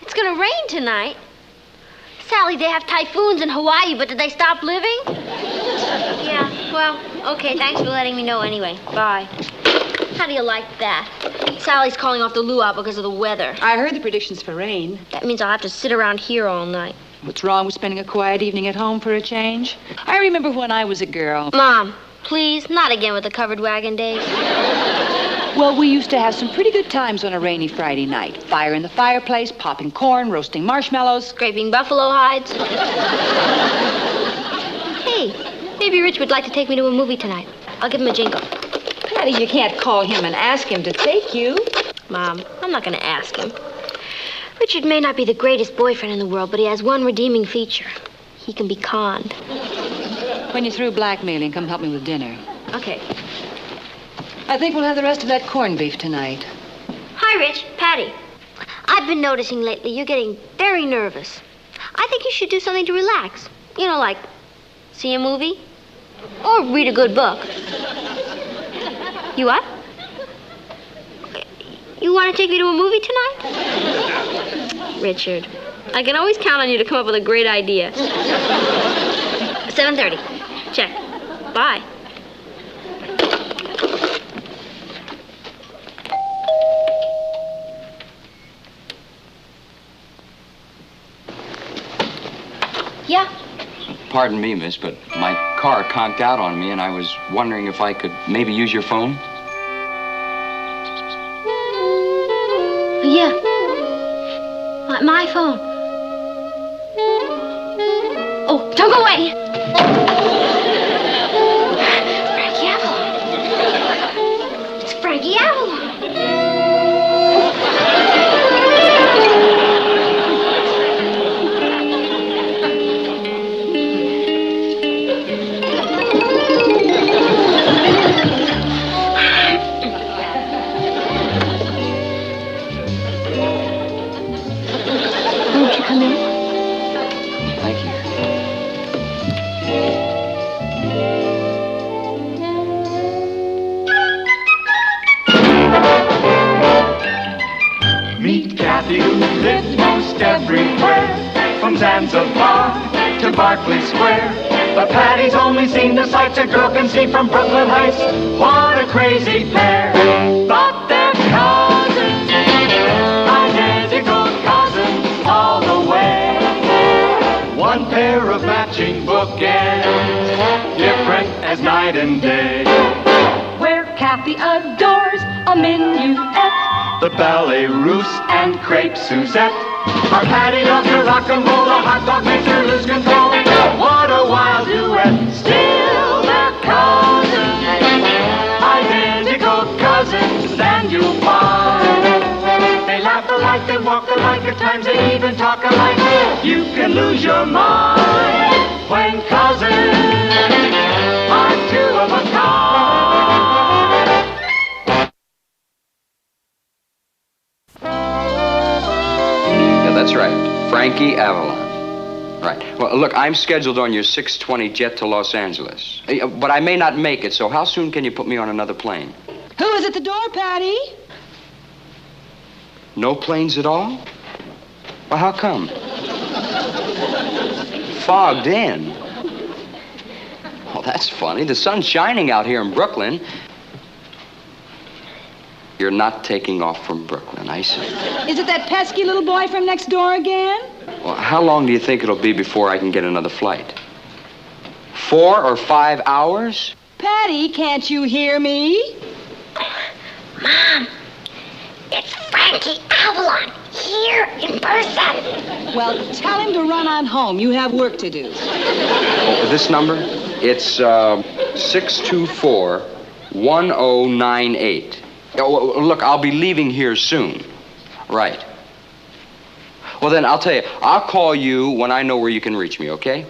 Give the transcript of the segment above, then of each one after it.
It's gonna rain tonight. Sally, they have typhoons in Hawaii, but did they stop living? Yeah, well, okay, thanks for letting me know anyway. Bye. How do you like that? Sally's calling off the luau because of the weather. I heard the predictions for rain. That means I'll have to sit around here all night. What's wrong with spending a quiet evening at home for a change? I remember when I was a girl. Mom, please, not again with the covered wagon days. Well, we used to have some pretty good times on a rainy Friday night. Fire in the fireplace, popping corn, roasting marshmallows. Scraping buffalo hides. Hey, maybe Rich would like to take me to a movie tonight. I'll give him a jingle. Patty, you can't call him and ask him to take you. Mom, I'm not going to ask him. Richard may not be the greatest boyfriend in the world, but he has one redeeming feature. He can be conned. When you're through blackmailing, come help me with dinner. Okay. I think we'll have the rest of that corned beef tonight. Hi, Rich. Patty. I've been noticing lately you're getting very nervous. I think you should do something to relax. You know, like see a movie or read a good book. You what? You want to take me to a movie tonight? Richard, I can always count on you to come up with a great idea. 7:30. Check. Bye. Yeah? Pardon me, miss, but my car conked out on me, and I was wondering if I could maybe use your phone? Yeah. My phone. Oh, don't go away! Frankie Avalon. It's Frankie Avalon. Won't you come in? Thank you. Meet Kathy, who lives most everywhere, from Zanzibar to Berkeley Square. But Patty's only seen the sights a girl can see from Brooklyn Heights. What a crazy pair! But they're cousins, identical cousins all the way. One pair of matching bookends, different as night and day. Where Kathy adores a minuet, The ballet russe and crepe Suzette. Our Patty loves her rock and roll, a hot dog makes her lose control. What a wild duet, still they're cousins, identical cousins, and you'll find they laugh alike, they walk alike, at times they even talk alike. You can lose your mind when cousins are two of a kind. Yeah, that's right. Frankie Avalon. Right. Well, look, I'm scheduled on your 6:20 jet to Los Angeles. But I may not make it, so how soon can you put me on another plane? Who is at the door, Patty? No planes at all? Well, how come? Fogged in. Oh, that's funny. The sun's shining out here in Brooklyn. You're not taking off from Brooklyn, I see. Is it that pesky little boy from next door again? Well, how long do you think it'll be before I can get another flight? 4 or 5 hours? Patty, can't you hear me? Mom, it's Frankie Avalon here in person. Well, tell him to run on home. You have work to do. Oh, this number? It's 624-1098. Oh, look, I'll be leaving here soon. Right. Well, then, I'll tell you. I'll call you when I know where you can reach me, okay?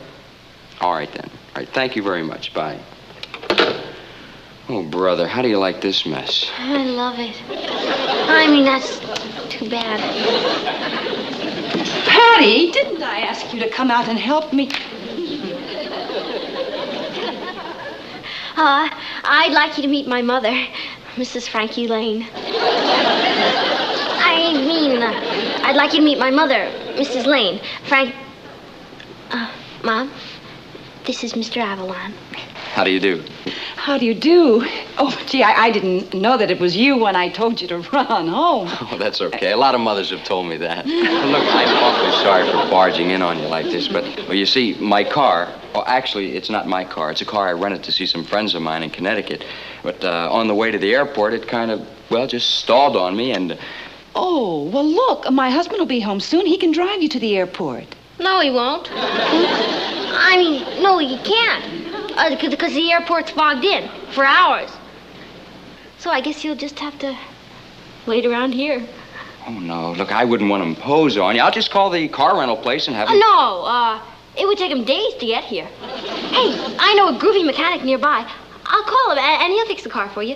All right, then. All right, thank you very much. Bye. Oh, brother, how do you like this mess? I love it. I mean, that's too bad. Patty, didn't I ask you to come out and help me? I'd like you to meet my mother, Mrs. Frankie Lane. I I'd like you to meet my mother, Mrs. Lane. Frank... Mom, this is Mr. Avalon. How do you do? How do you do? Oh, gee, I didn't know that it was you when I told you to run home. Oh, that's okay. A lot of mothers have told me that. Look, I'm awfully sorry for barging in on you like this, but, well, you see, my car... Oh, actually, it's not my car. It's a car I rented to see some friends of mine in Connecticut. But on the way to the airport, it kind of, well, just stalled on me and... Oh, well, look, my husband will be home soon. He can drive you to the airport. No, he won't. I mean, no, he can't. Because the airport's fogged in for hours. So I guess you'll just have to wait around here. Oh, no. Look, I wouldn't want to impose on you. I'll just call the car rental place and have him... No, it would take him days to get here. Hey, I know a groovy mechanic nearby. I'll call him, and he'll fix the car for you.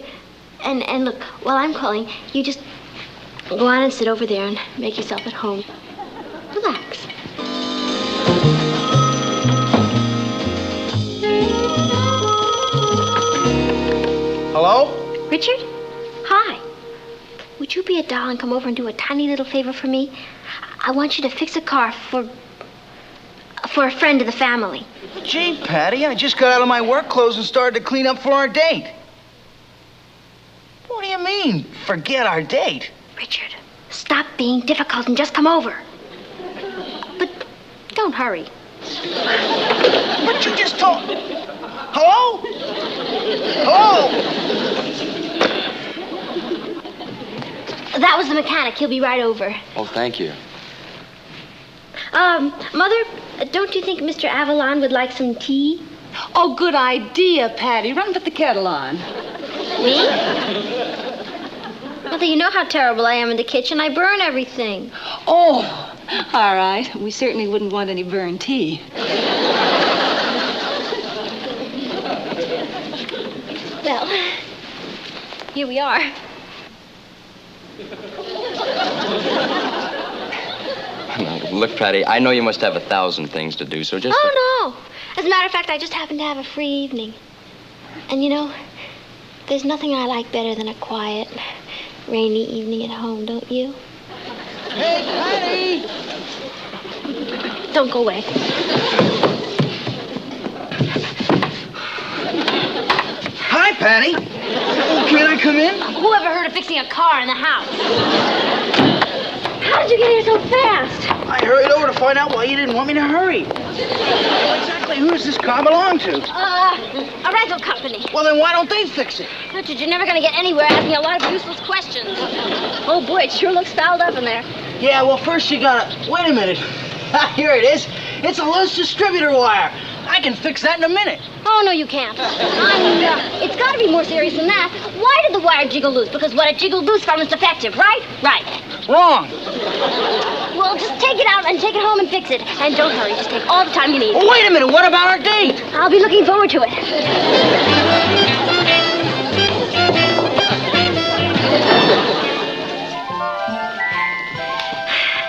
And look, while I'm calling, you just go on and sit over there and make yourself at home. Relax. Hello? Richard? Hi. Would you be a doll and come over and do a tiny little favor for me? I want you to fix a car for a friend of the family. Gee, Patty, I just got out of my work clothes and started to clean up for our date. What do you mean, forget our date? Richard, stop being difficult and just come over. But don't hurry. But you just told... Hello? Hello? That was the mechanic. He'll be right over. Oh, thank you. Mother, don't you think Mr. Avalon would like some tea? Oh, good idea, Patty. Run and put the kettle on. Me? Mother, you know how terrible I am in the kitchen. I burn everything. Oh, all right. We certainly wouldn't want any burned tea. Well, here we are. Look, Patty, I know you must have 1,000 things to do, so just... Oh, no. As a matter of fact, I just happen to have a free evening. And, you know, there's nothing I like better than a quiet, rainy evening at home, don't you? Hey, Patty! Don't go away. Hi, Patty. Oh, can I come in? Whoever heard of fixing a car in the house? How did you get here so fast? I hurried over to find out why you didn't want me to hurry. Well, exactly who does this car belong to? A rental company. Well, then why don't they fix it? Richard, you're never going to get anywhere asking a lot of useless questions. Oh, boy, it sure looks fouled up in there. Yeah, well, first you gotta... Wait a minute. Here it is. It's a loose distributor wire. I can fix that in a minute. Oh, no, you can't. It's got to be more serious than that. Why did the wire jiggle loose? Because what it jiggled loose from is defective, right? Right. Wrong. Well, just take it out and take it home and fix it. And don't hurry. Just take all the time you need. Oh, wait a minute. What about our date? I'll be looking forward to it.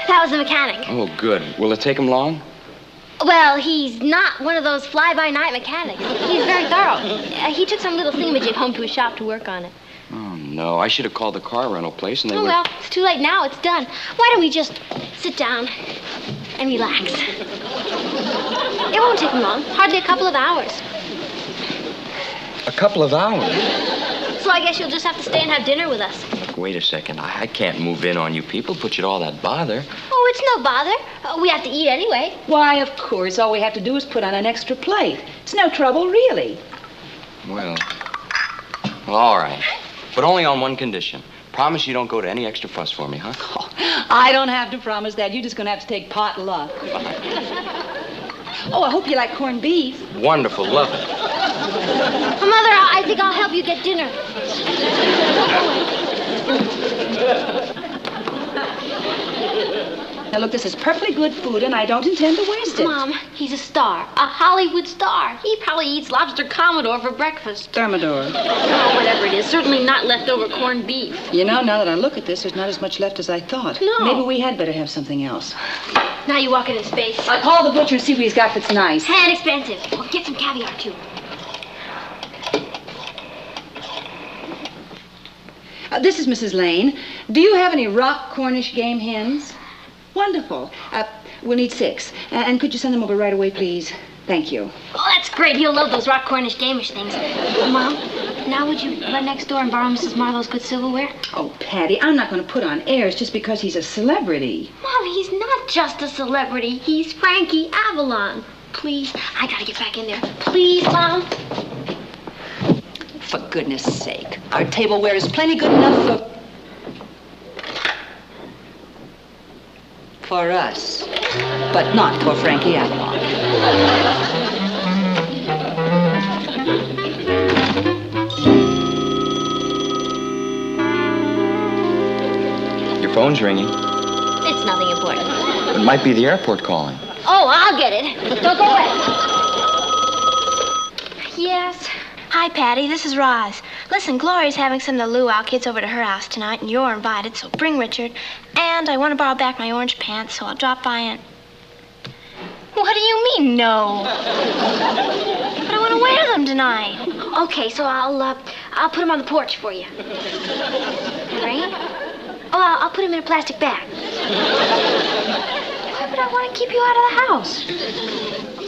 That was the mechanic. Oh, good. Will it take him long? Well, he's not one of those fly-by-night mechanics. He's very thorough. He took some little thingamajig home to his shop to work on it. Oh, no. I should have called the car rental place and they Oh, would... well, it's too late now. It's done. Why don't we just sit down and relax? It won't take long. Hardly a couple of hours. A couple of hours? So I guess you'll just have to stay and have dinner with us. Look, wait a second. I can't move in on you people, put you to all that bother. Oh, it's no bother. We have to eat anyway. Why, of course. All we have to do is put on an extra plate. It's no trouble, really. Well, all right. But only on one condition. Promise you don't go to any extra fuss for me, huh? Oh, I don't have to promise that. You're just going to have to take pot luck. Oh, I hope you like corned beef. Wonderful. Love it. Mother, I think I'll help you get dinner. Now, look, this is perfectly good food, and I don't intend to waste it. Mom, he's a star. A Hollywood star. He probably eats lobster Commodore for breakfast. Thermidor. Oh, whatever it is. Certainly not leftover corned beef. You know, now that I look at this, there's not as much left as I thought. No. Maybe we had better have something else. Now you walk in his face. I'll call the butcher and see what he's got that's nice. And expensive. Well, get some caviar, too. This is Mrs. Lane. Do you have any rock Cornish game hens? Wonderful. We'll need 6. And could you send them over right away, please? Thank you. Oh, that's great. He'll love those rock Cornish gamish things. Mom, now would you run next door and borrow Mrs. Marlowe's good silverware? Oh, Patty, I'm not going to put on airs just because he's a celebrity. Mom, he's not just a celebrity. He's Frankie Avalon. Please, I gotta get back in there. Please, Mom. For goodness sake. Our tableware is plenty good enough for us, but not for Frankie Avalon. Your phone's ringing. It's nothing important. It might be the airport calling. Oh, I'll get it. Don't go away. Yes. Hi, Patty. This is Roz. Listen, Gloria's having some of the luau kids over to her house tonight, and you're invited, so bring Richard. And I want to borrow back my orange pants, so I'll drop by and... What do you mean, no? But I want to wear them tonight. Okay, so I'll put them on the porch for you. Right? Oh, I'll put them in a plastic bag. Why would I want to keep you out of the house?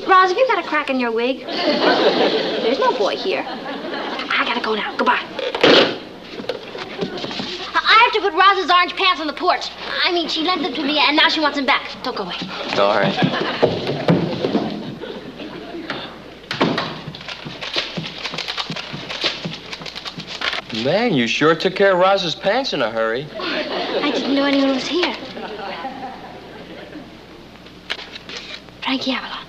Roz, have you got a crack in your wig? There's no boy here. I gotta go now. Goodbye. I have to put Roz's orange pants on the porch. I mean, she lent them to me, and now she wants them back. Don't go away. All right. Man, you sure took care of Roz's pants in a hurry. I didn't know anyone was here. Frankie Avalon.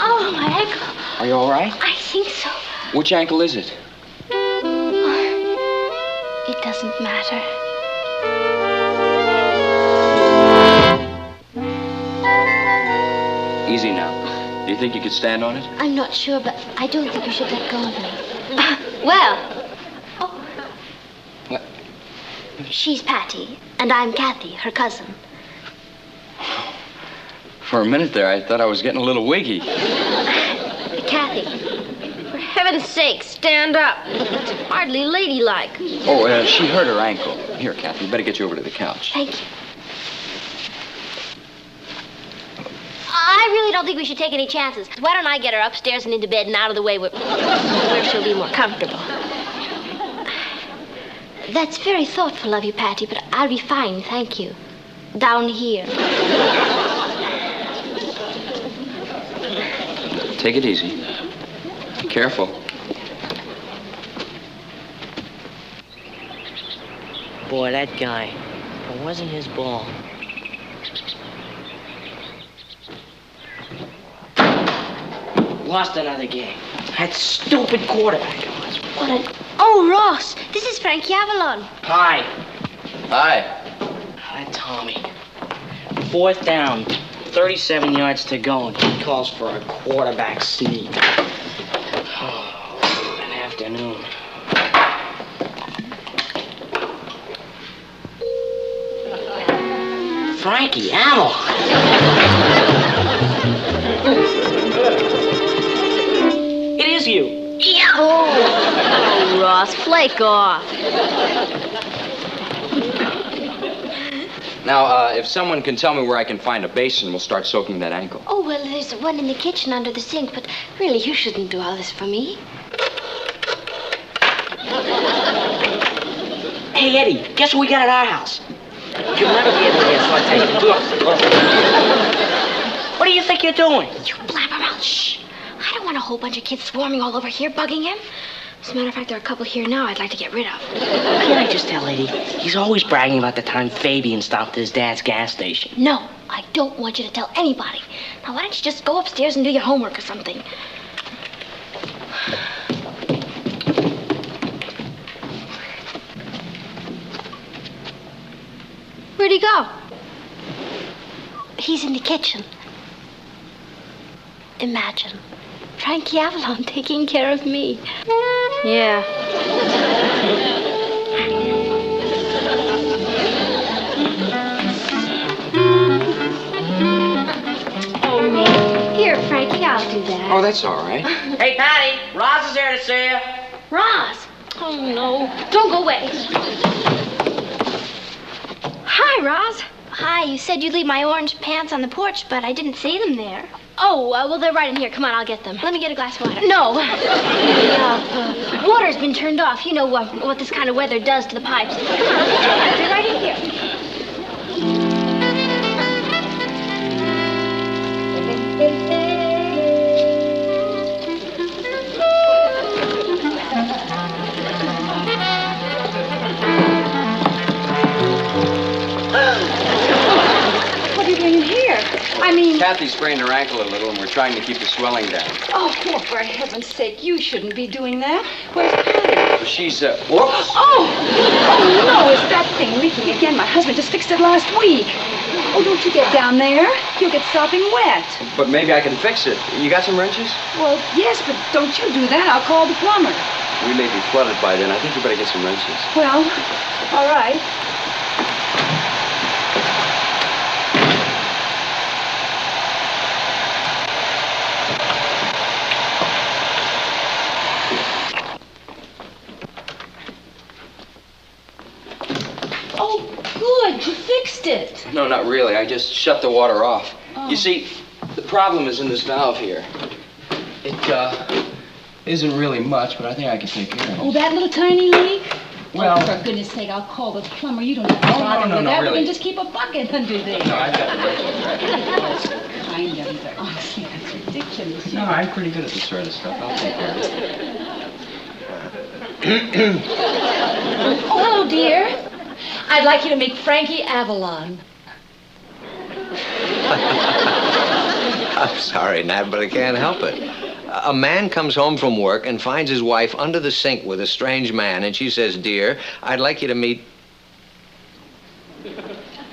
Oh, my ankle. Are you all right? I think so. Which ankle is it? It doesn't matter. Easy now. Do you think you could stand on it? I'm not sure, but I don't think you should let go of me. Well. Oh. What? She's Patty, and I'm Kathy, her cousin. For a minute there, I thought I was getting a little wiggy. Kathy, for heaven's sake, stand up. That's hardly ladylike. Oh, she hurt her ankle. Here, Kathy, better get you over to the couch. Thank you. I really don't think we should take any chances. Why don't I get her upstairs and into bed and out of the way where she'll be more comfortable? That's very thoughtful of you, Patty, but I'll be fine, thank you. Down here. Take it easy. Careful. Boy, that guy. It wasn't his ball. Lost another game. That stupid quarterback of ours. What a... Oh, Ross, this is Frankie Avalon. Hi. Hi. Hi, Tommy. 4th down. 37 yards to go, and he calls for a quarterback sneak. Oh, an afternoon. Frankie Avalon. It is you. Yeah. Oh, Ross, flake off. Now, if someone can tell me where I can find a basin, we'll start soaking that ankle. Oh, well, there's one in the kitchen under the sink, but really, you shouldn't do all this for me. Hey, Eddie, guess what we got at our house? You'll never be able to guess what I tell you. Look. What do you think you're doing? You blabbermouth, shh. I don't want a whole bunch of kids swarming all over here bugging him. As a matter of fact, there are a couple here now I'd like to get rid of. Can't I just tell Eddie? He's always bragging about the time Fabian stopped at his dad's gas station. No, I don't want you to tell anybody. Now, why don't you just go upstairs and do your homework or something? Where'd he go? He's in the kitchen. Imagine. Frankie Avalon taking care of me. Yeah. Here, Frankie, I'll do that. Oh, that's all right. Hey, Patty, Roz is there to see you. Roz! Oh, no. Don't go away. Hi, Roz. Hi, you said you'd leave my orange pants on the porch, but I didn't see them there. Oh, well, they're right in here. Come on, I'll get them. Let me get a glass of water. No. The water's been turned off. You know what this kind of weather does to the pipes. Come on, they're right in here. What are you doing in here? I mean... Kathy sprained her ankle a little, and we're trying to keep the swelling down. Oh, well, for heaven's sake, you shouldn't be doing that. Where's Patty? She's, whoops. Oh, no, it's that thing leaking again. My husband just fixed it last week. Oh, don't you get down there. You'll get sopping wet. But maybe I can fix it. You got some wrenches? Well, yes, but don't you do that. I'll call the plumber. We may be flooded by then. I think you better get some wrenches. Well, all right. Oh, good. You fixed it. No, not really. I just shut the water off. Oh. You see, the problem is in this valve here. It, isn't really much, but I think I can take care of it. Oh, that little tiny leak? Well- Oh, for goodness sake, I'll call the plumber. You don't have to bother no, with that. really. We can just keep a bucket under there. No, I've got the wrenches. Kind of. Oh, see, that's ridiculous. No, I'm pretty good at this sort of stuff. I'll take care of it. Oh, hello, dear. I'd like you to meet Frankie Avalon. I'm sorry, Nat, but I can't help it. A man comes home from work and finds his wife under the sink with a strange man, and she says, "Dear, I'd like you to meet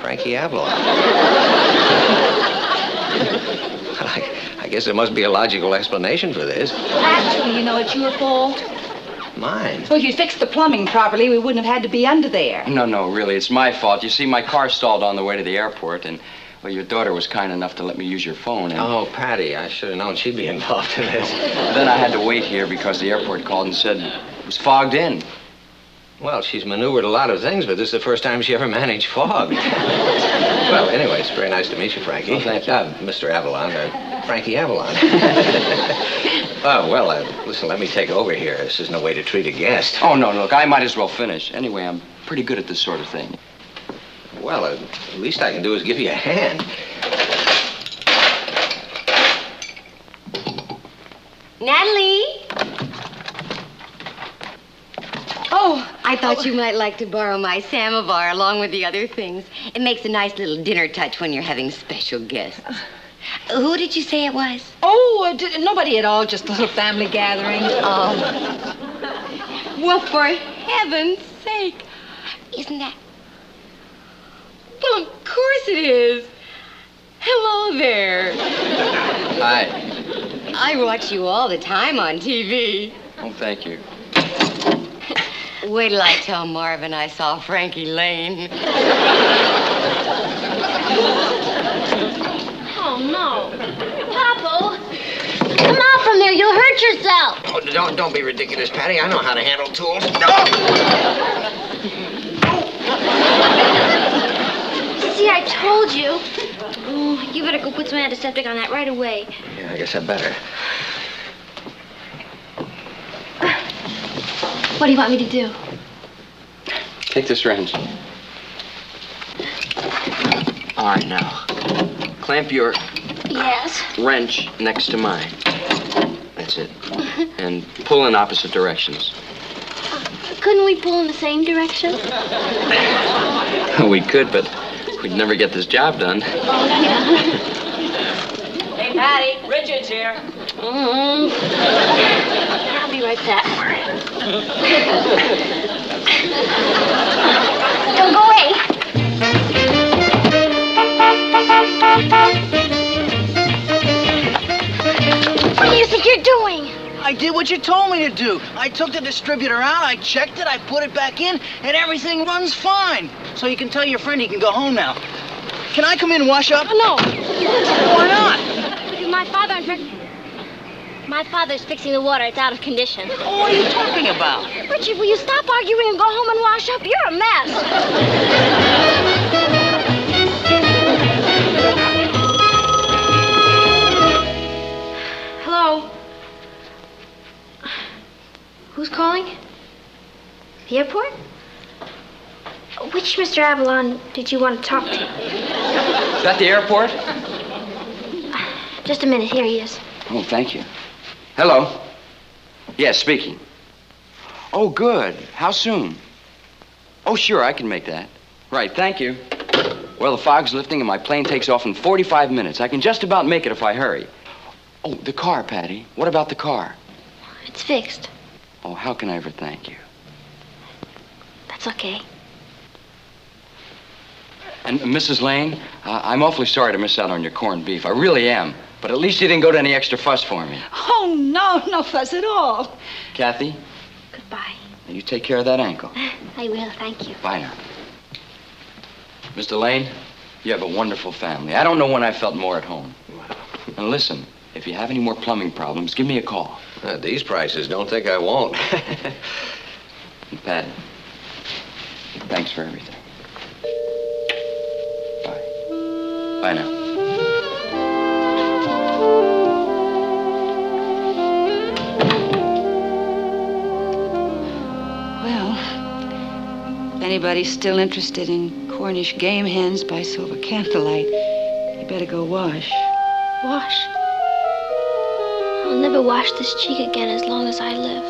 Frankie Avalon." I guess there must be a logical explanation for this. Actually, you know, it's your fault. Mine. Well, if you'd fixed the plumbing properly, we wouldn't have had to be under there. No, really, it's my fault. You see, my car stalled on the way to the airport, and, well, your daughter was kind enough to let me use your phone, and... Oh, Patty, I should have known she'd be involved in this. Then I had to wait here because the airport called and said it was fogged in. Well, she's maneuvered a lot of things, but this is the first time she ever managed fog. Well, anyway, it's very nice to meet you, Frankie. Oh, thank you. Mr. Avalon, Frankie Avalon. Oh, well, listen, let me take over here. This is no way to treat a guest. Oh, no, look, I might as well finish. Anyway, I'm pretty good at this sort of thing. Well, the least I can do is give you a hand. Natalie, Oh, I thought you might like to borrow my samovar along with the other things. It makes a nice little dinner touch when you're having special guests. Who did you say it was? Nobody at all, just a little family gathering. Oh. Well, for heaven's sake. Isn't that... Well, of course it is. Hello there. Hi. I watch you all the time on TV. Oh, thank you. Wait till I tell Marvin I saw Frankie Lane. Oh, no. Papa, come out from there. You'll hurt yourself. Oh, don't be ridiculous, Patty. I know how to handle tools. See, I told you. Oh, you better go put some antiseptic on that right away. Yeah, I guess I better. What do you want me to do? Take this wrench. All right, now. Clamp your Yes. wrench next to mine. That's it. And pull in opposite directions. Couldn't we pull in the same direction? We could, but we'd never get this job done. Oh, yeah. Hey, Patty, Richard's here. I'll be right back. Don't go away. What do you think you're doing? I did what you told me to do. I took the distributor out, I checked it, I put it back in, and everything runs fine. So you can tell your friend he can go home now. Can I come in and wash up? No. Why not? Because my father and My father's fixing the water. It's out of condition. Oh, what are you talking about? Richard, will you stop arguing and go home and wash up? You're a mess. Hello? Who's calling? The airport? Which Mr. Avalon did you want to talk to? Is that the airport? Just a minute. Here he is. Oh, thank you. Hello? Yes, speaking. Oh, good. How soon? Oh, sure, I can make that. Right, thank you. Well, the fog's lifting and my plane takes off in 45 minutes. I can just about make it if I hurry. Oh, the car, Patty. What about the car? It's fixed. Oh, how can I ever thank you? That's okay. And Mrs. Lane, I'm awfully sorry to miss out on your corned beef. I really am. But at least you didn't go to any extra fuss for me. Oh, no, no fuss at all. Kathy, Goodbye. you take care of that ankle. I will, thank you. Bye now. Mr. Lane, you have a wonderful family. I don't know when I felt more at home. And listen, if you have any more plumbing problems, give me a call. At these prices, don't think I won't. And Patty, thanks for everything. Bye. Bye now. Well, if anybody's still interested in Cornish game hens by silver candlelight, you better go wash. Wash? I'll never wash this cheek again as long as I live.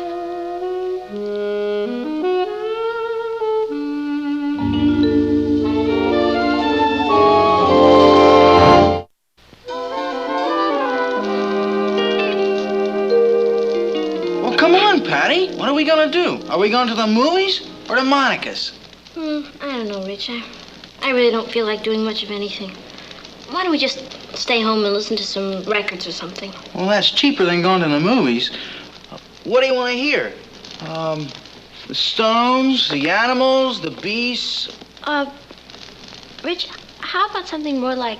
Well, come on, Patty. What are we gonna do? Are we going to the movies or to Monica's? I don't know, Rich. I really don't feel like doing much of anything. Why don't we just stay home and listen to some records or something? Well, that's cheaper than going to the movies. What do you want to hear? The Stones, the Animals, the Beasts. Rich, how about something more like,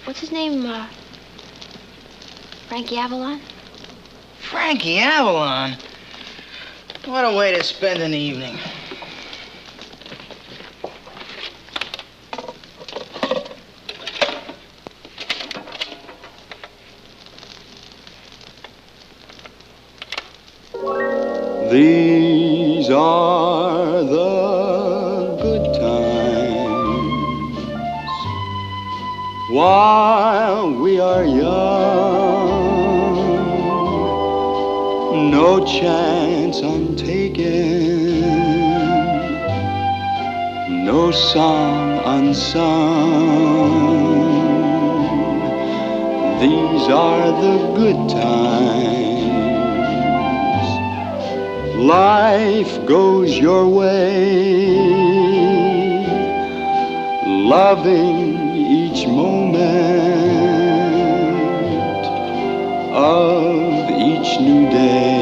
what's his name? Frankie Avalon? Frankie Avalon? What a way to spend an evening. These are the good times while we are young. No chance untaken, no song unsung. These are the good times. Life goes your way, loving each moment of each new day.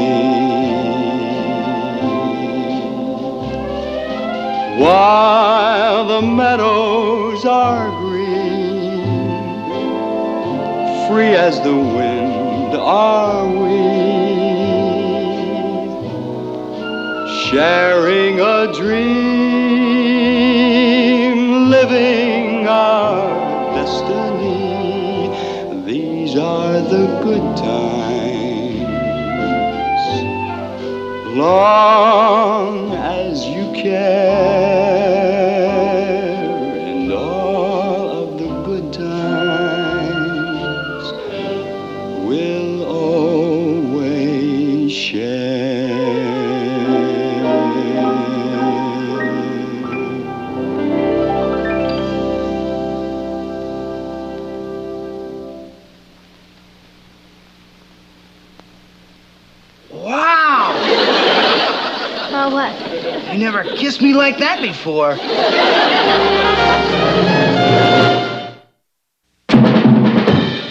While the meadows are green, free as the wind are we, sharing a dream, living our destiny. These are the good times, long as you care, and all of the good times we'll always share. What? You never kissed me like that before.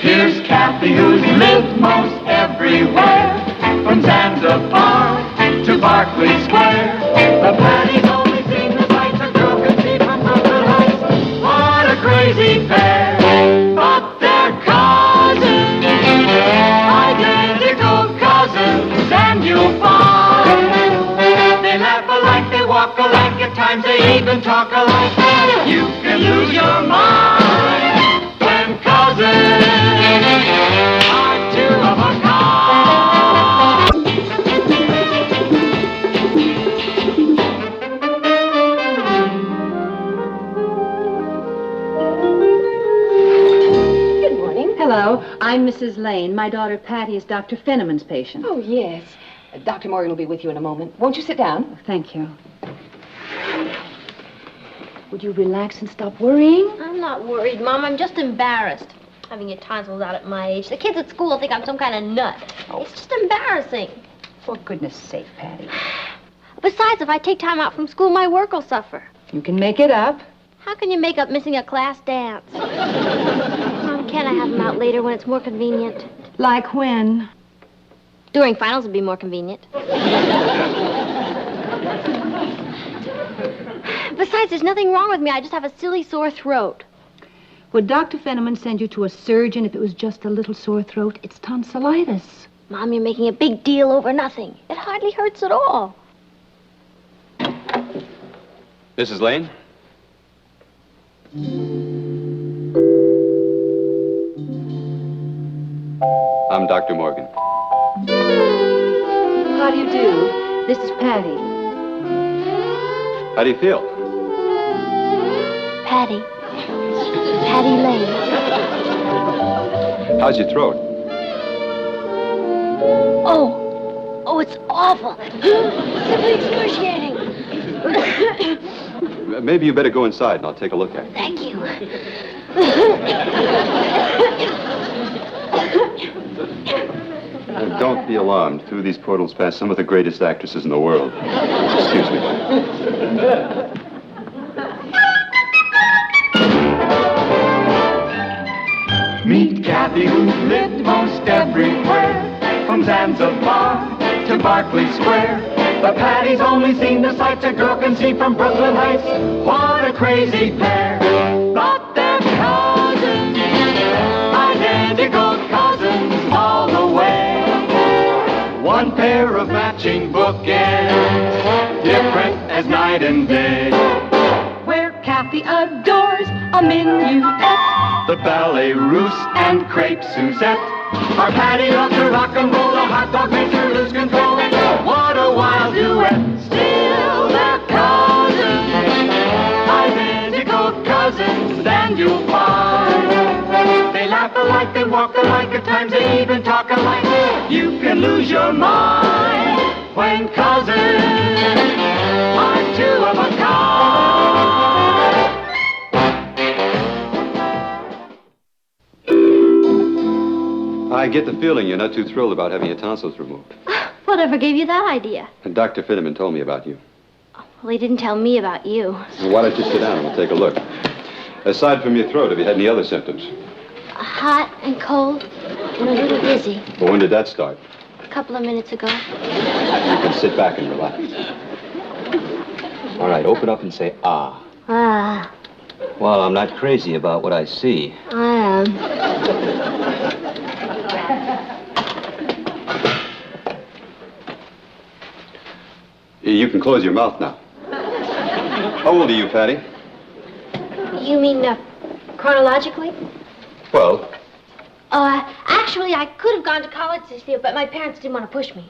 Here's Kathy, who's lived most everywhere, from Zanzibar to Berkeley Square. The Patty's only seen the sights a girl can see from Brooklyn Heights. What a crazy pair, but they're cousins. talk alike. You can lose your mind when cousins are two of a kind. Good morning. Hello. I'm Mrs. Lane. My daughter Patty is Dr. Fenneman's patient. Oh, yes. Dr. Morgan will be with you in a moment. Won't you sit down? Thank you. Would you relax and stop worrying? I'm not worried, Mom. I'm just embarrassed. Having your tonsils out at my age. The kids at school think I'm some kind of nut. It's just embarrassing. For goodness sake, Patty. Besides, if I take time out from school, my work will suffer. You can make it up. How can you make up missing a class dance? Mom, can't I have them out later when it's more convenient? Like when? During finals would be more convenient. Besides, there's nothing wrong with me. I just have a silly sore throat. Would Dr. Fenneman send you to a surgeon if it was just a little sore throat? It's tonsillitis. Mom, you're making a big deal over nothing. It hardly hurts at all. Mrs. Lane? I'm Dr. Morgan. How do you do? This is Patty. How do you feel? Patty. Patty Lane. How's your throat? Oh, it's awful. Simply excruciating. Maybe you better go inside and I'll take a look at it. Thank you. Don't be alarmed. Through these portals pass some of the greatest actresses in the world. Excuse me. Meet Kathy, who's lived most everywhere, from Zanzibar to Berkeley Square. But Patty's only seen the sights a girl can see from Brooklyn Heights. What a crazy pair. But they're cousins, identical cousins all the way. One pair of matching bookends, different as night and day. Where Kathy adores a minuet. The ballet russe and crepe Suzette. Our Patty loves to rock and roll, a hot dog makes her lose control. What a wild duet. Still they're cousins, identical cousins, and you'll find they laugh alike, they walk alike, at times they even talk alike. You can lose your mind when cousins are two of a kind. I get the feeling you're not too thrilled about having your tonsils removed. Whatever gave you that idea? And Dr. Finneman told me about you. Well, he didn't tell me about you. Well, why don't you sit down and we'll take a look. Aside from your throat, have you had any other symptoms? Hot and cold and a little dizzy. Well, when did that start? A couple of minutes ago. You can sit back and relax. All right, open up and say, ah. Ah, Well, I'm not crazy about what I see. I am. You can close your mouth now. How old are you, Patty? You mean chronologically? Well, Actually, I could have gone to college this year, but my parents didn't want to push me.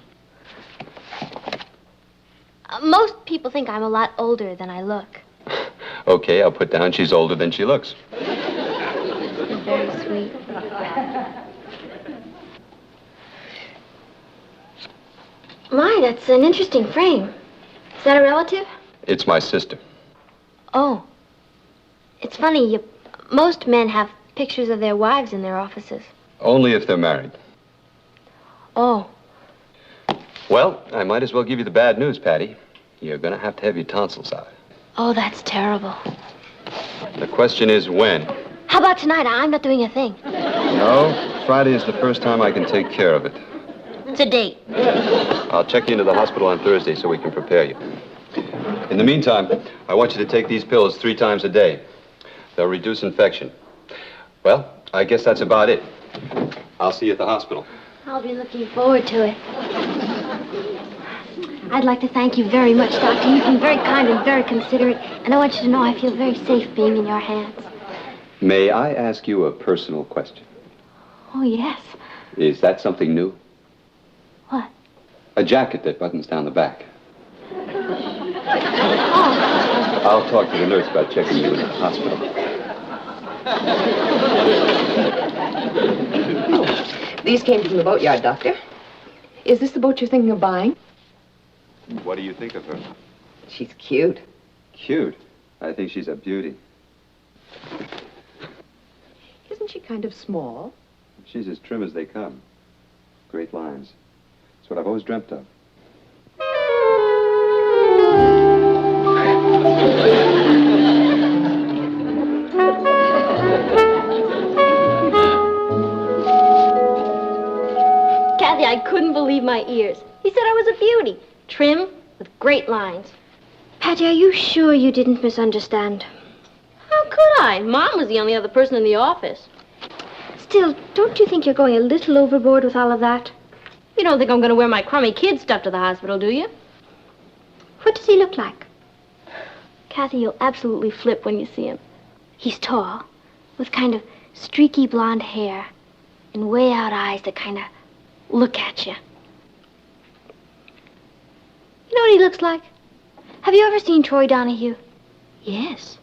Most people think I'm a lot older than I look. okay, I'll put down she's older than she looks. You're very sweet. My, that's an interesting frame. Is that a relative? It's my sister. Oh. It's funny, most men have pictures of their wives in their offices. Only if they're married. Oh. Well, I might as well give you the bad news, Patty. You're going to have your tonsils out. Oh, that's terrible. The question is when. How about tonight? I'm not doing a thing. No, Friday is the first time I can take care of it. It's a date. I'll check you into the hospital on Thursday so we can prepare you. In the meantime, I want you to take these pills 3 times a day. They'll reduce infection. Well, I guess that's about it. I'll see you at the hospital. I'll be looking forward to it. I'd like to thank you very much, Doctor. You've been very kind and very considerate, and I want you to know I feel very safe being in your hands. May I ask you a personal question? Oh, yes. Is that something new? What? A jacket that buttons down the back. Oh. I'll talk to the nurse about checking you in the hospital. These came from the boatyard, Doctor. Is this the boat you're thinking of buying? What do you think of her? She's cute. Cute. I think she's a beauty. Isn't she kind of small? She's as trim as they come. Great lines. It's what I've always dreamt of. Kathy, I couldn't believe my ears. He said I was a beauty. Trim, with great lines. Patty, are you sure you didn't misunderstand? How could I? Mom was the only other person in the office. Still, don't you think you're going a little overboard with all of that? You don't think I'm going to wear my crummy kid stuff to the hospital, do you? What does he look like? Kathy, you'll absolutely flip when you see him. He's tall, with kind of streaky blonde hair, and way out eyes that kind of look at you. You know what he looks like? Have you ever seen Troy Donahue? Yes.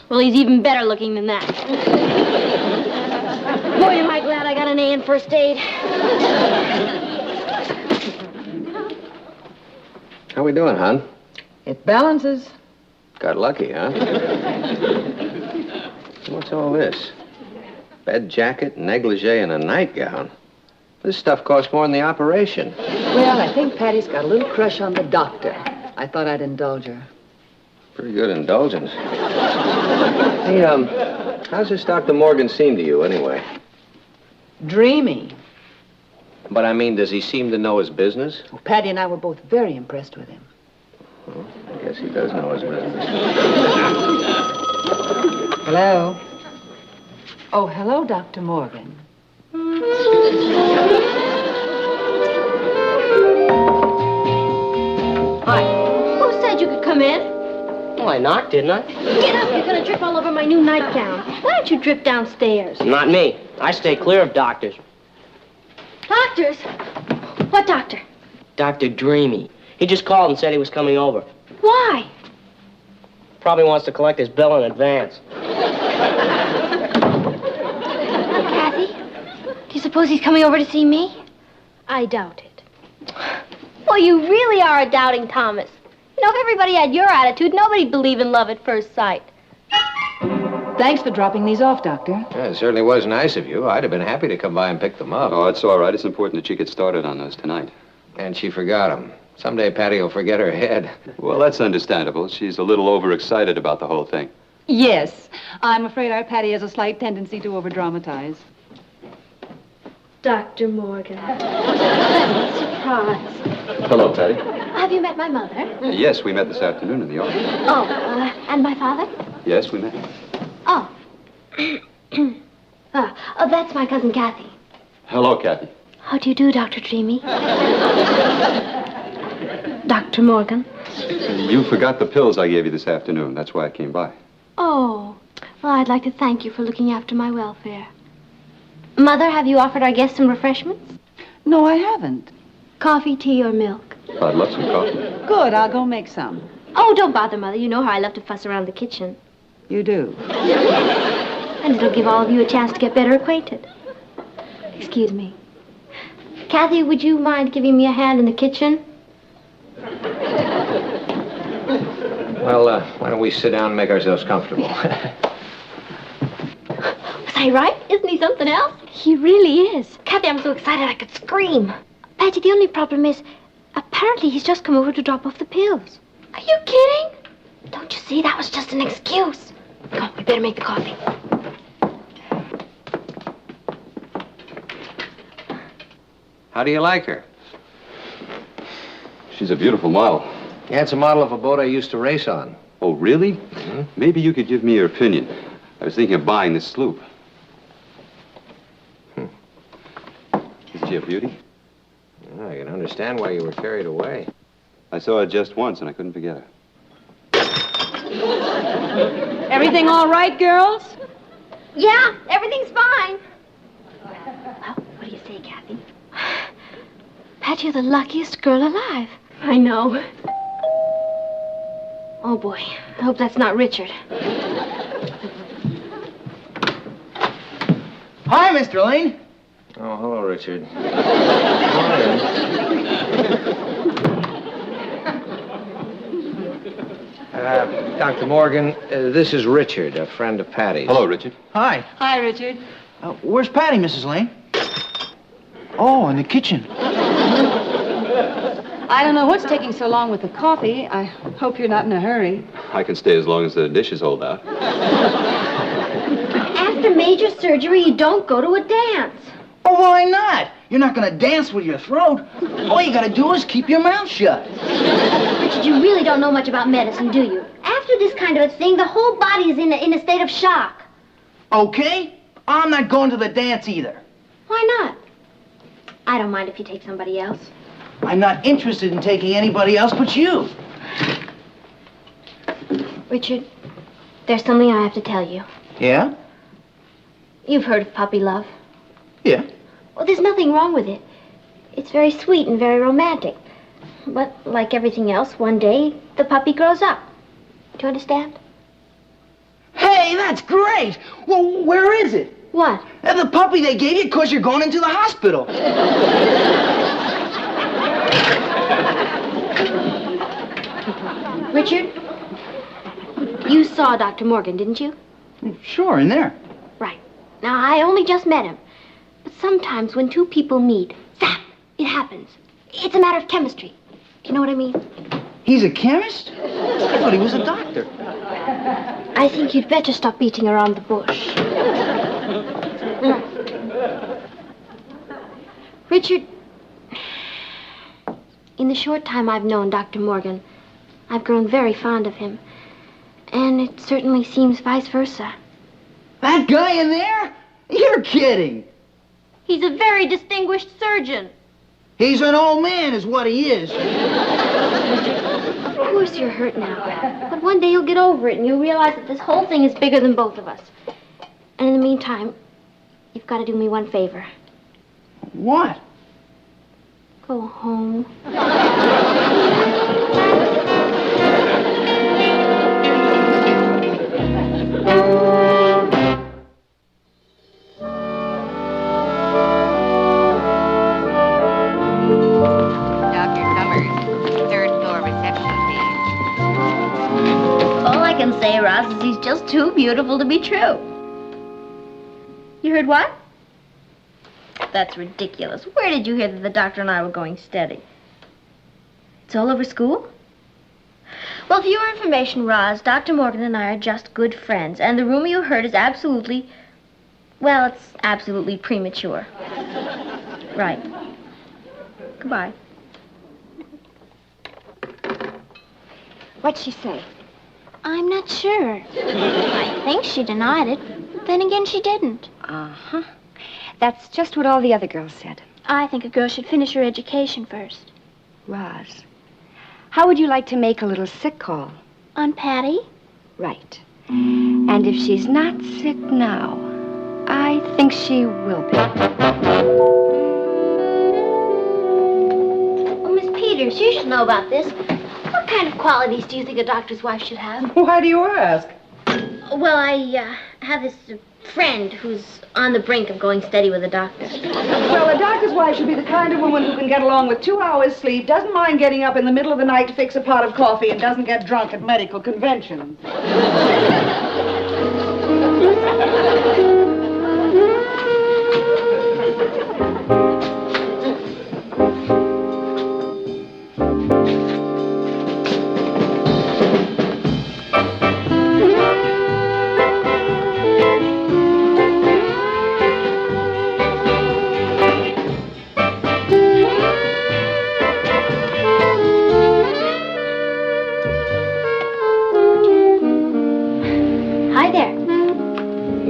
Well, he's even better looking than that. Boy, am I glad I got an A in first aid. How we doing, hon? It balances. Got lucky, huh? What's all this? Bed jacket, negligee, and a nightgown. This stuff costs more than the operation. Well, I think Patty's got a little crush on the doctor. I thought I'd indulge her. Pretty good indulgence. Hey, how's this Dr. Morgan seem to you, anyway? Dreamy. But I mean, does he seem to know his business? Well, Patty and I were both very impressed with him. Well, I guess he does know his business. Hello? Oh, hello, Dr. Morgan. Hi. Who said you could come in? Well, I knocked, didn't I? Get up, you're going to drip all over my new nightgown. Why don't you drip downstairs? Not me. I stay clear of doctors. Doctors? What doctor? Dr. Dreamy. He just called and said he was coming over. Why? Probably wants to collect his bill in advance. Kathy, do you suppose he's coming over to see me? I doubt it. Well, you really are a doubting Thomas. You know, if everybody had your attitude, nobody'd believe in love at first sight. Thanks for dropping these off, Doctor. Yeah, it certainly was nice of you. I'd have been happy to come by and pick them up. Oh, it's all right. It's important that she get started on those tonight. And she forgot them. Someday Patty will forget her head. Well, that's understandable. She's a little overexcited about the whole thing. Yes. I'm afraid our Patty has a slight tendency to overdramatize. Dr. Morgan. Surprise. Hello, Patty. Have you met my mother? Yes, we met this afternoon in the office. Oh, and my father? Yes, we met. Oh. That's my cousin Kathy. Hello, Kathy. How do you do, Dr. Dreamy? Dr. Morgan. You forgot the pills I gave you this afternoon. That's why I came by. Oh, well, I'd like to thank you for looking after my welfare. Mother, have you offered our guests some refreshments? No, I haven't. Coffee, tea, or milk? I'd love some coffee. Good, I'll go make some. Oh, don't bother, Mother. You know how I love to fuss around the kitchen. You do. And it'll give all of you a chance to get better acquainted. Excuse me. Kathy, would you mind giving me a hand in the kitchen? Well, why don't we sit down and make ourselves comfortable? Was I right? Isn't he something else? He really is. Kathy, I'm so excited I could scream. Patty, the only problem is, apparently he's just come over to drop off the pills. Are you kidding? Don't you see? That was just an excuse. Come, we better make the coffee. How do you like her? She's a beautiful model. Yeah, it's a model of a boat I used to race on. Oh, really? Mm-hmm. Maybe you could give me your opinion. I was thinking of buying this sloop. Isn't she a beauty? I can understand why you were carried away. I saw her just once, and I couldn't forget her. Everything all right, girls? Yeah, everything's fine. Well, what do you say, Kathy? Pat, you're the luckiest girl alive. I know. Oh, boy. I hope that's not Richard. Hi, Mr. Lane. Oh, hello, Richard. Dr. Morgan, this is Richard, a friend of Patty's. Hello, Richard. Hi. Hi, Richard. Where's Patty, Mrs. Lane? Oh, in the kitchen. I don't know what's taking so long with the coffee. I hope you're not in a hurry. I can stay as long as the dishes hold out. After major surgery, you don't go to a dance. Oh, why not? You're not gonna dance with your throat. All you gotta do is keep your mouth shut. Richard, you really don't know much about medicine, do you? After this kind of a thing, the whole body is in a state of shock. Okay? I'm not going to the dance either. Why not? I don't mind if you take somebody else. I'm not interested in taking anybody else but you. Richard, there's something I have to tell you. Yeah? You've heard of puppy love. Yeah. Well, there's nothing wrong with it. It's very sweet and very romantic. But like everything else, one day the puppy grows up. Do you understand? Hey, that's great! Well, where is it? What? The puppy they gave you because you're going into the hospital. Richard, you saw Dr. Morgan, didn't you? Sure, in there. Right. Now, I only just met him. But sometimes when two people meet, zap, it happens. It's a matter of chemistry. Do you know what I mean? He's a chemist? I thought he was a doctor. I think you'd better stop beating around the bush. Richard, in the short time I've known Dr. Morgan, I've grown very fond of him. And it certainly seems vice versa. That guy in there? You're kidding. He's a very distinguished surgeon. He's an old man is what he is. Of course you're hurt now. But one day you'll get over it and you'll realize that this whole thing is bigger than both of us. And in the meantime, you've got to do me one favor. What? Go home. Say, Ross, is he's just too beautiful to be true. You heard what? That's ridiculous. Where did you hear that the doctor and I were going steady? It's all over school? Well, for your information, Roz, Dr. Morgan and I are just good friends, and the rumor you heard is absolutely, well, it's absolutely premature. Right. Goodbye. What'd she say? I'm not sure. I think she denied it. Then again, she didn't. Uh-huh. That's just what all the other girls said. I think a girl should finish her education first. Roz, how would you like to make a little sick call? On Patty? Right. And if she's not sick now, I think she will be. Oh, Miss Peters, you should know about this. What kind of qualities do you think a doctor's wife should have? Why do you ask? Well, I have this friend who's on the brink of going steady with a doctor. Well, a doctor's wife should be the kind of woman who can get along with 2 hours sleep, doesn't mind getting up in the middle of the night to fix a pot of coffee, and doesn't get drunk at medical conventions.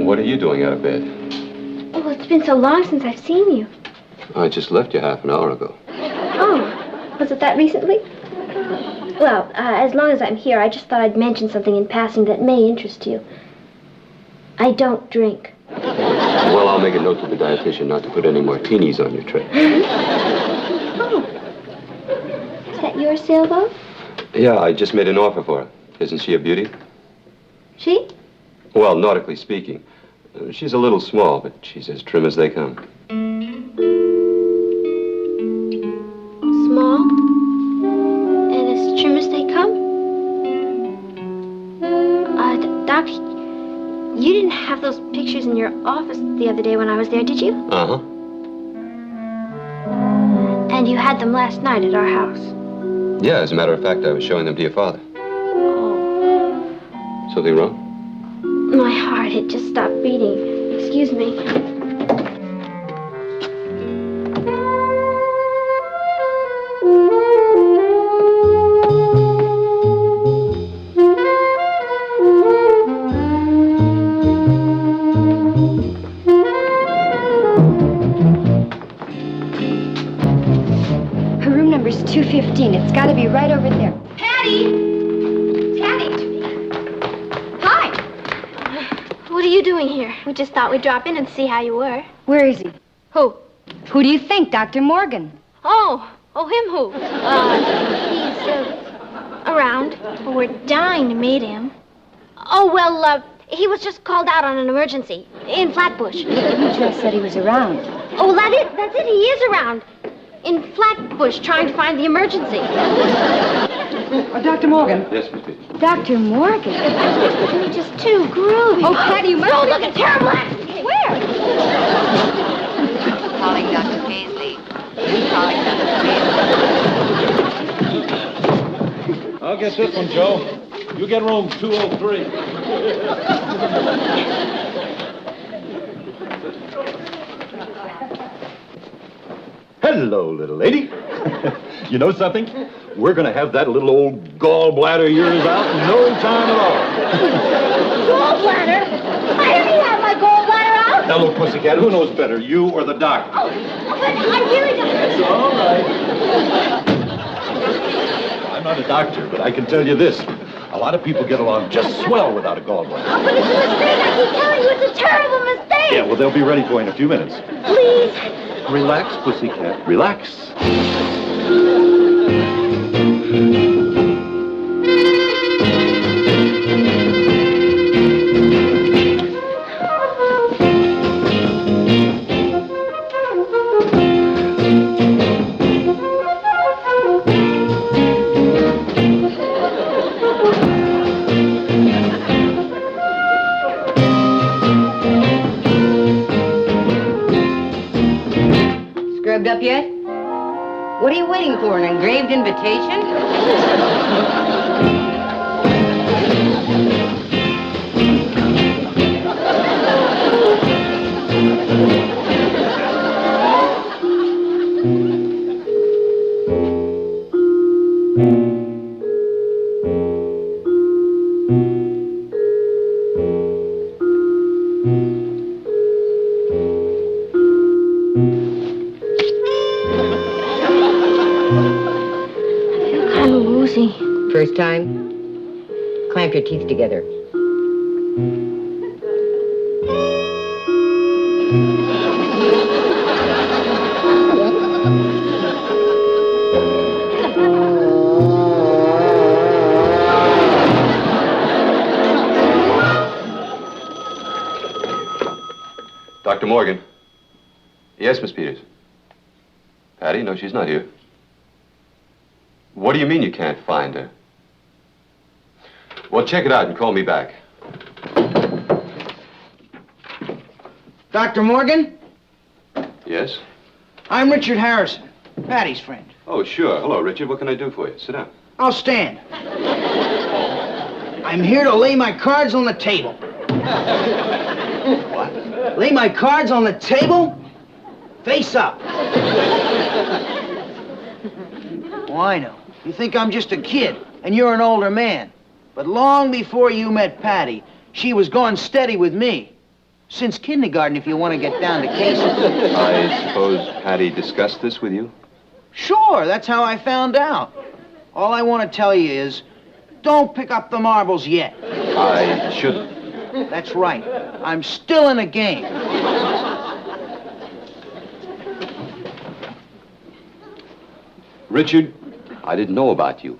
What are you doing out of bed? Oh, it's been so long since I've seen you. I just left you half an hour ago. Oh, was it that recently? Well, as long as I'm here, I just thought I'd mention something in passing that may interest you. I don't drink. Well, I'll make a note to the dietitian not to put any martinis on your tray. Oh. Is that your sailboat? Yeah, I just made an offer for her. Isn't she a beauty? She? Well, nautically speaking. She's a little small, but she's as trim as they come. Small? And as trim as they come? Doc, you didn't have those pictures in your office the other day when I was there, did you? Uh-huh. And you had them last night at our house. Yeah, as a matter of fact, I was showing them to your father. Oh. Something wrong? My heart, it just stopped beating. Excuse me. Her room number's 215. It's got to be right over there. Patty! Patty! Hi! What are you doing here? We just thought we'd drop in and see how you were. Where is he? Who? Who do you think, Dr. Morgan? Oh, him who? He's, around. Well, we're dying to meet him. Oh, well, he was just called out on an emergency in Flatbush. You just said he was around. Oh, that's it. He is around. In Flatbush, trying to find the emergency. Dr. Morgan. Yes, Miss Peters. Dr. Morgan? You're just too groovy. Oh, Patty, you must... You're looking terrible. Where? Calling Dr. Paisley. Calling Dr. Paisley. I'll get this one, Joe. You get room 203. Hello, little lady. You know something? We're going to have that little old gallbladder of yours out in no time at all. Gallbladder? I already have my gallbladder out. Now, look, pussycat, who knows better, you or the doctor? Oh, but I really don't. That's all right. I'm not a doctor, but I can tell you this. A lot of people get along just swell without a gallbladder. Oh, but it's a mistake. I keep telling you it's a terrible mistake. Yeah, well, they'll be ready for you in a few minutes. Please. Relax, pussycat, relax. Scrubbed up yet? What are you waiting for, an engraved invitation? First time? Clamp your teeth together. Dr. Morgan. Yes, Miss Peters. Patty, no, she's not here. What do you mean you can't find her? Well, check it out and call me back. Dr. Morgan? Yes? I'm Richard Harrison, Patty's friend. Oh, sure. Hello, Richard. What can I do for you? Sit down. I'll stand. I'm here to lay my cards on the table. What? Lay my cards on the table? Face up. Oh, I know. You think I'm just a kid, and you're an older man. But long before you met Patty, she was going steady with me. Since kindergarten, if you want to get down to cases. I suppose Patty discussed this with you? Sure, that's how I found out. All I want to tell you is, don't pick up the marbles yet. I shouldn't. That's right. I'm still in the game. Richard, I didn't know about you.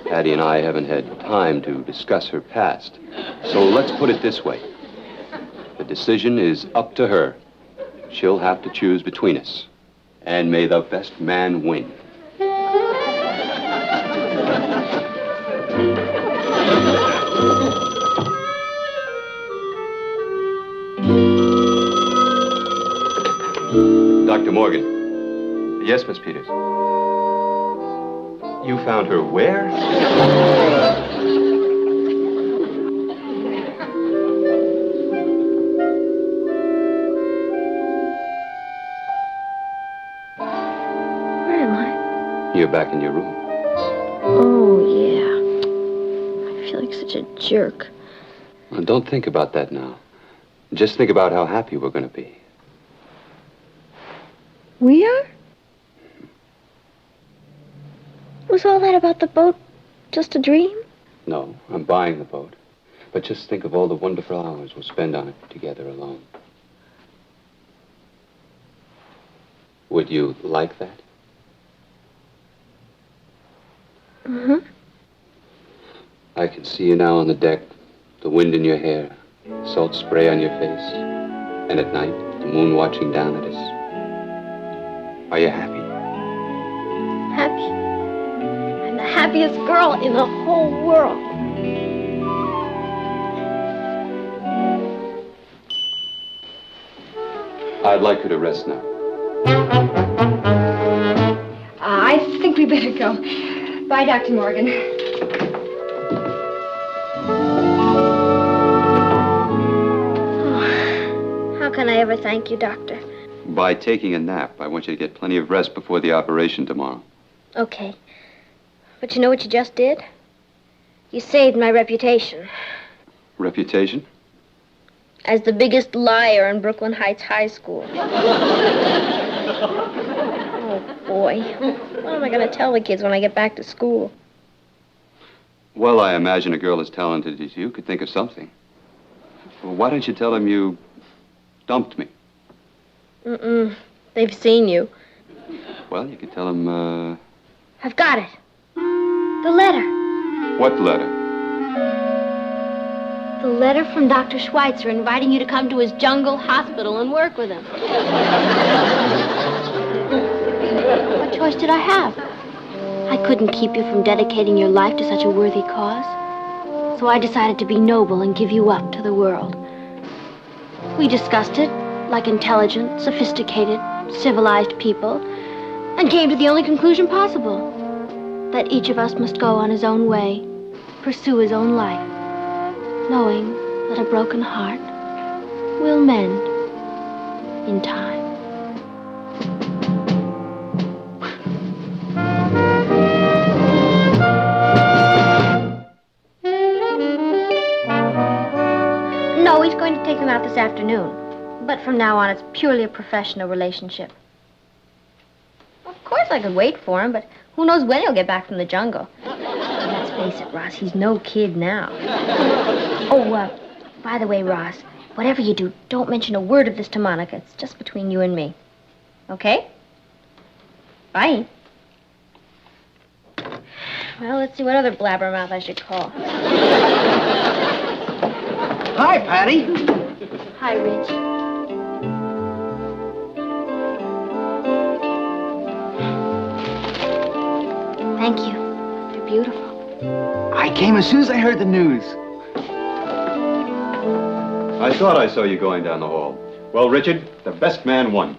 Patty and I haven't had time to discuss her past. So let's put it this way. The decision is up to her. She'll have to choose between us. And may the best man win. Dr. Morgan. Yes, Miss Peters. You found her where? Where am I? You're back in your room. Oh, yeah. I feel like such a jerk. Well, don't think about that now. Just think about how happy we're going to be. We are? Was all that about the boat just a dream? No, I'm buying the boat. But just think of all the wonderful hours we'll spend on it together alone. Would you like that? Mm-hmm. I can see you now on the deck, the wind in your hair, salt spray on your face, and at night, the moon watching down at us. Are you happy? Happy? I'm the happiest girl in the whole world. I'd like you to rest now. I think we better go. Bye, Dr. Morgan. Oh, how can I ever thank you, Doctor? By taking a nap. I want you to get plenty of rest before the operation tomorrow. Okay. But you know what you just did? You saved my reputation Reputation? as the biggest liar in Brooklyn Heights High School. Oh, boy. What am I going to tell the kids when I get back to school? Well, I imagine a girl as talented as you could think of something. Well, why don't you tell them you dumped me? Mm-mm. They've seen you. Well, you could tell them, I've got it. The letter. What letter? The letter from Dr. Schweitzer inviting you to come to his jungle hospital and work with him. What choice did I have? I couldn't keep you from dedicating your life to such a worthy cause. So I decided to be noble and give you up to the world. We discussed it like intelligent, sophisticated, civilized people, and came to the only conclusion possible. That each of us must go on his own way, pursue his own life, knowing that a broken heart will mend in time. No, he's going to take them out this afternoon. But from now on, it's purely a professional relationship. Of course I could wait for him, but who knows when he'll get back from the jungle. Let's face it, Ross, he's no kid now. Oh, by the way, Ross, whatever you do, don't mention a word of this to Monica. It's just between you and me. Okay? Bye. Well, let's see what other blabbermouth I should call. Hi, Patty. Hi, Rich. Thank you. They're beautiful. I came as soon as I heard the news. I thought I saw you going down the hall. Well, Richard, the best man won.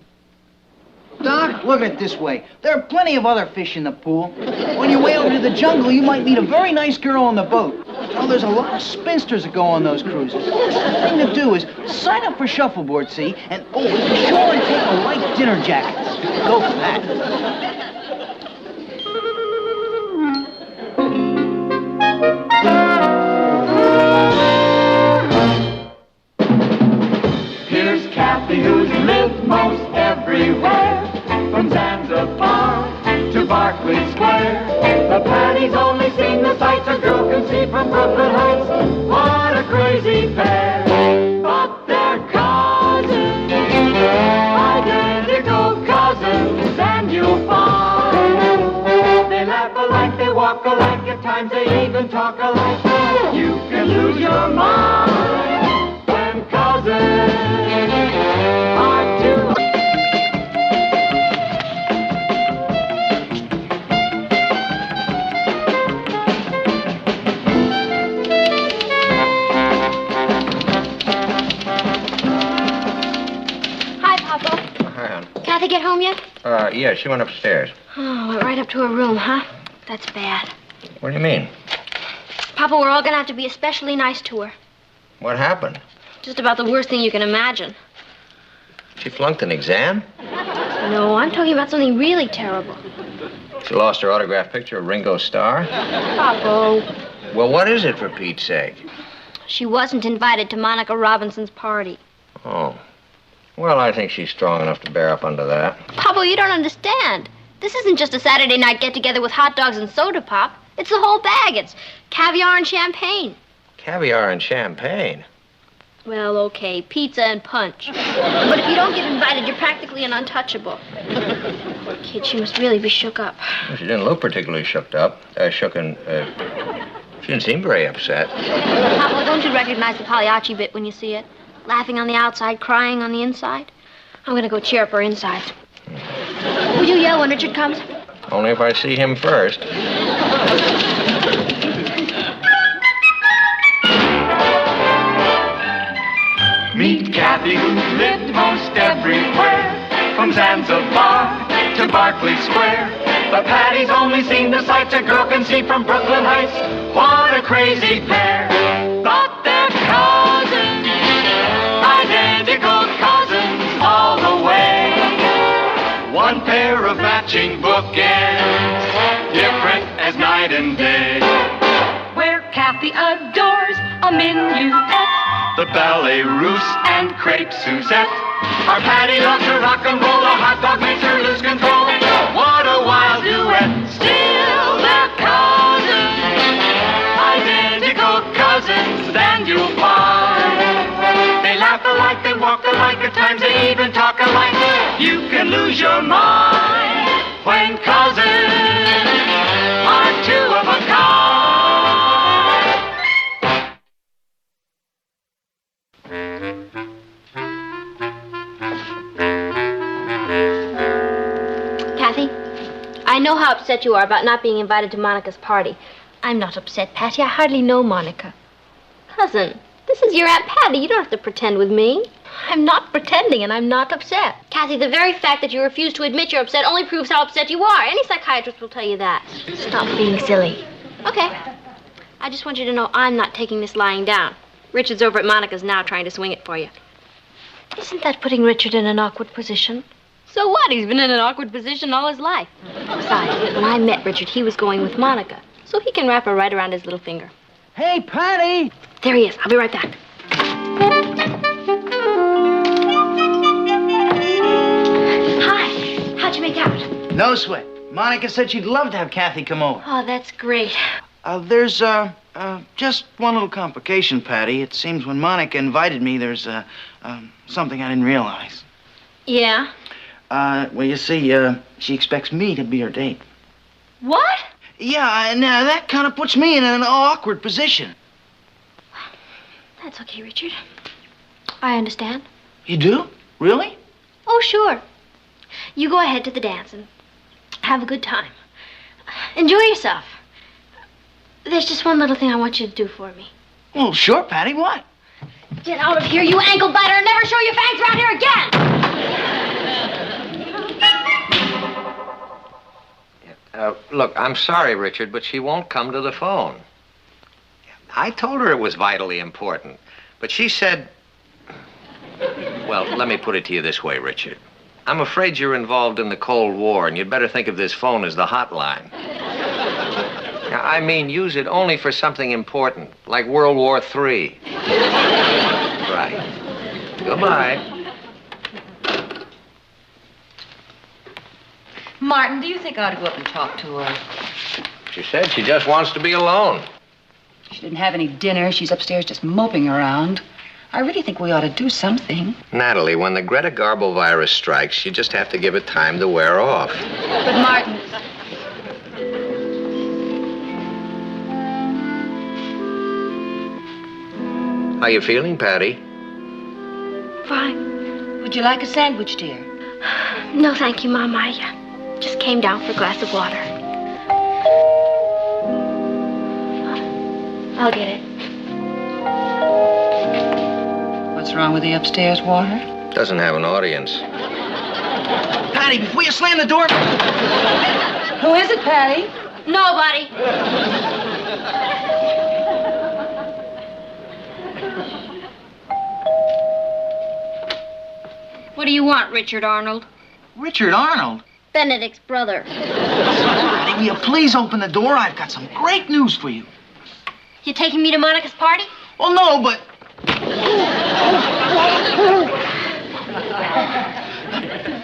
Doc, look at it this way. There are plenty of other fish in the pool. On your way over to the jungle, you might meet a very nice girl on the boat. Oh, there's a lot of spinsters that go on those cruises. The thing to do is sign up for shuffleboard, see? And, oh, be sure and take a light dinner jacket. Go for that. Here's Kathy, who's lived most everywhere, from Zanzibar to Berkeley Square. The from Brooklyn Heights. What a crazy pair. But they're cousins, identical cousins, and you'll find they laugh alike, they walk alike, at times they even talk alike. You can lose your mind when cousins are two. Kathy get home yet? Yeah, she went upstairs. Oh, went right up to her room, huh? That's bad. What do you mean? Papa, we're all gonna have to be especially nice to her. What happened? Just about the worst thing you can imagine. She flunked an exam? No, I'm talking about something really terrible. She lost her autographed picture of Ringo Starr? Papa. Well, what is it, for Pete's sake? She wasn't invited to Monica Robinson's party. Oh. Well, I think she's strong enough to bear up under that. Papa, you don't understand. This isn't just a Saturday night get-together with hot dogs and soda pop. It's the whole bag. It's caviar and champagne. Caviar and champagne? Well, okay, pizza and punch. But if you don't get invited, you're practically an untouchable. Poor kid, she must really be shook up. Well, she didn't look particularly she didn't seem very upset. Papa, don't you recognize the Pagliacci bit when you see it? Laughing on the outside, crying on the inside. I'm gonna go cheer up her insides. Will you yell when Richard comes? Only if I see him first. Meet Kathy, who's lived most everywhere, from Zanzibar to Berkeley Square. But Patty's only seen the sights a girl can see from Brooklyn Heights. What a crazy pair. But they're cousins, identical cousins all the way. One pair of matching bookends, different as night and day. Where Kathy adores a minuet, The ballet russe and crepe Suzette. Our Patty loves her rock and roll, a hot dog makes her lose control. What a wild duet, still they're cousins, identical cousins, and you'll find they laugh alike, they walk alike, at times they even talk alike. You can lose your mind when cousins are two of a kind. Kathy, I know how upset you are about not being invited to Monica's party. I'm not upset, Patty. I hardly know Monica. Cousin, this is your Aunt Patty. You don't have to pretend with me. I'm not pretending, and I'm not upset. Kathy, the very fact that you refuse to admit you're upset only proves how upset you are. Any psychiatrist will tell you that. Stop being silly. Okay. I just want you to know I'm not taking this lying down. Richard's over at Monica's now trying to swing it for you. Isn't that putting Richard in an awkward position? So what? He's been in an awkward position all his life. Besides, when I met Richard, he was going with Monica. So he can wrap her right around his little finger. Hey, Patty! There he is. I'll be right back. Hi. How'd you make out? No sweat. Monica said she'd love to have Kathy come over. Oh, that's great. There's just one little complication, Patty. It seems when Monica invited me, there's something I didn't realize. Yeah? Well, you see, she expects me to be her date. What? Yeah, now that kind of puts me in an awkward position. That's okay, Richard. I understand. You do? Really? Oh, sure. You go ahead to the dance and have a good time. Enjoy yourself. There's just one little thing I want you to do for me. Well, sure, Patty. What? Get out of here, you ankle biter, and never show your fangs around here again! Look, I'm sorry, Richard, but she won't come to the phone. I told her it was vitally important, but she said... Well, let me put it to you this way, Richard. I'm afraid you're involved in the Cold War, and you'd better think of this phone as the hotline. I mean, use it only for something important, like World War III. Right. Goodbye. Martin, do you think I ought to go up and talk to her? She said she just wants to be alone. She didn't have any dinner. She's upstairs just moping around. I really think we ought to do something. Natalie, when the Greta Garbo virus strikes, you just have to give it time to wear off. But Martin... How you feeling, Patty? Fine. Would you like a sandwich, dear? No, thank you, Mom. I just came down for a glass of water. I'll get it. What's wrong with the upstairs water? Doesn't have an audience. Patty, before you slam the door... Who is it, Patty? Nobody. What do you want, Richard Arnold? Richard Arnold? Benedict's brother. Patty, will you please open the door? I've got some great news for you. You taking me to Monica's party? Well, no, but...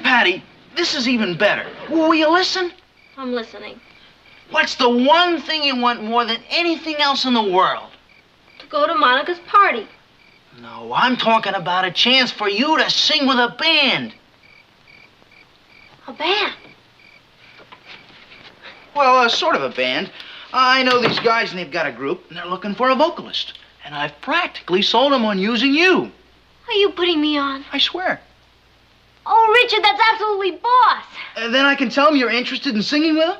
Patty, this is even better. Will you listen? I'm listening. What's the one thing you want more than anything else in the world? To go to Monica's party. No, I'm talking about a chance for you to sing with a band. A band? Well, sort of a band. I know these guys and they've got a group and they're looking for a vocalist. And I've practically sold them on using you. Are you putting me on? I swear. Oh, Richard, that's absolutely boss. Then I can tell them you're interested in singing with them?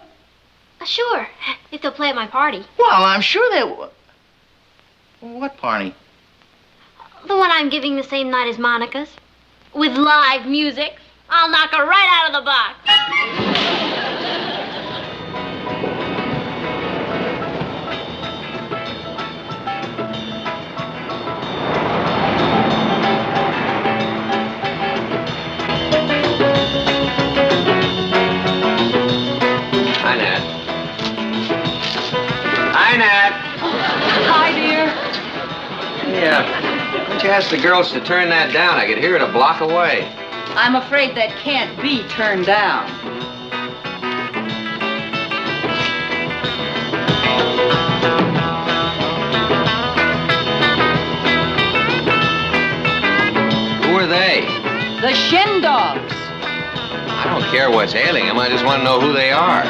Sure, if they'll play at my party. Well, I'm sure they will. What party? The one I'm giving the same night as Monica's. With live music. I'll knock her right out of the box. Hi, Nat. Hi, Nat. Hi, dear. Yeah. Why don't you ask the girls to turn that down? I could hear it a block away. I'm afraid that can't be turned down. Who are they? The Shin Dogs. I don't care what's ailing them. I just want to know who they are.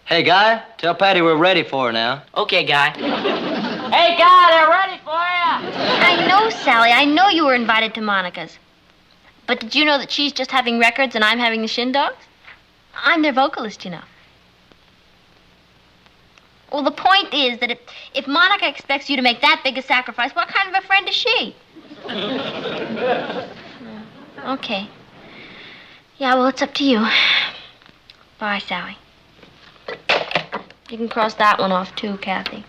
Hey, Guy, tell Patty we're ready for her now. Okay, Guy. Hey, Guy, they're ready for you. I know, Sally. I know you were invited to Monica's. But did you know that she's just having records and I'm having the Shin Dogs? I'm their vocalist, you know. Well, the point is that if Monica expects you to make that big a sacrifice, what kind of a friend is she? Okay. Yeah, well, it's up to you. Bye, Sally. You can cross that one off, too, Kathy.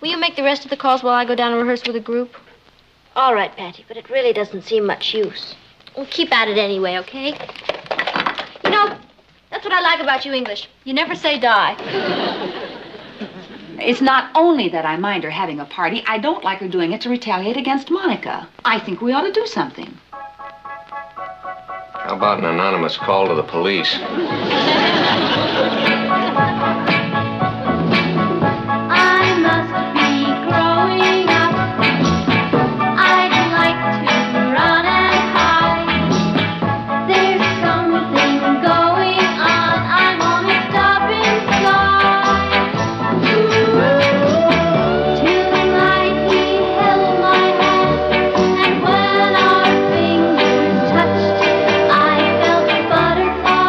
Will you make the rest of the calls while I go down and rehearse with a group? All right, Patty, but it really doesn't seem much use. We'll keep at it anyway, okay? You know, that's what I like about you English. You never say die. It's not only that I mind her having a party, I don't like her doing it to retaliate against Monica. I think we ought to do something. How about an anonymous call to the police? I must be growing up. I'd like to run and hide. There's something going on. I want to stop inside. Tonight he held my hand, and when our fingers touched, I felt butterflies.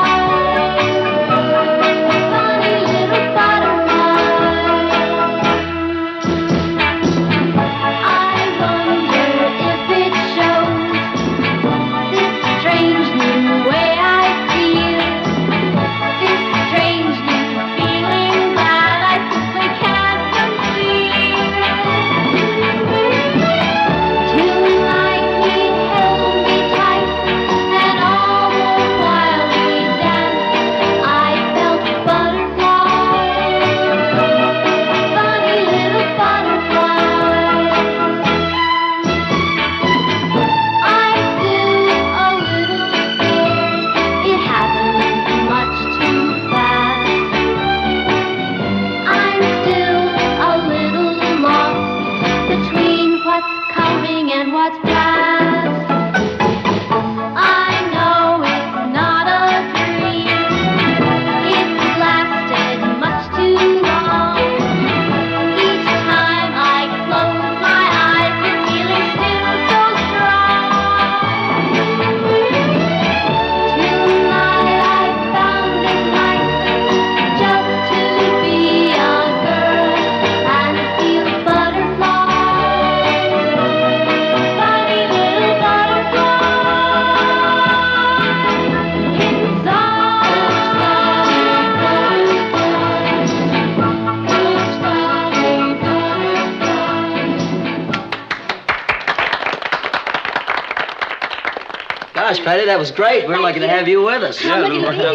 Patty. That was great. We're lucky to have you with us. How lucky to be here.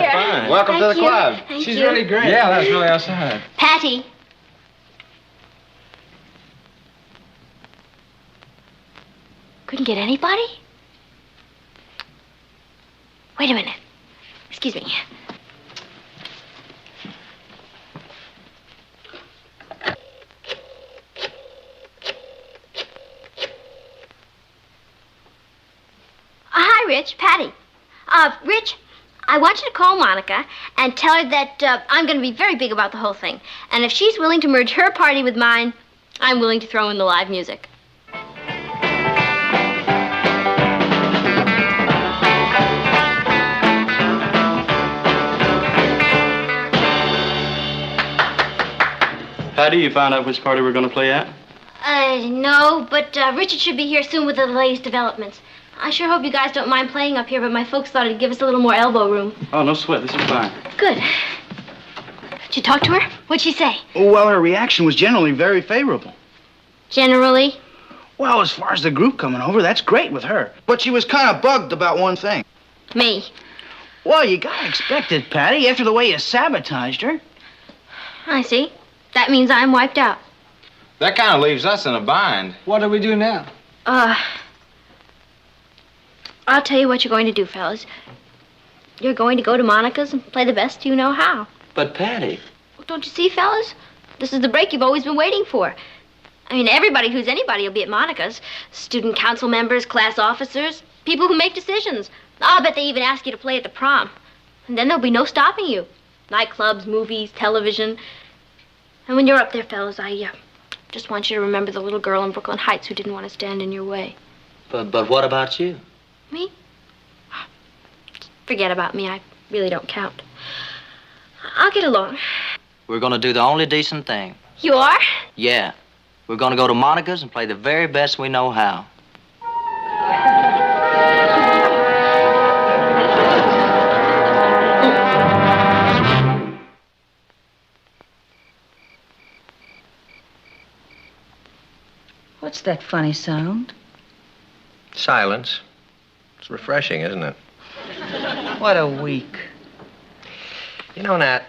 Welcome to the Thank you. club. Thank She's you. really great. Yeah, that's really outside. Patty. Couldn't get anybody? Wait a minute. Excuse me. Hi, Rich. Patty. Rich, I want you to call Monica and tell her that I'm going to be very big about the whole thing. And if she's willing to merge her party with mine, I'm willing to throw in the live music. Patty, you found out which party we're going to play at? No, but Richard should be here soon with the latest developments. I sure hope you guys don't mind playing up here, but my folks thought it'd give us a little more elbow room. Oh, no sweat. This is fine. Good. Did you talk to her? What'd she say? Well, her reaction was generally very favorable. Generally? Well, as far as the group coming over, that's great with her. But she was kind of bugged about one thing. Me? Well, you gotta expect it, Patty, after the way you sabotaged her. I see. That means I'm wiped out. That kind of leaves us in a bind. What do we do now? I'll tell you what you're going to do, fellas. You're going to go to Monica's and play the best you know how. But, Patty. Well, don't you see, fellas? This is the break you've always been waiting for. I mean, everybody who's anybody will be at Monica's. Student council members, class officers, people who make decisions. I'll bet they even ask you to play at the prom. And then there'll be no stopping you. Nightclubs, movies, television. And when you're up there, fellas, I just want you to remember the little girl in Brooklyn Heights who didn't want to stand in your way. But what about you? Me? Forget about me. I really don't count. I'll get along. We're going to do the only decent thing. You are? Yeah. We're going to go to Monica's and play the very best we know how. What's that funny sound? Silence. It's refreshing, isn't it? What a week. You know, Nat,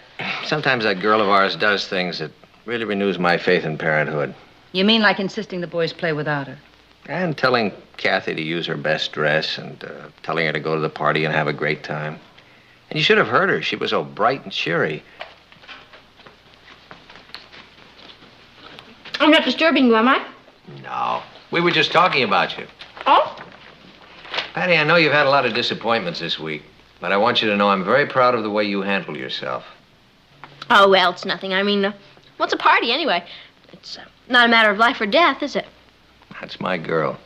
sometimes that girl of ours does things that really renews my faith in parenthood. You mean like insisting the boys play without her? And telling Kathy to use her best dress and telling her to go to the party and have a great time. And you should have heard her. She was so bright and cheery. I'm not disturbing you, am I? No. We were just talking about you. Oh? Patty, I know you've had a lot of disappointments this week, but I want you to know I'm very proud of the way you handle yourself. Oh, well, it's nothing. I mean, what's a party anyway? It's not a matter of life or death, is it? That's my girl.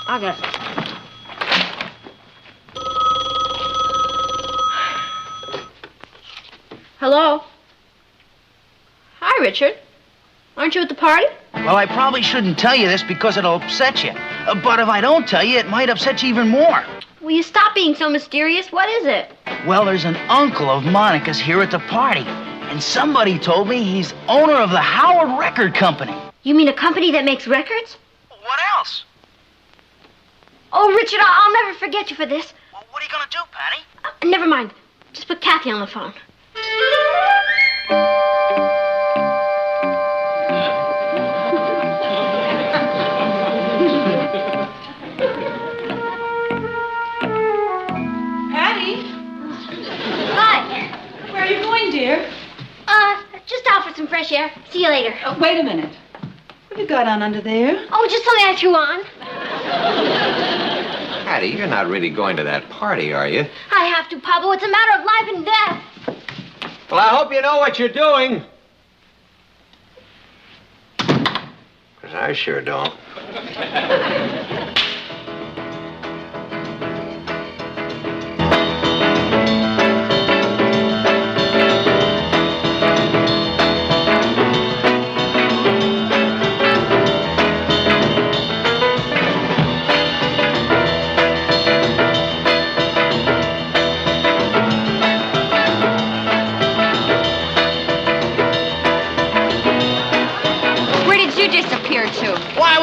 I'll get it. Hello? Hi, Richard. Aren't you at the party? Well, I probably shouldn't tell you this because it'll upset you. But if I don't tell you, it might upset you even more. Will you stop being so mysterious? What is it? Well, there's an uncle of Monica's here at the party. And somebody told me he's owner of the Howard Record Company. You mean a company that makes records? What else? Oh, Richard, I'll never forget you for this. Well, what are you gonna do, Patty? Never mind. Just put Kathy on the phone. Patty? Hi. Where are you going, dear? Just out for some fresh air. See you later. Oh, wait a minute. What have you got on under there? Oh, just something I threw on. Patty, you're not really going to that party, are you? I have to, Pablo. It's a matter of life and death. Well, I hope you know what you're doing. 'Cause I sure don't.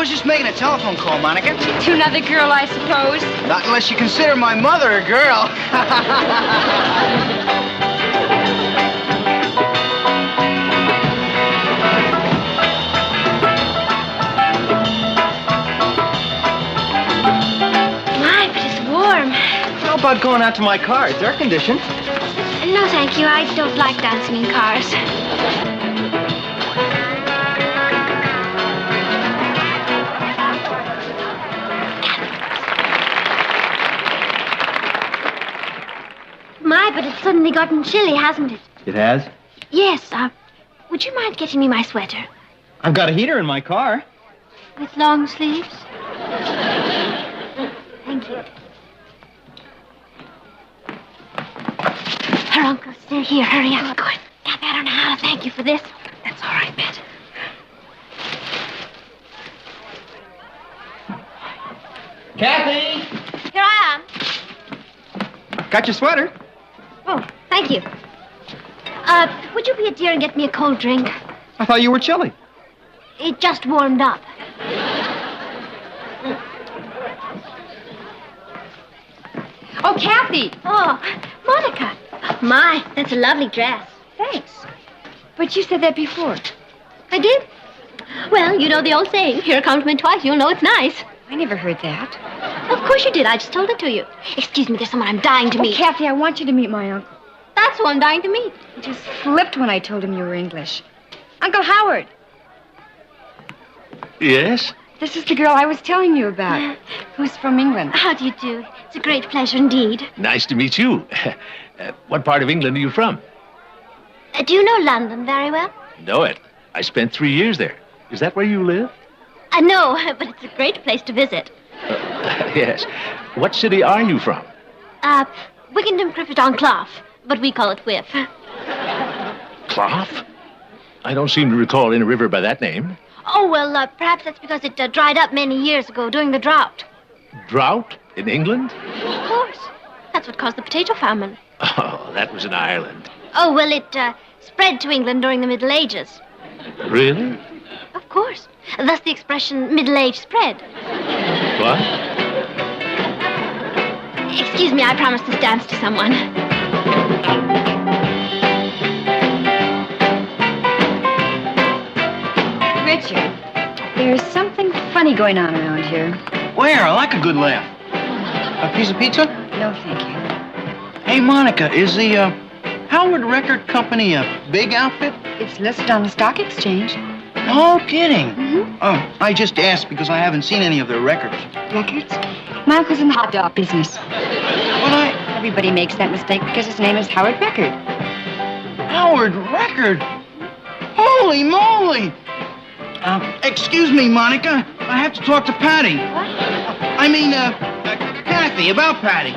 was just making a telephone call, Monica. To another girl, I suppose. Not unless you consider my mother a girl. My, but it's warm. How about going out to my car? It's air conditioned. No, thank you. I don't like dancing in cars. My, but it's suddenly gotten chilly, hasn't it? It has? Yes, would you mind getting me my sweater? I've got a heater in my car. With long sleeves? Thank you. Her uncle's still here. Hurry up. Go on. Kathy, I don't know how to thank you for this. That's all right, Bet. Kathy! Here I am. Got your sweater? Oh, thank you. Would you be a dear and get me a cold drink? I thought you were chilly. It just warmed up. Oh, Kathy! Oh, Monica. My, that's a lovely dress. Thanks. But you said that before. I did? Well, you know the old saying, here comes mint twice, you'll know it's nice. I never heard that. Of course you did. I just told it to you. Excuse me, there's someone I'm dying to meet. Kathy, I want you to meet my uncle. That's who I'm dying to meet. He just flipped when I told him you were English. Uncle Howard, Yes? this is the girl I was telling you about, who's from England. How do you do? It's a great pleasure indeed. Nice to meet you. What part of England are you from? Do you know London very well? Know it. I spent 3 years there. Is that where you live? No, but it's a great place to visit. Yes. What city are you from? Wickenham Criffet on Clough, but we call it Whiff. Clough? I don't seem to recall any river by that name. Oh, well, perhaps that's because it dried up many years ago during the drought. Drought in England? Of course. That's what caused the potato famine. Oh, that was in Ireland. Oh, well, it spread to England during the Middle Ages. Really? Of course. Thus the expression Middle Age spread. What? Excuse me, I promised this dance to someone. Richard, there's something funny going on around here. Where? I like a good laugh. A piece of pizza? No, thank you. Hey, Monica, is the Howard Record Company a big outfit? It's listed on the stock exchange. No kidding. Oh, I just asked because I haven't seen any of their records. Records? My uncle's in the hot dog business. But Everybody makes that mistake because his name is Howard Record. Howard Record? Holy moly! Excuse me, Monica. I have to talk to Patty. What? I mean, Kathy, about Patty.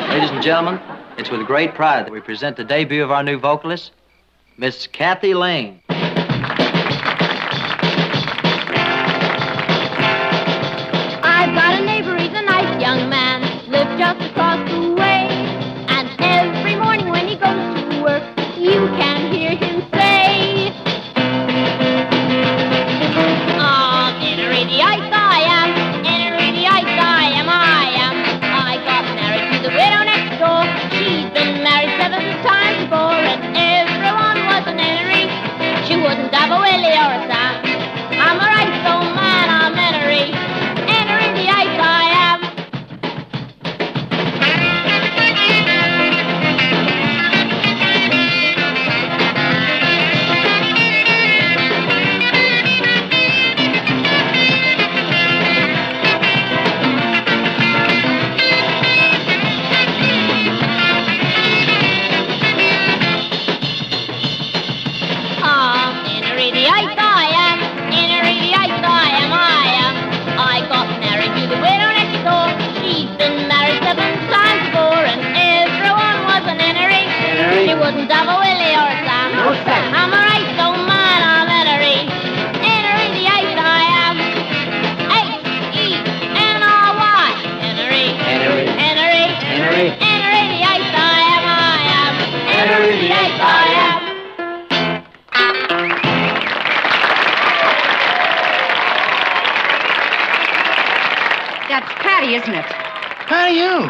Ladies and gentlemen, it's with great pride that we present the debut of our new vocalist, Miss Kathy Lane. I've got a neighbor, he's a nice young man, lives just across the way. And every morning when he goes to work, you can hear him say, "Ah, inner-idiot I am, inner-idiot I am, I got married to the widow next door. She's been married 7 times before, and everyone was an innery. She wouldn't have a Willie or a Sam. I'm a right so man, I'm innery. Inner-idiot I am."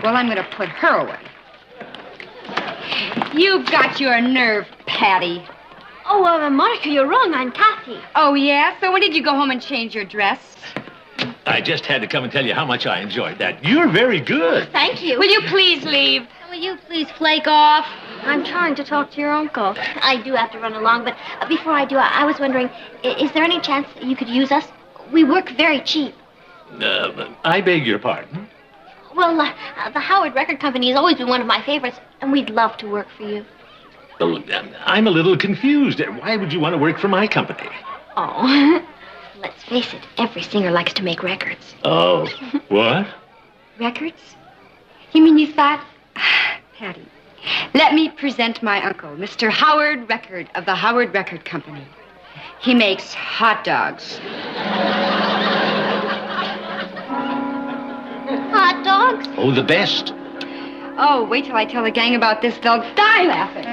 Well, I'm going to put her away. You've got your nerve, Patty. Oh, Monica, you're wrong. I'm Kathy. Oh, yeah? So when did you go home and change your dress? I just had to come and tell you how much I enjoyed that. You're very good. Thank you. Will you please leave? Will you please flake off? I'm trying to talk to your uncle. I do have to run along, but before I do, I was wondering, is there any chance that you could use us? We work very cheap. I beg your pardon? Well, the Howard Record Company has always been one of my favorites, and we'd love to work for you. Oh, I'm a little confused. Why would you want to work for my company? Oh, let's face it, every singer likes to make records. Oh, what? Records? You mean you thought... Patty, let me present my uncle, Mr. Howard Record of the Howard Record Company. He makes hot dogs. Hot dogs? Oh, the best. Oh, wait till I tell the gang about this. They'll die laughing.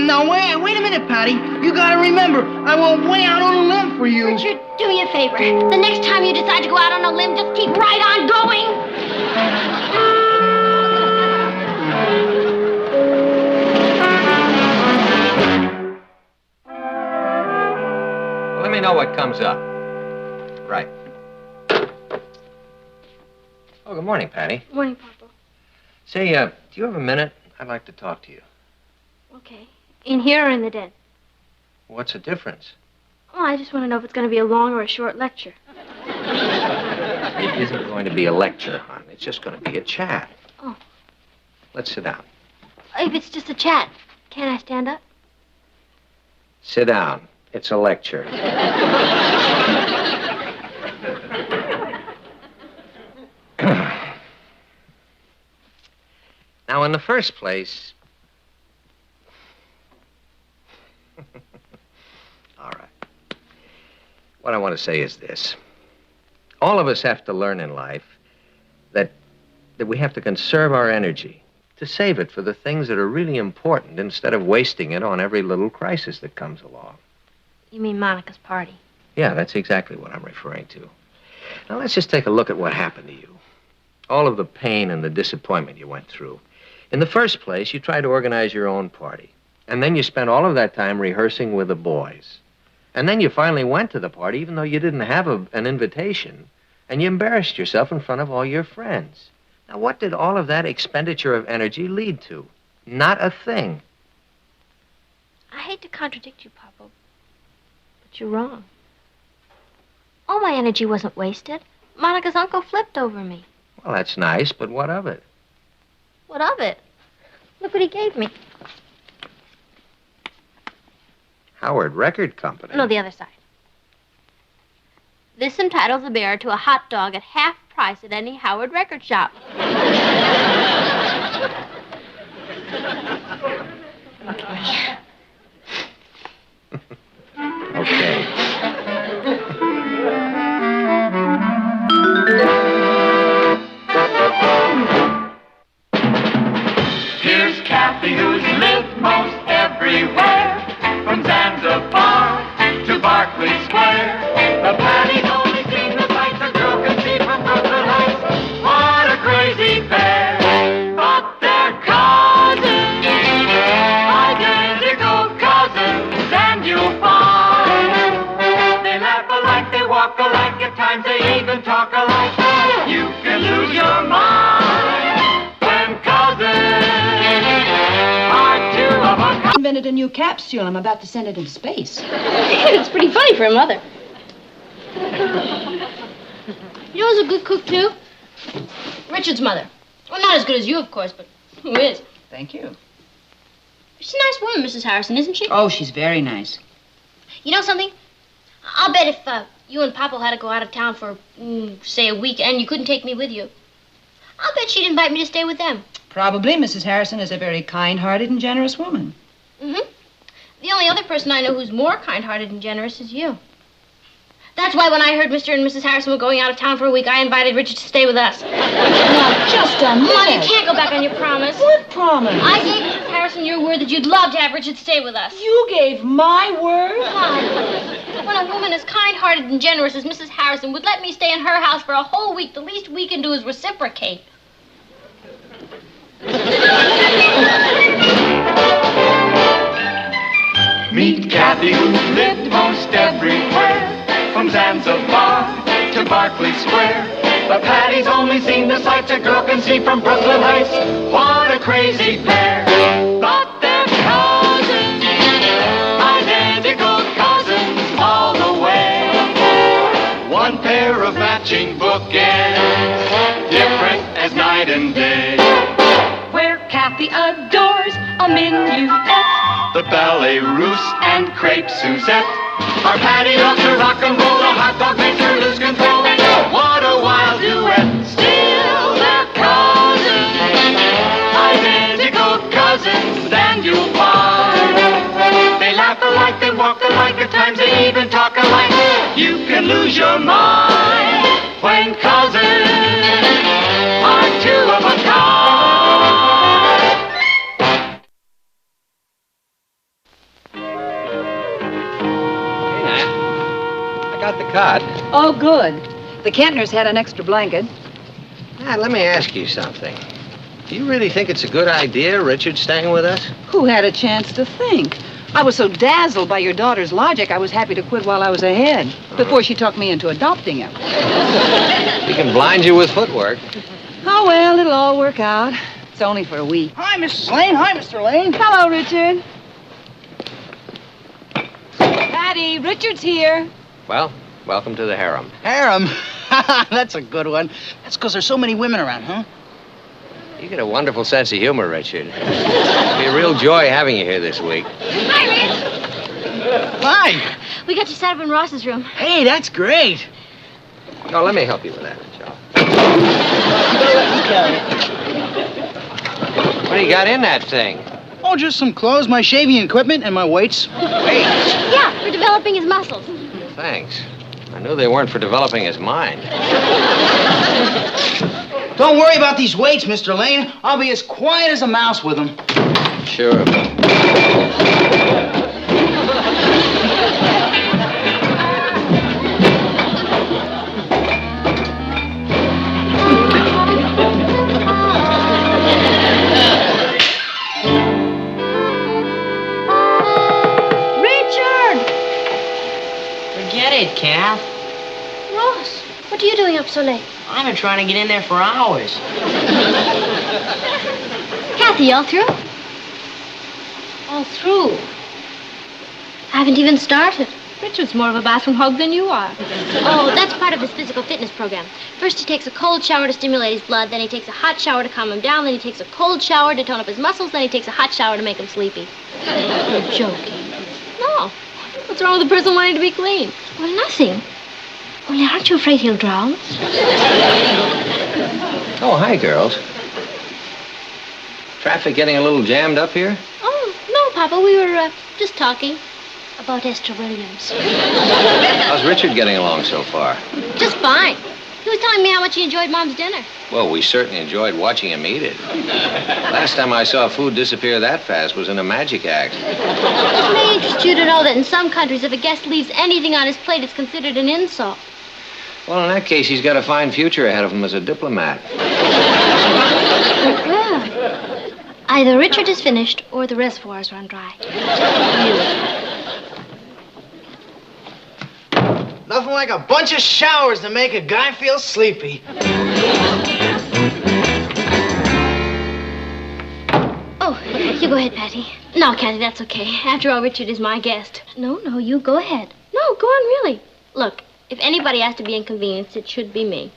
Now, wait a minute, Patty. You gotta remember, I went way out on a limb for you. Richard, do me a favor. The next time you decide to go out on a limb, just keep right on going. Well, let me know what comes up. Right. Oh, good morning, Patty. Morning, Papa. Say, do you have a minute? I'd like to talk to you. Okay. In here or in the den? What's the difference? Oh, I just want to know if it's going to be a long or a short lecture. It isn't going to be a lecture, hon. It's just going to be a chat. Oh. Let's sit down. If it's just a chat, can't I stand up? Sit down. It's a lecture. Now, in the first place... All right. What I want to say is this. All of us have to learn in life that we have to conserve our energy, to save it for the things that are really important instead of wasting it on every little crisis that comes along. You mean Monica's party? Yeah, that's exactly what I'm referring to. Now, let's just take a look at what happened to you. All of the pain and the disappointment you went through. In the first place, you tried to organize your own party. And then you spent all of that time rehearsing with the boys. And then you finally went to the party, even though you didn't have an invitation. And you embarrassed yourself in front of all your friends. Now, what did all of that expenditure of energy lead to? Not a thing. I hate to contradict you, Papa, but you're wrong. All my energy wasn't wasted. Monica's uncle flipped over me. Well, that's nice, but what of it? What of it? Look what he gave me. Howard Record Company. No, the other side. This entitles the bearer to a hot dog at half price at any Howard record shop. Okay. Here's Kathy, who's lived most everywhere, from Zanzibar to Berkeley Square. The Patty's only seen the sights a girl can see from Brooklyn Heights. What a crazy pair! But they're cousins, identical cousins, and you'll find they laugh alike, they walk alike, at times they even talk alike. You can lose your mind when cousins are two of a kind. Invented a new capsule. I'm about to send it into space. It's pretty funny for a mother. You know who's a good cook, too? Richard's mother. Well, not as good as you, of course, but who is? Thank you. She's a nice woman, Mrs. Harrison, isn't she? Oh, she's very nice. You know something? I'll bet if you and Papa had to go out of town for, say, a week, and you couldn't take me with you, I'll bet she'd invite me to stay with them. Probably. Mrs. Harrison is a very kind-hearted and generous woman. Mm-hmm. The only other person I know who's more kind-hearted and generous is you. That's why when I heard Mr. and Mrs. Harrison were going out of town for a week, I invited Richard to stay with us. Now, just a done Mom, you yet. can't go back on your promise. What promise? I gave Mrs. Harrison your word that you'd love to have Richard stay with us. You gave my word? Mom, when a woman as kind-hearted and generous as Mrs. Harrison would let me stay in her house for a whole week, the least we can do is reciprocate. Meet Kathy, who lived most everywhere, from Zanzibar to Berkeley Square. But Patty's only seen the sights a girl can see from Brooklyn Heights. What a crazy pair! But they're cousins, identical cousins all the way. One pair of matching bookends, different as night and day. Where Kathy adores a minuet. The ballet russe and crepe Suzette. Our Patty loves her rock and roll, a hot dog makes her lose control. What a wild duet! Still they're cousins, identical cousins, and you'll find they laugh alike, they walk alike, at times they even talk alike. You can lose your mind when cousins are two of a kind. Got the cot. Oh, good. The Kentners had an extra blanket. Now, let me ask you something. Do you really think it's a good idea, Richard staying with us? Who had a chance to think? I was so dazzled by your daughter's logic, I was happy to quit while I was ahead, before she talked me into adopting him. We can blind you with footwork. Oh, well, it'll all work out. It's only for a week. Hi, Mrs. Lane. Hi, Mr. Lane. Hello, Richard. Patty, Richard's here. Well, welcome to the harem. Harem? That's a good one. That's because there's so many women around, huh? You get a wonderful sense of humor, Richard. It'll be a real joy having you here this week. Hi, Rich. Hi. We got you set up in Ross's room. Hey, that's great. No, let me help you with that, Joe. What do you got in that thing? Oh, just some clothes, my shaving equipment, and my weights. Weights? Yeah, for developing his muscles. Thanks. I knew they weren't for developing his mind. Don't worry about these weights, Mr. Lane. I'll be as quiet as a mouse with them. Sure. Forget it, Kath. Ross, what are you doing up so late? I've been trying to get in there for hours. Kathy, all through? All through? I haven't even started. Richard's more of a bathroom hog than you are. Oh, that's part of his physical fitness program. First he takes a cold shower to stimulate his blood, then he takes a hot shower to calm him down, then he takes a cold shower to tone up his muscles, then he takes a hot shower to make him sleepy. You're joking. No. What's wrong with a person wanting to be clean? Well, nothing. Only aren't you afraid he'll drown? Oh, hi, girls. Traffic getting a little jammed up here? Oh, no, Papa. We were just talking about Esther Williams. How's Richard getting along so far? Just fine. He was telling me how much he enjoyed Mom's dinner. Well, we certainly enjoyed watching him eat it. Last time I saw food disappear that fast was in a magic act. It may interest you to know that in some countries, if a guest leaves anything on his plate, it's considered an insult. Well, in that case, he's got a fine future ahead of him as a diplomat. Well, either Richard is finished or the reservoirs run dry. Nothing like a bunch of showers to make a guy feel sleepy. Oh, you go ahead, Patty. No, Kathy, that's okay. After all, Richard is my guest. No, you go ahead. No, go on, really. Look, if anybody has to be inconvenienced, it should be me.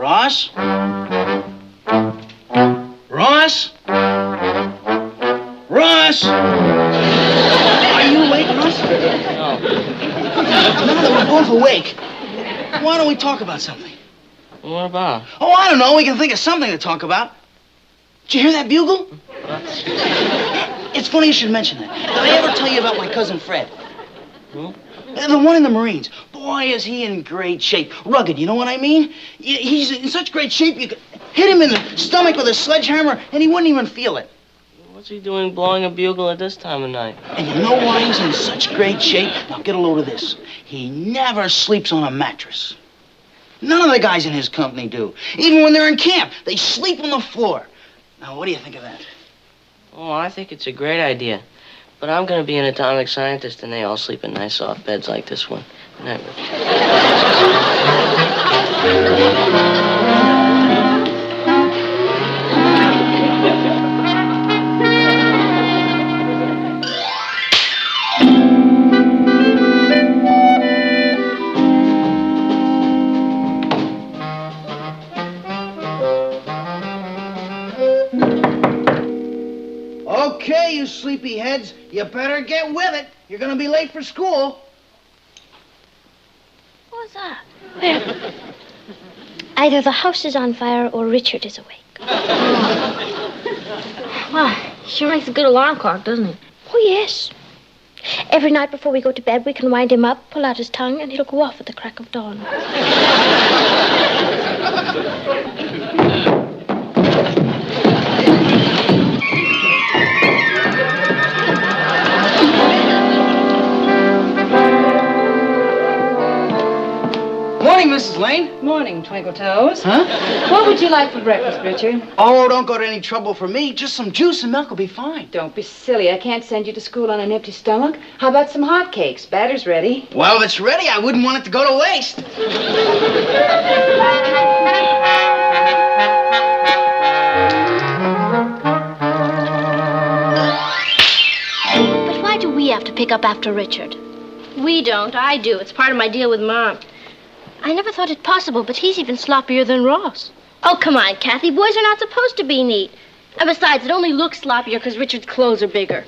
Ross? Ross? Ross? Are you awake, Ross? No. Now that we're both awake, why don't we talk about something? What about? Oh, I don't know. We can think of something to talk about. Did you hear that bugle? It's funny you should mention that. Did I ever tell you about my cousin Fred? Who? The one in the Marines. Boy, is he in great shape. Rugged, you know what I mean? He's in such great shape you could hit him in the stomach with a sledgehammer and he wouldn't even feel it. What's he doing blowing a bugle at this time of night? And you know why he's in such great shape? Now get a load of this. He never sleeps on a mattress. None of the guys in his company do. Even when they're in camp, they sleep on the floor. Now, what do you think of that? Oh, I think it's a great idea. But I'm going to be an atomic scientist, and they all sleep in nice soft beds like this one. Good night, Okay, you sleepyheads, you better get with it. You're gonna be late for school. What's that? Where? Either the house is on fire or Richard is awake. Wow, sure makes a good alarm clock, doesn't it? Oh, yes. Every night before we go to bed, we can wind him up, pull out his tongue, and he'll go off at the crack of dawn. Morning, Mrs. Lane. Morning, Twinkle Toes. Huh? What would you like for breakfast, Richard? Oh, don't go to any trouble for me. Just some juice and milk will be fine. Don't be silly. I can't send you to school on an empty stomach. How about some hot cakes? Batter's ready. Well, if it's ready, I wouldn't want it to go to waste. But why do we have to pick up after Richard? We don't. I do. It's part of my deal with Mom. I never thought it possible, but he's even sloppier than Ross. Oh, come on, Kathy. Boys are not supposed to be neat. And besides, it only looks sloppier because Richard's clothes are bigger.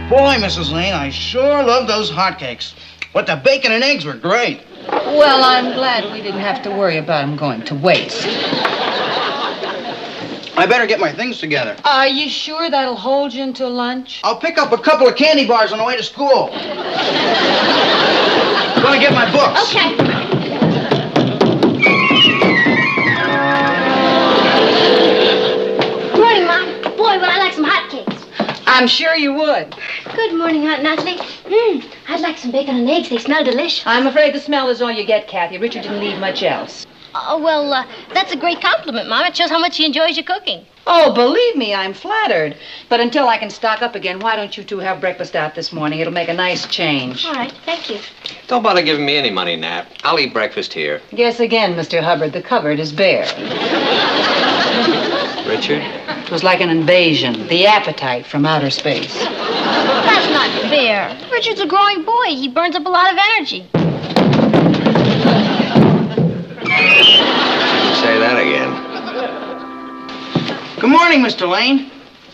Boy, Mrs. Lane, I sure love those hotcakes. But the bacon and eggs were great. Well, I'm glad we didn't have to worry about them going to waste. I better get my things together. Are you sure that'll hold you until lunch? I'll pick up a couple of candy bars on the way to school. I'm gonna get my books. Okay. Morning, Mom. Boy, would I like some hotcakes. I'm sure you would. Good morning, Aunt Natalie. I'd like some bacon and eggs. They smell delicious. I'm afraid the smell is all you get, Kathy. Richard didn't leave much else. Oh, well, that's a great compliment, Mom. It shows how much he enjoys your cooking. Oh, believe me, I'm flattered. But until I can stock up again, why don't you two have breakfast out this morning? It'll make a nice change. All right, thank you. Don't bother giving me any money, Nat. I'll eat breakfast here. Guess again, Mr. Hubbard, the cupboard is bare. Richard? It was like an invasion, the appetite from outer space. That's not fair. Richard's a growing boy. He burns up a lot of energy. Say that again. Good morning, Mr. Lane.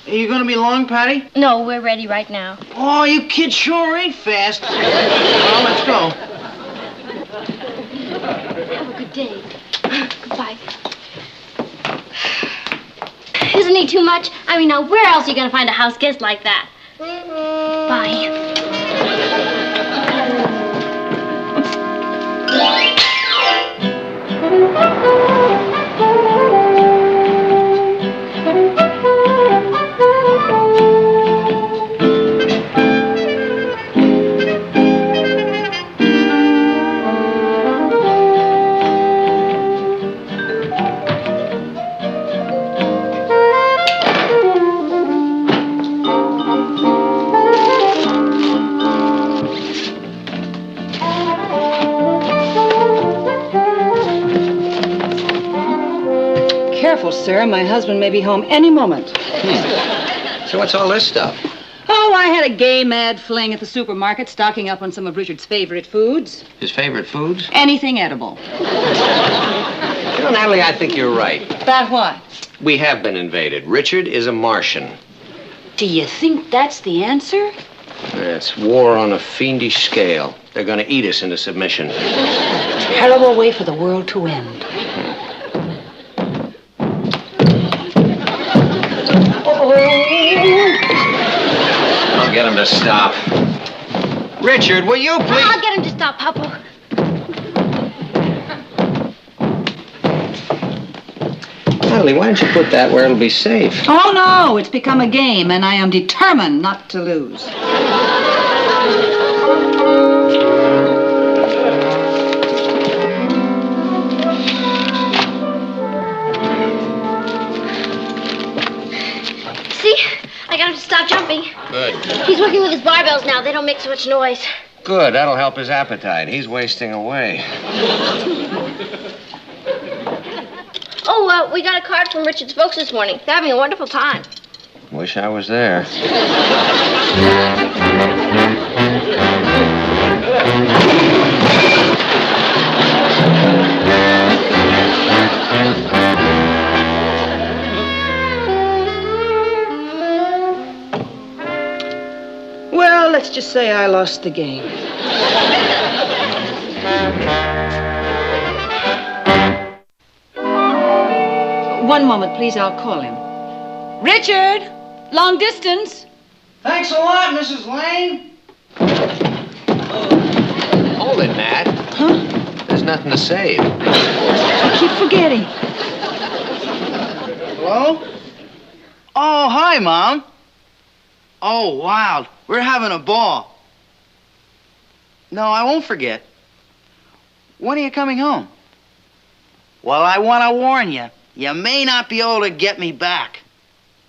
Are you gonna be long, Patty? No, we're ready right now. Oh, you kids sure ate fast. Well, let's go. Have a good day. Goodbye. Isn't he too much? I mean, now, where else are you going to find a house guest like that? Bye. Careful, sir. My husband may be home any moment. So what's all this stuff? Oh, I had a gay mad fling at the supermarket, stocking up on some of Richard's favorite foods. His favorite foods? Anything edible. You know, Natalie, I think you're right. About what? We have been invaded. Richard is a Martian. Do you think that's the answer? It's war on a fiendish scale. They're going to eat us into submission. Terrible way for the world to end. I'll get him to stop. Richard, will you please? I'll get him to stop, Papa. Natalie, why don't you put that where it'll be safe? Oh, no, it's become a game, and I am determined not to lose. See? I got him to stop jumping. Good. He's working with his barbells now. They don't make so much noise. Good. That'll help his appetite. He's wasting away. Oh, we got a card from Richard's folks this morning. They're having a wonderful time. Wish I was there. Well, let's just say I lost the game. One moment, please. I'll call him. Richard! Long distance. Thanks a lot, Mrs. Lane. Hold it, Nat. Huh? There's nothing to save. I keep forgetting. Hello? Oh, hi, Mom. Oh, wow. We're having a ball. No, I won't forget. When are you coming home? Well, I want to warn you. You may not be able to get me back.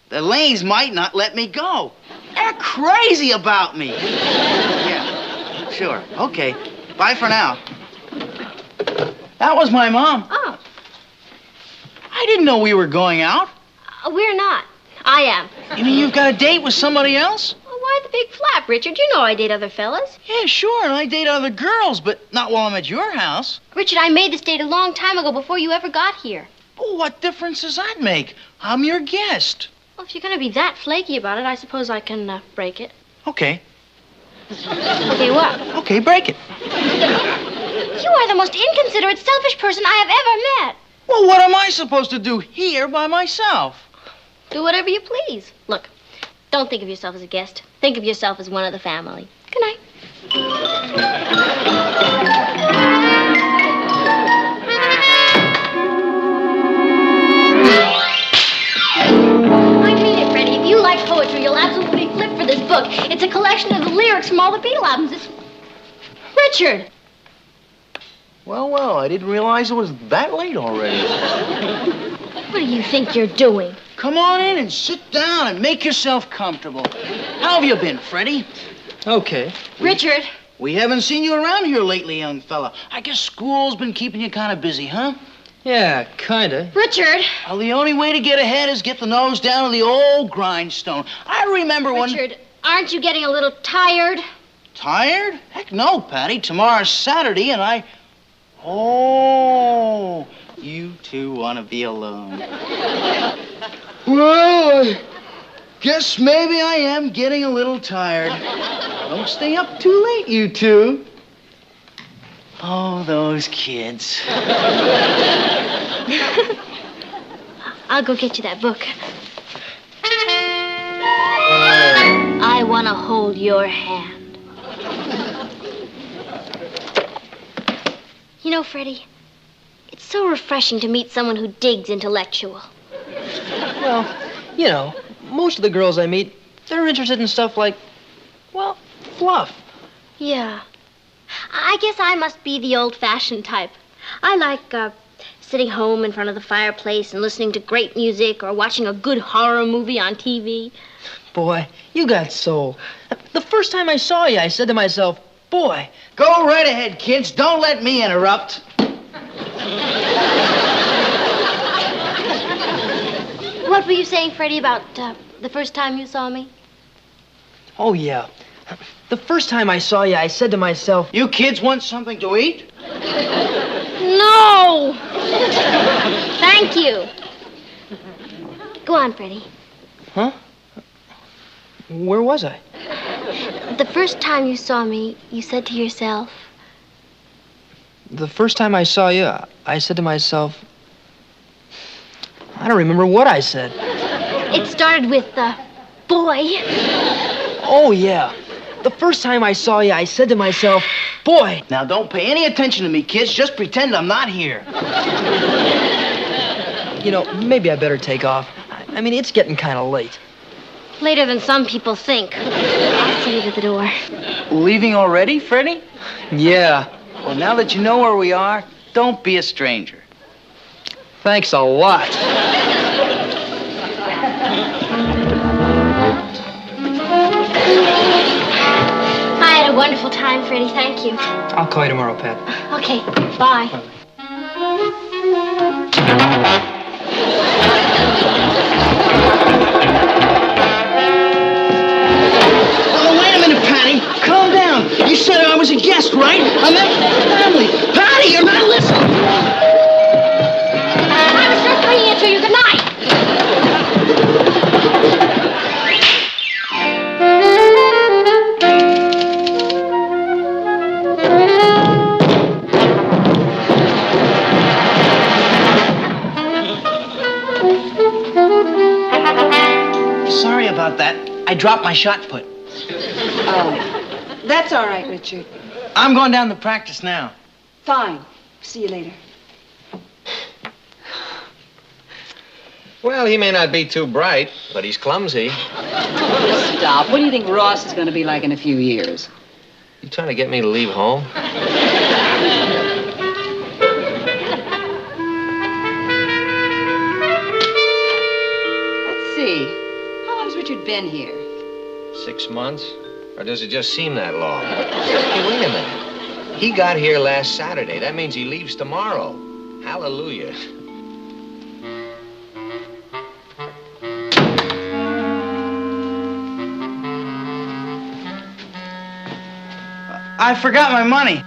The Lanes might not let me go. They're crazy about me. Yeah, sure. Okay. Bye for now. That was my mom. Oh. I didn't know we were going out. We're not. I am. You mean you've got a date with somebody else? Well, why the big flap, Richard? You know I date other fellas. Yeah, sure, and I date other girls, but not while I'm at your house. Richard, I made this date a long time ago before you ever got here. Well, what difference does that make? I'm your guest. Well, if you're going to be that flaky about it, I suppose I can break it. Okay. Okay, what? Okay, break it. You are the most inconsiderate, selfish person I have ever met. Well, what am I supposed to do here by myself? Do whatever you please. Look, don't think of yourself as a guest. Think of yourself as one of the family. Good night. I mean it, Freddie. If you like poetry, you'll absolutely flip for this book. It's a collection of the lyrics from all the Beatle albums. It's... Richard! Well, I didn't realize it was that late already. What do you think you're doing? Come on in and sit down and make yourself comfortable. How have you been, Freddie? Okay. Richard! We haven't seen you around here lately, young fella. I guess school's been keeping you kind of busy, huh? Yeah, kinda. Richard! Well, the only way to get ahead is get the nose down to the old grindstone. I remember when... Richard, aren't you getting a little tired? Tired? Heck no, Patty. Tomorrow's Saturday, and I... Oh, you two want to be alone. Well, I guess maybe I am getting a little tired. Don't stay up too late, you two. Oh, those kids. I'll go get you that book. I want to hold your hand. You know, Freddie, it's so refreshing to meet someone who digs intellectual. Well, you know, most of the girls I meet, they're interested in stuff like, well, fluff. Yeah. I guess I must be the old-fashioned type. I like sitting home in front of the fireplace and listening to great music or watching a good horror movie on TV. Boy, you got soul. The first time I saw you, I said to myself, boy. Go right ahead, kids. Don't let me interrupt. What were you saying, Freddie, about The first time you saw me? Oh, yeah. The first time I saw you, I said to myself, "You kids want something to eat?" No! Thank you. Go on, Freddie. Huh? Where was I? The first time you saw me, you said to yourself... The first time I saw you, I said to myself... I don't remember what I said. It started with, boy. Oh, yeah. The first time I saw you, I said to myself, "Boy." Now, don't pay any attention to me, kids. Just pretend I'm not here. You know, maybe I better take off. I mean, it's getting kind of late. Later than some people think. I'll see you at the door. Leaving already, Freddie? Yeah. Well, now that you know where we are, don't be a stranger. Thanks a lot. I had a wonderful time, Freddie. Thank you. I'll call you tomorrow, Pat. Okay, bye. Oh, wait a minute, Patty. Calm down. You said I was a guest, right? I meant family. Patty, you're not listening. I was just bringing it to you. Good night. Sorry about that. I dropped my shot put. Oh, that's all right, Richard. I'm going down to practice now. Fine. See you later. Well, he may not be too bright, but he's clumsy. Stop. What do you think Ross is going to be like in a few years? You trying to get me to leave home? Let's see. How long's Richard been here? 6 months? Or does it just seem that long? Hey, wait a minute. He got here last Saturday. That means he leaves tomorrow. Hallelujah. I forgot my money.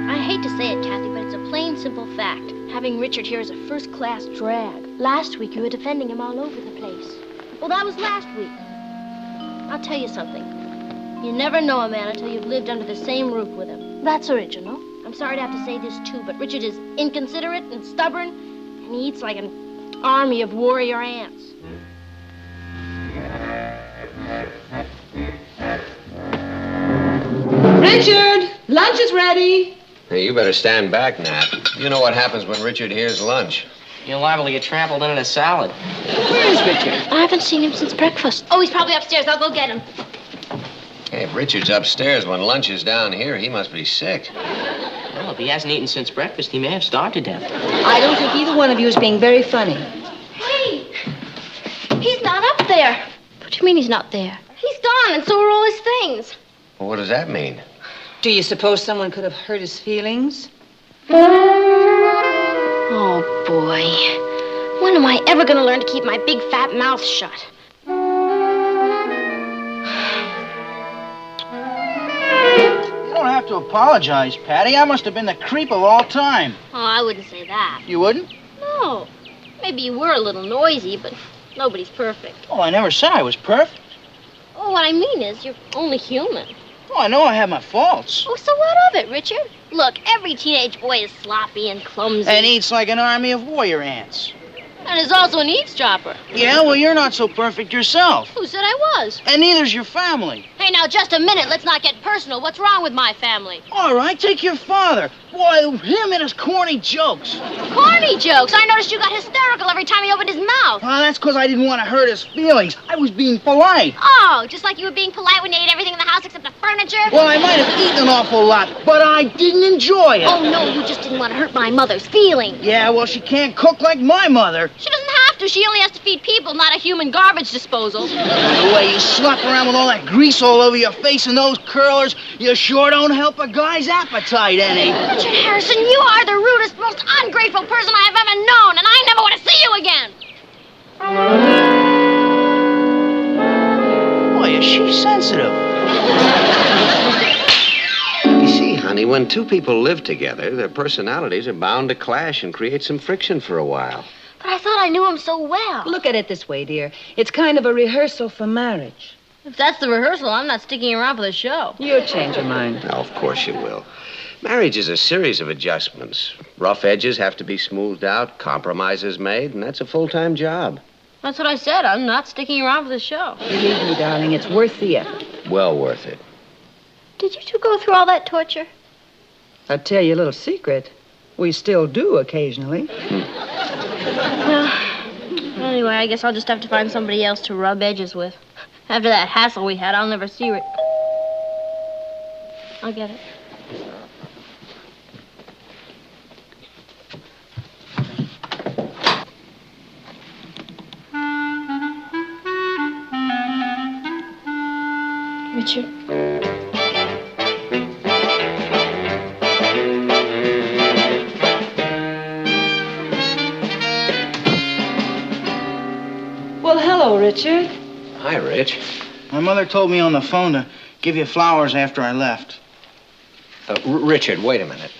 I hate to say it, Kathy, but it's a plain, simple fact. Having Richard here is a first-class drag. Last week, you were defending him all over the place. Well, that was last week. I'll tell you something. You never know a man until you've lived under the same roof with him. That's original. I'm sorry to have to say this, too, but Richard is inconsiderate and stubborn, and he eats like an army of warrior ants. Richard, lunch is ready. Hey, you better stand back, Nat. You know what happens when Richard hears lunch. You're liable to get trampled in a salad. Where is Richard? I haven't seen him since breakfast. Oh, he's probably upstairs. I'll go get him. Hey, if Richard's upstairs when lunch is down here, he must be sick. Well, if he hasn't eaten since breakfast, he may have starved to death. I don't think either one of you is being very funny. Hey! He's not up there. What do you mean he's not there? He's gone, and so are all his things. Well, what does that mean? Do you suppose someone could have hurt his feelings? Oh, boy. When am I ever going to learn to keep my big, fat mouth shut? You don't have to apologize, Patty. I must have been the creep of all time. Oh, I wouldn't say that. You wouldn't? No. Maybe you were a little noisy, but nobody's perfect. Oh, I never said I was perfect. Oh, what I mean is you're only human. Oh, I know I have my faults. Oh, so what of it, Richard? Look, every teenage boy is sloppy and clumsy. And eats like an army of warrior ants. And is also an eavesdropper. Yeah, well, you're not so perfect yourself. Who said I was? And neither's your family. Hey, now, just a minute. Let's not get personal. What's wrong with my family? All right, take your father. Boy, him and his corny jokes. Corny jokes? I noticed you got hysterical every time he opened his mouth. Oh, that's because I didn't want to hurt his feelings. I was being polite. Oh, just like you were being polite when you ate everything in the house except the furniture? Well, I might have eaten an awful lot, but I didn't enjoy it. Oh, no, you just didn't want to hurt my mother's feelings. Yeah, well, she can't cook like my mother. She doesn't have to. She only has to feed people, not a human garbage disposal. The way you slop around with all that grease all over your face and those curlers, you sure don't help a guy's appetite any. Richard Harrison, you are the rudest, most ungrateful person I have ever known, and I never want to see you again. Boy, is she sensitive. You see, honey, when two people live together, their personalities are bound to clash and create some friction for a while. But I thought I knew him so well. Look at it this way, dear. It's kind of a rehearsal for marriage. If that's the rehearsal, I'm not sticking around for the show. You'll change your mind. Now, of course you will. Marriage is a series of adjustments. Rough edges have to be smoothed out, compromises made, and that's a full-time job. That's what I said. I'm not sticking around for the show. Believe me, darling, it's worth the effort. Well worth it. Did you two go through all that torture? I'll tell you a little secret. We still do occasionally. Well, anyway, I guess I'll just have to find somebody else to rub edges with. After that hassle we had, I'll never see it. I'll get it. Richard. Well, hello, Richard. Hi, Rich. My mother told me on the phone to give you flowers after I left. Richard, wait a minute.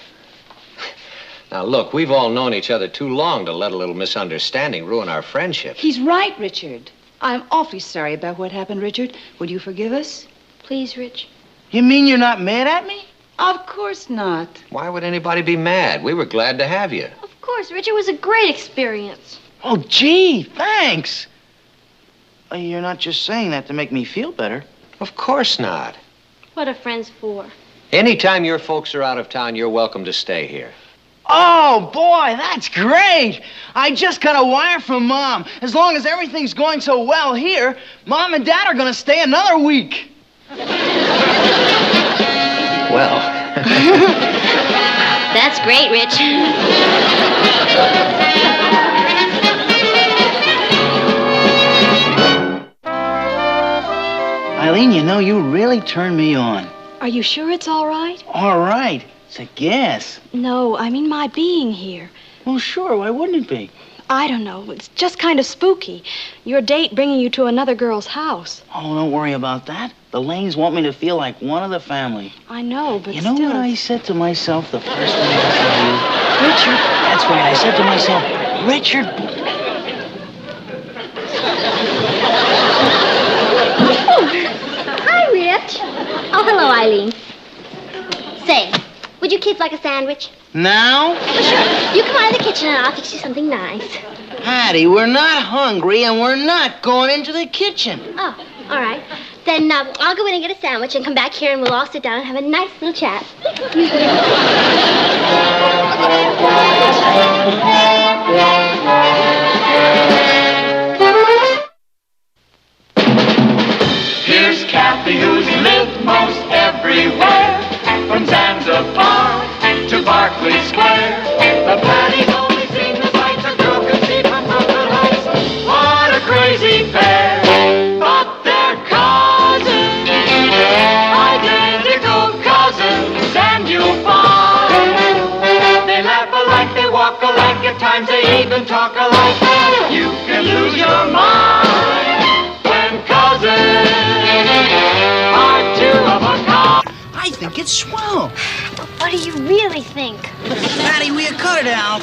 Now, look, we've all known each other too long to let a little misunderstanding ruin our friendship. He's right, Richard. I'm awfully sorry about what happened, Richard. Will you forgive us? Please, Rich. You mean you're not mad at me? Of course not. Why would anybody be mad? We were glad to have you. Of course, Rich. It was a great experience. Oh, gee, thanks. You're not just saying that to make me feel better. Of course not. What are friends for? Anytime your folks are out of town, you're welcome to stay here. Oh, boy, that's great. I just got a wire from Mom. As long as everything's going so well here, Mom and Dad are going to stay another week. Well. That's great, Rich. Eileen, you know, you really turned me on. Are you sure it's all right? All right. It's a guess. No, I mean my being here. Well, sure. Why wouldn't it be? I don't know. It's just kind of spooky. Your date bringing you to another girl's house. Oh, don't worry about that. The Lanes want me to feel like one of the family. I know, but You know still... what I said to myself the first time I saw you? Richard. That's right. I said to myself, Richard. Hi, Rich. Oh, hello, Eileen. Say, would you kids like a sandwich? Now? Well, sure. You come out of the kitchen and I'll fix you something nice. Hattie, we're not hungry and we're not going into the kitchen. Oh, all right. Then I'll go in and get a sandwich and come back here and we'll all sit down and have a nice little chat. Here's Kathy, who's lived most everywhere, from Zanzibar to Berkeley Square. The Patties only seen the sights a girl could see from mountain heights. What a crazy pair! But they're cousins, identical cousins, and you'll find they laugh alike, they walk alike, at times they even talk alike. You can lose your mind when cousins are two of a kind. I think it's swell. What do you really think? Hattie, will you cut it out?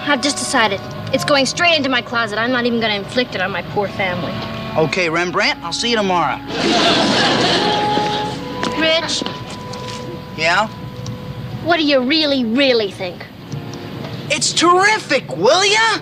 I've just decided. It's going straight into my closet. I'm not even going to inflict it on my poor family. Okay, Rembrandt, I'll see you tomorrow. Rich, Yeah? what do you really, really think? It's terrific, will ya?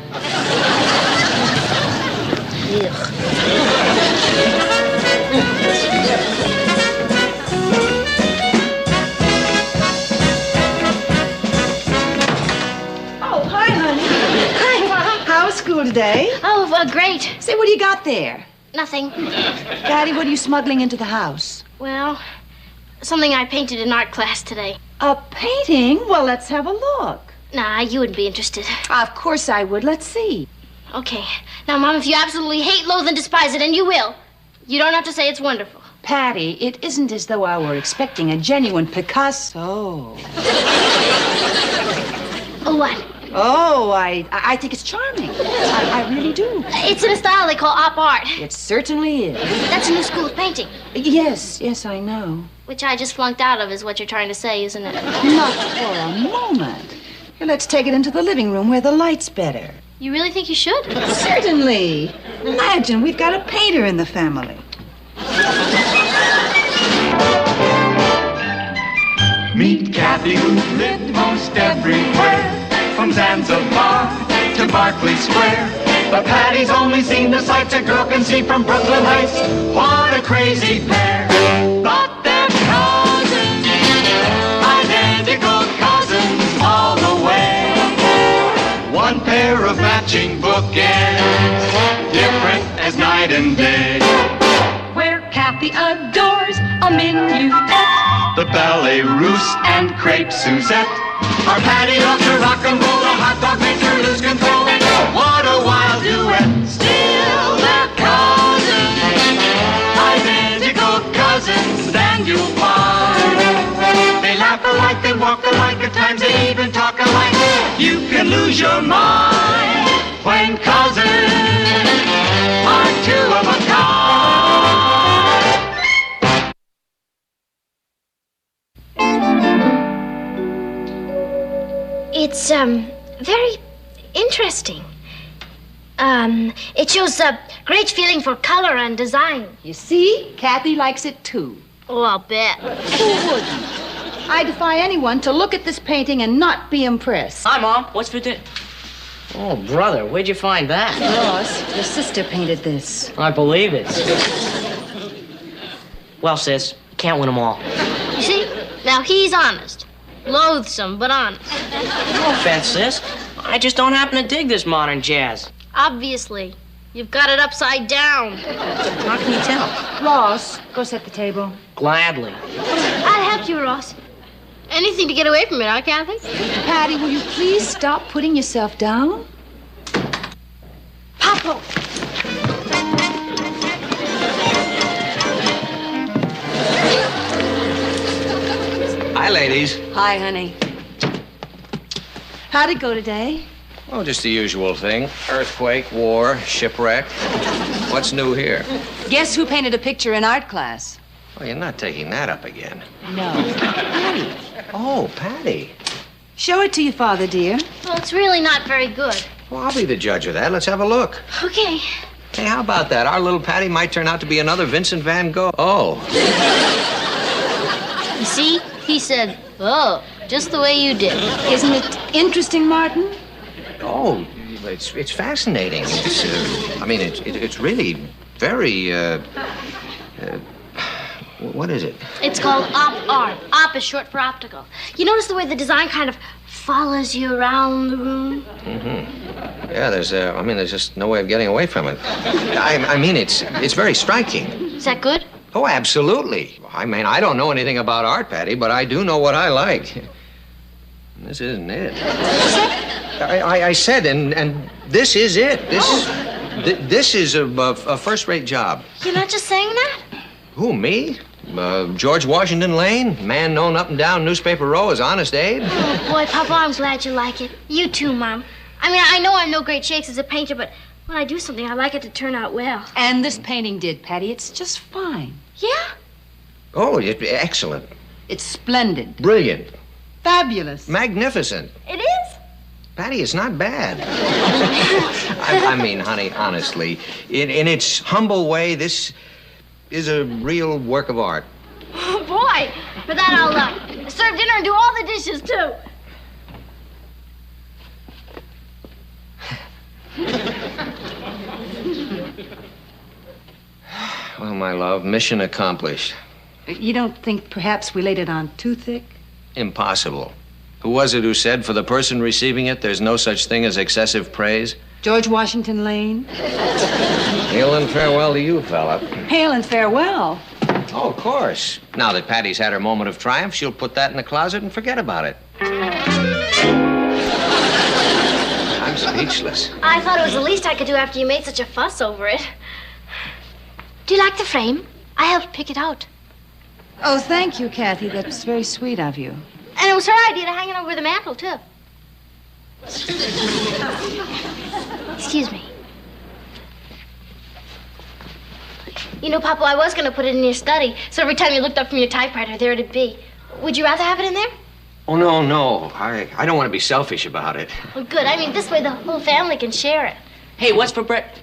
Oh, hi, honey. Hi. How was school today? Oh, great. Say, what do you got there? Nothing. Daddy, what are you smuggling into the house? Well, something I painted in art class today. A painting? Well, let's have a look. Nah, you wouldn't be interested. Of course I would. Let's see. Okay. Now, Mom, if you absolutely hate, loathe, and despise it, and you will, you don't have to say it's wonderful. Patty, it isn't as though I were expecting a genuine Picasso. Oh, what? Oh, I think it's charming. I really do. It's in a style they call op art. It certainly is. That's a new school of painting. Yes, I know. Which I just flunked out of is what you're trying to say, isn't it? Not for a moment. Here, let's take it into the living room where the light's better. You really think you should? Certainly. Imagine, we've got a painter in the family. Meet Kathy, who lived most everywhere, from Zanzibar to Berkeley Square. But Patty's only seen the sights a girl can see from Brooklyn Heights. What a crazy pair. But they're cousins, identical cousins all the way. One pair of matching bookends, different as night and day. Where Kathy adores a minuet, The ballet russe and crepe Suzette. Our Patty loves to rock and roll, the hot dog makes her lose control. What a wild duet. Still they're cousins, identical cousins, and you'll find they laugh alike, they walk alike, at times they even talk alike. You can lose your mind when cousins are two of a kind. It's, very interesting. It shows a great feeling for color and design. You see? Kathy likes it too. Oh, I'll bet. Who wouldn't? I defy anyone to look at this painting and not be impressed. Hi, Mom. What's for dinner? Oh, brother, where'd you find that? Ross, your sister painted this. I believe it. Well, sis, can't win them all. You see? Now he's honest. Loathsome, but honest. No offense, sis. I just don't happen to dig this modern jazz. Obviously. You've got it upside down. How can you tell? Ross, go set the table. Gladly. I'll help you, Ross. Anything to get away from it, huh, Kathy? Patty, will you please stop putting yourself down? Papa! Hi, ladies. Hi, honey. How'd it go today? Oh, just the usual thing. Earthquake, war, shipwreck. What's new here? Guess who painted a picture in art class? Oh, you're not taking that up again. No. Patty. Oh, Patty. Show it to your father, dear. Well, it's really not very good. Well, I'll be the judge of that. Let's have a look. Okay. Hey, how about that? Our little Patty might turn out to be another Vincent van Gogh. Oh. You see? He said, oh, just the way you did. Isn't it interesting, Martin? Oh, it's fascinating. It's, I mean, it's really very, what is it? It's called op art. Op is short for optical. You notice the way the design kind of follows you around the room? Mm-hmm. Yeah, there's just no way of getting away from it. I mean, it's very striking. Is that good? Oh, absolutely. I mean, I don't know anything about art, Patty, but I do know what I like. This isn't it. I said, and this is it. This is a first-rate job. You're not just saying that? Who, me? George Washington Lane, man known up and down Newspaper Row as Honest Abe. Oh, boy, Papa, I'm glad you like it. You too, Mom. I mean, I know I'm no great shakes as a painter, but when I do something, I like it to turn out well. And this painting did, Patty. It's just fine. Yeah? Oh, excellent. It's splendid. Brilliant. Fabulous. Magnificent. It is? Patty, it's not bad. I mean, honey, honestly, in its humble way, this is a real work of art. Oh, boy. For that, I'll serve dinner and do all the dishes, too. Well, my love, mission accomplished. You don't think perhaps we laid it on too thick? Impossible. Who was it who said, for the person receiving it, there's no such thing as excessive praise? George Washington Lane. Hail and farewell to you, fella. Hail and farewell. Oh, of course. Now that Patty's had her moment of triumph, she'll put that in the closet and forget about it. I'm Speechless. I thought it was the least I could do after you made such a fuss over it. Do you like the frame? I helped pick it out. Oh, thank you, Kathy. That's very sweet of you. And it was her idea to hang it over the mantel, too. Excuse me. You know, Papa, I was going to put it in your study, so every time you looked up from your typewriter, there it'd be. Would you rather have it in there? Oh, no. I don't want to be selfish about it. Well, good. I mean, this way the whole family can share it. Hey, what's for breakfast?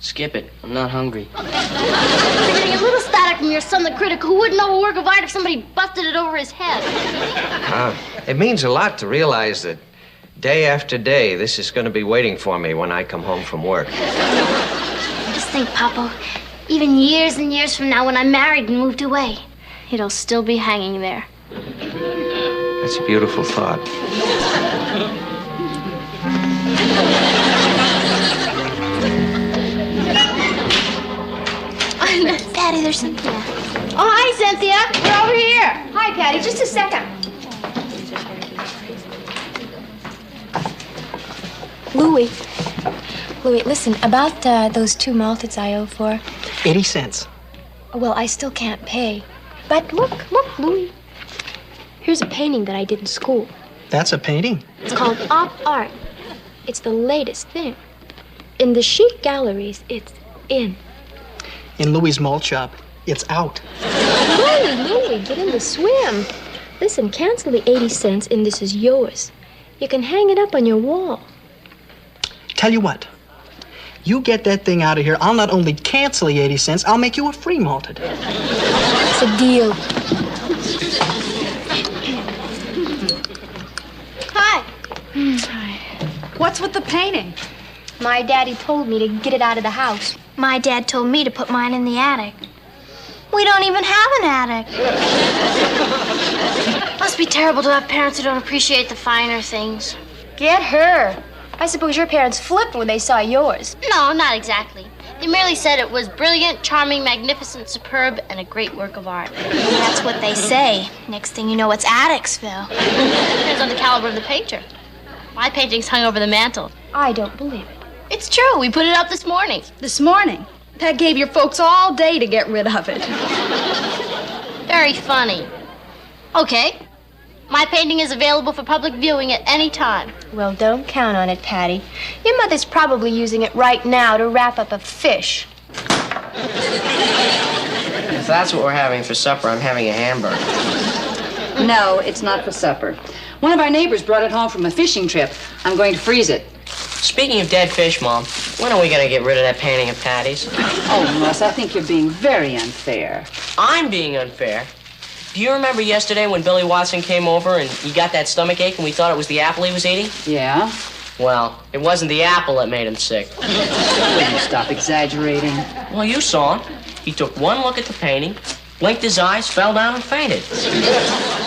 Skip it. I'm not hungry. You're getting a little static from your son, the critic, who wouldn't know a work of art if somebody busted it over his head. It means a lot to realize that day after day, this is going to be waiting for me when I come home from work. Just think, Papa, even years and years from now, when I'm married and moved away, it'll still be hanging there. That's a beautiful thought. Patty, there's Cynthia. Oh, hi, Cynthia. We're over here. Hi, Patty. Just a second. Louie, listen, about those 2 malteds I owe for. 80 cents. Well, I still can't pay. But look, Louie. Here's a painting that I did in school. That's a painting? It's called Op Art. It's the latest thing. In the chic galleries, it's in. In Louie's malt shop, it's out. Louie, get in the swim. Listen, cancel the 80 cents and this is yours. You can hang it up on your wall. Tell you what. You get that thing out of here, I'll not only cancel the 80 cents, I'll make you a free malted. It's a deal. Hi. Hi. What's with the painting? My daddy told me to get it out of the house. My dad told me to put mine in the attic. We don't even have an attic. Must be terrible to have parents who don't appreciate the finer things. Get her. I suppose your parents flipped when they saw yours. No, not exactly. They merely said it was brilliant, charming, magnificent, superb, and a great work of art. That's what they say. Next thing you know, it's Atticsville. Depends on the caliber of the painter. My painting's hung over the mantel. I don't believe it. It's true. We put it up this morning. This morning? That gave your folks all day to get rid of it. Very funny. Okay. My painting is available for public viewing at any time. Well, don't count on it, Patty. Your mother's probably using it right now to wrap up a fish. If that's what we're having for supper, I'm having a hamburger. No, it's not for supper. One of our neighbors brought it home from a fishing trip. I'm going to freeze it. Speaking of dead fish, Mom, when are we going to get rid of that painting of Patty's? Oh, Russ, I think you're being very unfair. I'm being unfair? Do you remember yesterday when Billy Watson came over and he got that stomach ache and we thought it was the apple he was eating? Yeah? Well, it wasn't the apple that made him sick. Will you stop exaggerating? Well, you saw him. He took one look at the painting, blinked his eyes, fell down and fainted.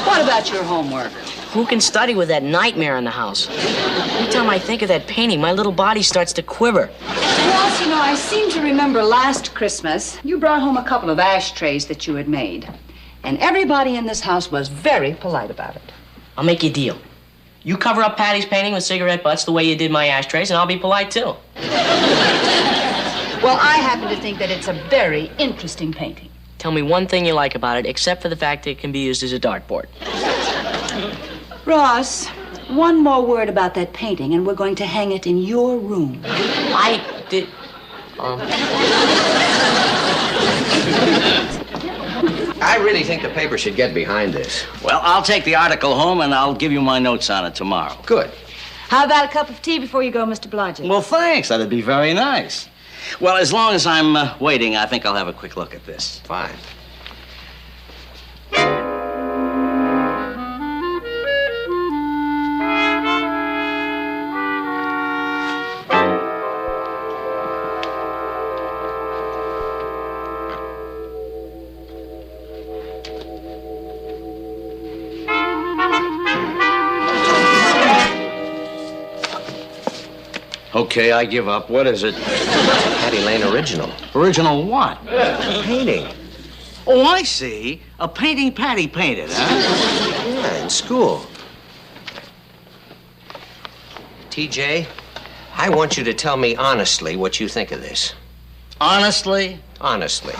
What about your homework? Who can study with that nightmare in the house? Every time I think of that painting, my little body starts to quiver. Ross, you know, I seem to remember last Christmas, you brought home a couple of ashtrays that you had made. And everybody in this house was very polite about it. I'll make you a deal. You cover up Patty's painting with cigarette butts the way you did my ashtrays, and I'll be polite, too. Well, I happen to think that it's a very interesting painting. Tell me one thing you like about it, except for the fact that it can be used as a dartboard. Ross, one more word about that painting, and we're going to hang it in your room. I did... I really think the paper should get behind this. Well, I'll take the article home and I'll give you my notes on it tomorrow. Good. How about a cup of tea before you go, Mr. Blodgett? Well, thanks. That'd be very nice. Well, as long as I'm waiting, I think I'll have a quick look at this. Fine. Okay, I give up. What is it? Patty Lane original. Original what? Painting. Oh, I see. A painting Patty painted, huh? Yeah, in school. TJ, I want you to tell me honestly what you think of this. Honestly? Honestly.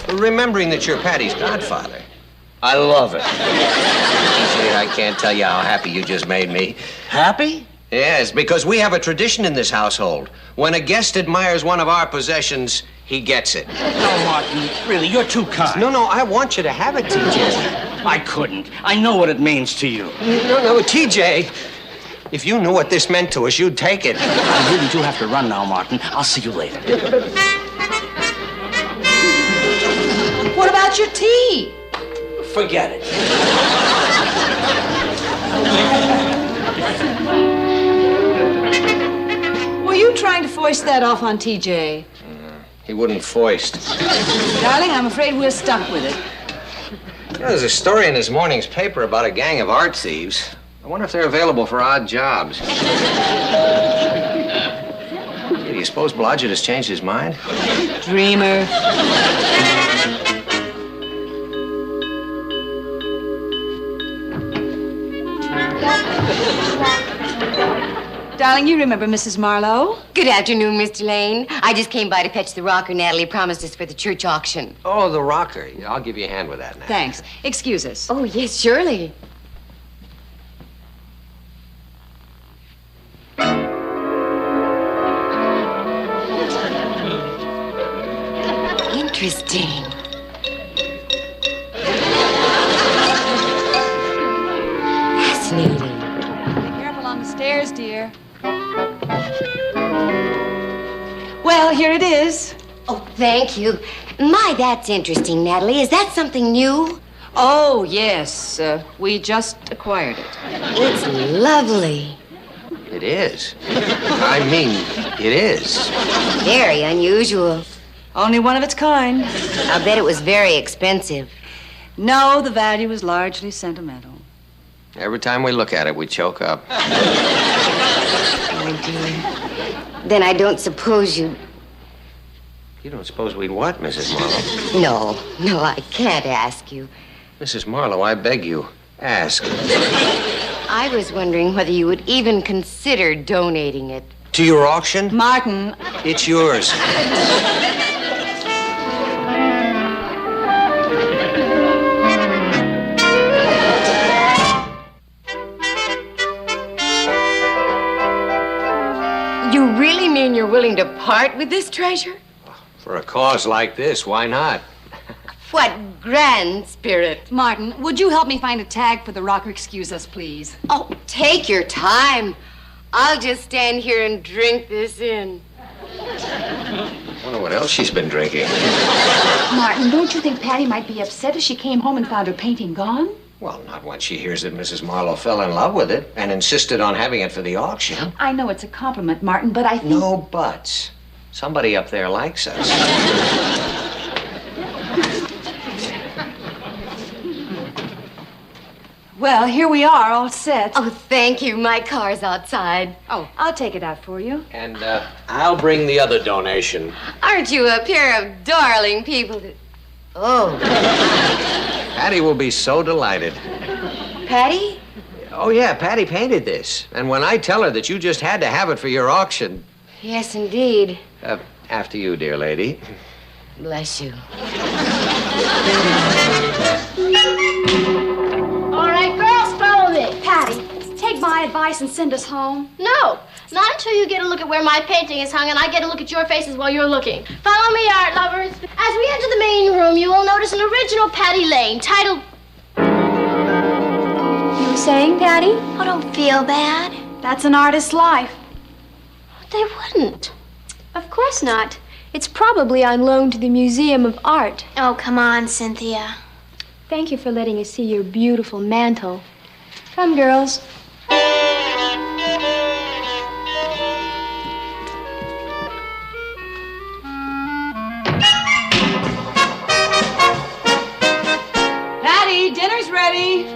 Remembering that you're Patty's godfather. I love it. TJ, I can't tell you how happy you just made me. Happy? Yes, because we have a tradition in this household. When a guest admires one of our possessions, he gets it. No, Martin, really, you're too kind. No, I want you to have it, TJ. I couldn't. I know what it means to you. No, TJ. If you knew what this meant to us, you'd take it. I really do have to run now, Martin. I'll see you later. What about your tea? Forget it. Were you trying to foist that off on TJ? He wouldn't foist. Darling, I'm afraid we're stuck with it. There's a story in this morning's paper about a gang of art thieves. I wonder if they're available for odd jobs. Do you suppose Blodgett has changed his mind? Dreamer. Darling, you remember Mrs. Marlowe? Good afternoon, Mr. Lane. I just came by to fetch the rocker Natalie promised us for the church auction. Oh, the rocker. Yeah, I'll give you a hand with that now. Thanks. Excuse us. Oh, yes, surely. Interesting. Fascinating. Be careful on the stairs, dear. Well, here it is. Oh, thank you. My, that's interesting, Natalie. Is that something new? Oh, yes. We just acquired it. It's lovely. It is. I mean, it is. Very unusual. Only one of its kind. I'll bet it was very expensive. No, the value is largely sentimental. Every time we look at it, we choke up. Oh, dear. Then I don't suppose you... You don't suppose we'd what, Mrs. Marlowe? No, I can't ask you. Mrs. Marlowe, I beg you, ask. I was wondering whether you would even consider donating it. To your auction? Martin. It's yours. You really mean you're willing to part with this treasure? For a cause like this, why not? What grand spirit. Martin, would you help me find a tag for the rocker? Excuse us, please. Oh, take your time. I'll just stand here and drink this in. I wonder what else she's been drinking. Martin, don't you think Patty might be upset if she came home and found her painting gone? Well, not when she hears that Mrs. Marlowe fell in love with it and insisted on having it for the auction. I know it's a compliment, Martin, but I think... No buts. Somebody up there likes us. Well, here we are, all set. Oh, thank you. My car's outside. Oh, I'll take it out for you. And I'll bring the other donation. Aren't you a pair of darling people to... Oh. Patty will be so delighted. Patty? Oh, yeah, Patty painted this. And when I tell her that you just had to have it for your auction... Yes, indeed. After you, dear lady. Bless you. All right, girls, follow me. Patty, take my advice and send us home. No, not until you get a look at where my painting is hung and I get a look at your faces while you're looking. Follow me, art lovers. As we enter the main room, you will notice an original Patty Lane titled... You were saying, Patty? Oh, don't feel bad. That's an artist's life. They wouldn't. Of course not. It's probably on loan to the Museum of Art. Oh, come on, Cynthia. Thank you for letting us see your beautiful mantle. Come, girls. Patty, dinner's ready.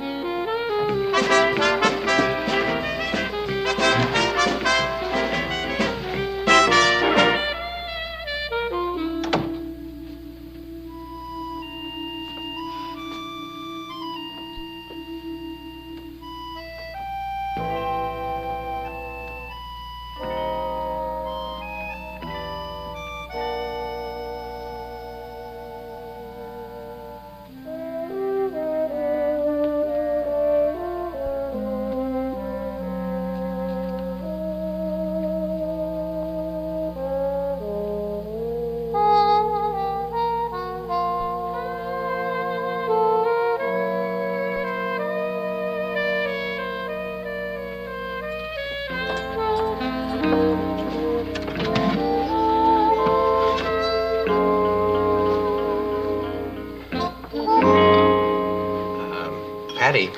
Patty,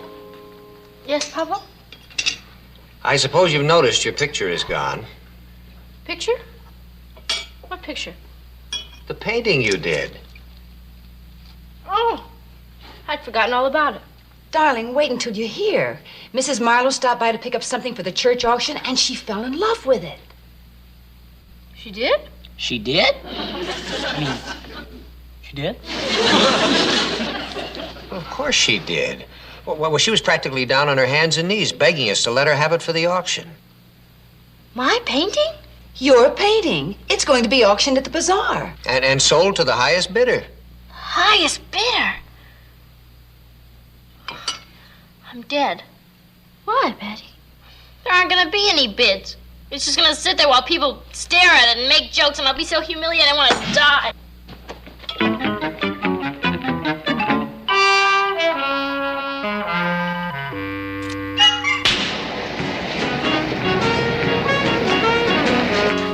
Yes, Papa? I suppose you've noticed your picture is gone. Picture? What picture? The painting you did. Oh, I'd forgotten all about it. Darling, wait until you hear. Mrs. Marlowe stopped by to pick up something for the church auction, and she fell in love with it. She did? She did? I mean, she did? Of course she did. Well, she was practically down on her hands and knees begging us to let her have it for the auction. My painting? Your painting. It's going to be auctioned at the bazaar. And sold to the highest bidder. Highest bidder? I'm dead. Why, Patty? There aren't gonna be any bids. It's just gonna sit there while people stare at it and make jokes, and I'll be so humiliated I want to die.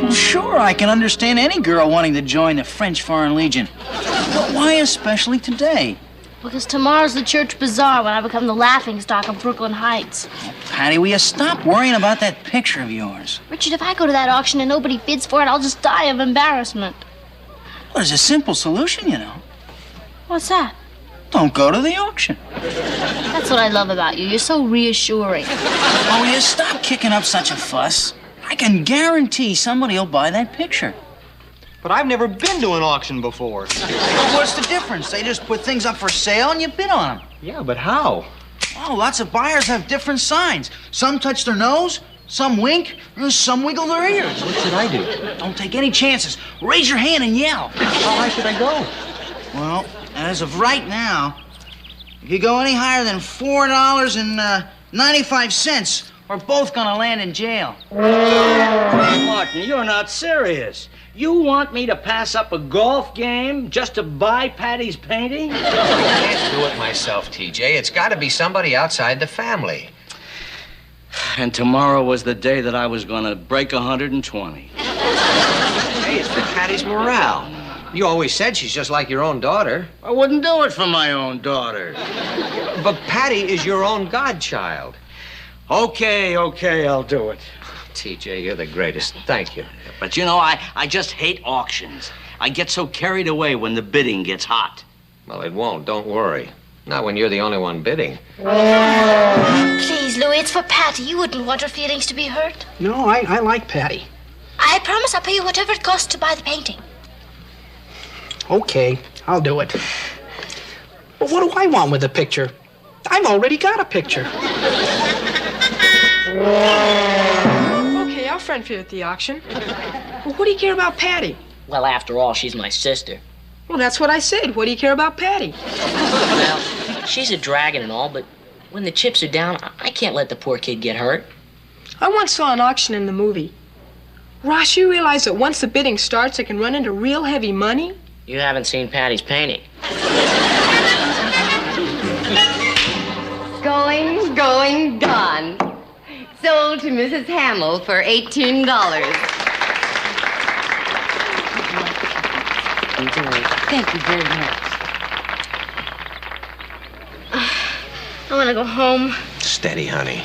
Well, sure, I can understand any girl wanting to join the French Foreign Legion. But why especially today? Because tomorrow's the church bazaar when I become the laughingstock of Brooklyn Heights. Patty, will you stop worrying about that picture of yours? Richard, if I go to that auction and nobody bids for it, I'll just die of embarrassment. Well, there's a simple solution, you know. What's that? Don't go to the auction. That's what I love about you. You're so reassuring. Oh, will you stop kicking up such a fuss? I can guarantee somebody will buy that picture. But I've never been to an auction before. Well, what's the difference? They just put things up for sale and you bid on them. Yeah, but how? Oh, lots of buyers have different signs. Some touch their nose, some wink, and some wiggle their ears. What should I do? Don't take any chances. Raise your hand and yell. How high should I go? Well, as of right now, if you go any higher than $4.95, we're both gonna land in jail. Martin, you're not serious. You want me to pass up a golf game just to buy Patty's painting? I can't do it myself, TJ. It's got to be somebody outside the family. And tomorrow was the day that I was going to break 120. Hey, it's for Patty's morale. You always said she's just like your own daughter. I wouldn't do it for my own daughter. But Patty is your own godchild. Okay, I'll do it. TJ, you're the greatest. Thank you. But you know, I just hate auctions. I get so carried away when the bidding gets hot. Well, it won't. Don't worry. Not when you're the only one bidding. Please, Louis, it's for Patty. You wouldn't want her feelings to be hurt. No, I like Patty. I promise I'll pay you whatever it costs to buy the painting. Okay, I'll do it. But what do I want with the picture? I've already got a picture. Okay, I'll friend for you at the auction. Well, what do you care about Patty? Well, after all, she's my sister. Well, that's what I said. What do you care about Patty? Well, she's a dragon and all, but when the chips are down, I can't let the poor kid get hurt. I once saw an auction in the movie. Ross, you realize that once the bidding starts, it can run into real heavy money? You haven't seen Patty's painting. Going, gone. Sold to Mrs. Hamill for $18. Thank you very much. I want to go home. Steady, honey.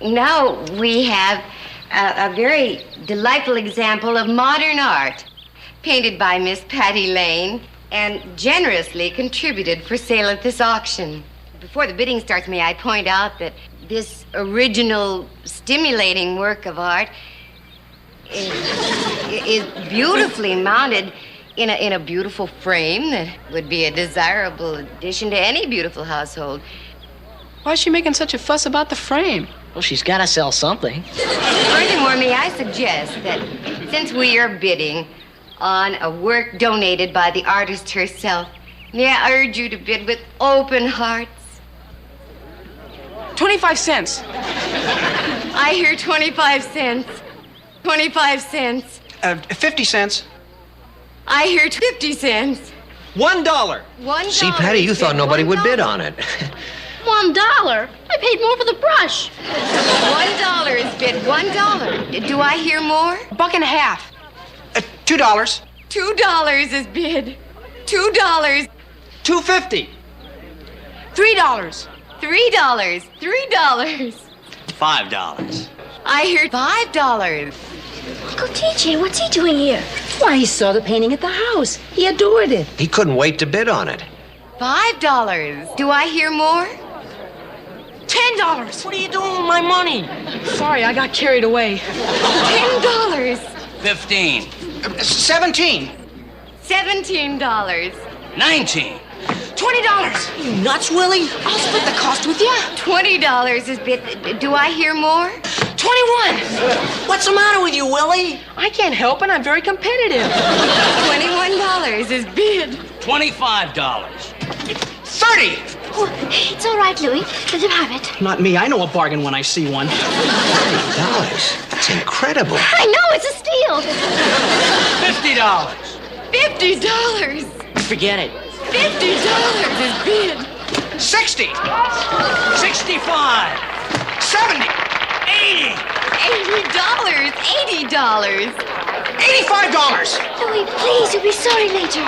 Now we have a very delightful example of modern art, painted by Miss Patty Lane and generously contributed for sale at this auction. Before the bidding starts, may I point out that this original, stimulating work of art is beautifully mounted in a beautiful frame that would be a desirable addition to any beautiful household. Why is she making such a fuss about the frame? Well, she's got to sell something. Furthermore, may I suggest that since we are bidding on a work donated by the artist herself, may I urge you to bid with open hearts? 25 cents. I hear 25 cents. 25 cents. 50 cents. I hear 50 cents. $1. $1. See, Patty, you thought nobody would bid on it. $1? I paid more for the brush. $1 is bid. $1. Do I hear more? $1.50. $2. $2 is bid. $2. $2.50. $3. $3. $3. $5. I heard $5. Uncle TJ, what's he doing here? Why, he saw the painting at the house. He adored it. He couldn't wait to bid on it. $5. Do I hear more? $10. What are you doing with my money? Sorry, I got carried away. $10. 15. 17. $17. 19. $20. You nuts, Willie? I'll split the cost with you. $20 is bid. Do I hear more? 21. What's the matter with you, Willie? I can't help it. I'm very competitive. $21 is bid. $25. 30. Oh, it's all right, Louis. Let him have it. Not me. I know a bargain when I see one. $30. That's incredible. I know, it's a steal. $50. $50. Forget it. $50 is bid. 60. 65. 70. 80. $80. $85. Louis, please, you'll be sorry later.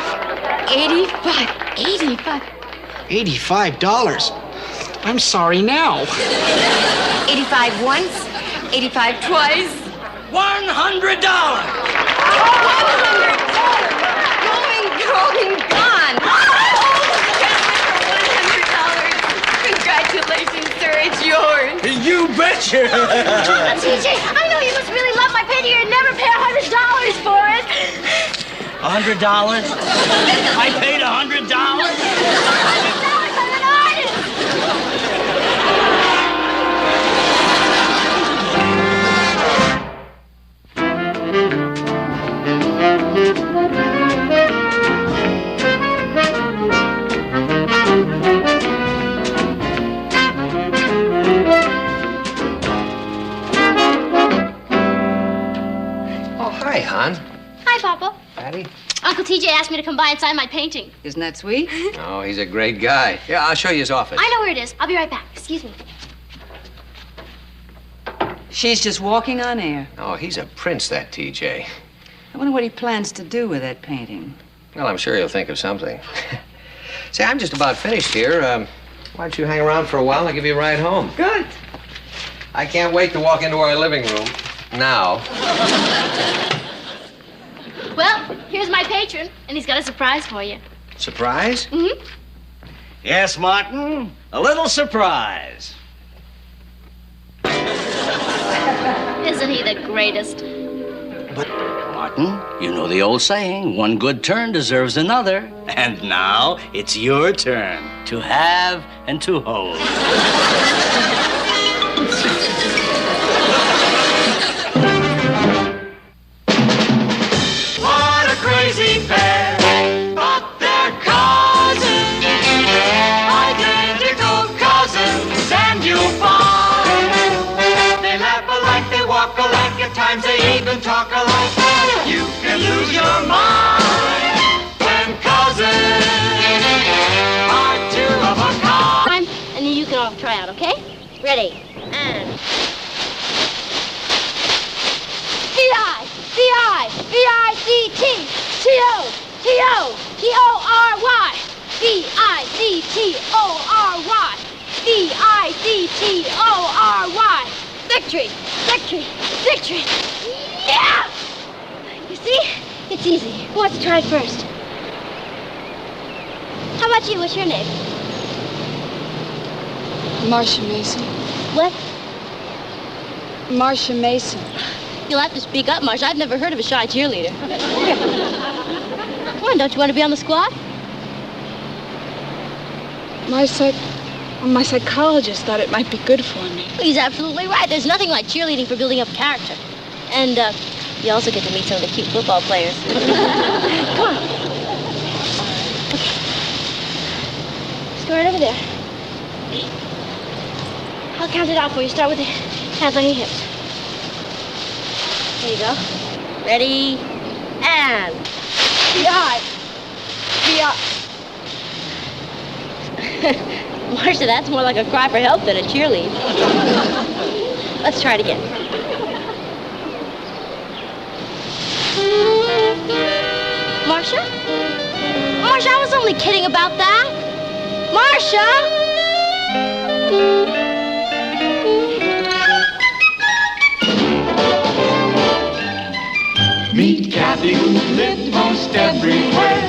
85. $85. I'm sorry now. 85 once. 85 twice. $100. Going, gone. Congratulations, sir. It's yours. You betcha. TJ, I know you must really love my painting and never pay $100 for it. $100? I paid $100? I'm an artist. Oh, hi, hon. Hi, Papa. Patty? Uncle TJ asked me to come by and sign my painting. Isn't that sweet? Oh, he's a great guy. Yeah, I'll show you his office. I know where it is. I'll be right back. Excuse me. She's just walking on air. Oh, he's a prince, that TJ. I wonder what he plans to do with that painting. Well, I'm sure he'll think of something. Say, I'm just about finished here. Why don't you hang around for a while? I'll give you a ride home. Good. I can't wait to walk into our living room. Now. Well, here's my patron, and he's got a surprise for you. Surprise? Mm-hmm. Yes, Martin. A little surprise. Isn't he the greatest? Martin, you know the old saying, one good turn deserves another. And now it's your turn to have and to hold. What a crazy pair, but they're cousins, identical cousins, and you'll find they laugh alike, they walk alike, at times they even talk alike. You can lose your mind when cousins are two of a kind. And then you can all try out, okay? Ready? And... V-I-C-T, T-O, T-O-T-O-R-Y, V-I-C-T-O-R-Y, V-I-C-T-O-R-Y. Victory, victory, victory. Yeah! You see? It's easy. Who wants to try it first? How about you? What's your name? Marcia Mason. What? Marcia Mason. You'll have to speak up, Marcia. I've never heard of a shy cheerleader. Come on, don't you want to be on the squad? My psychologist thought it might be good for me. He's absolutely right. There's nothing like cheerleading for building up character. And you also get to meet some of the cute football players. Come on. Okay. Just go right over there. I'll count it out for you. Start with the hands on your hips. There you go. Ready? And... V-I. Marcia, that's more like a cry for help than a cheerlead. Let's try it again. Marcia? Marcia, I was only kidding about that. Marcia! Kathy who's lived most everywhere,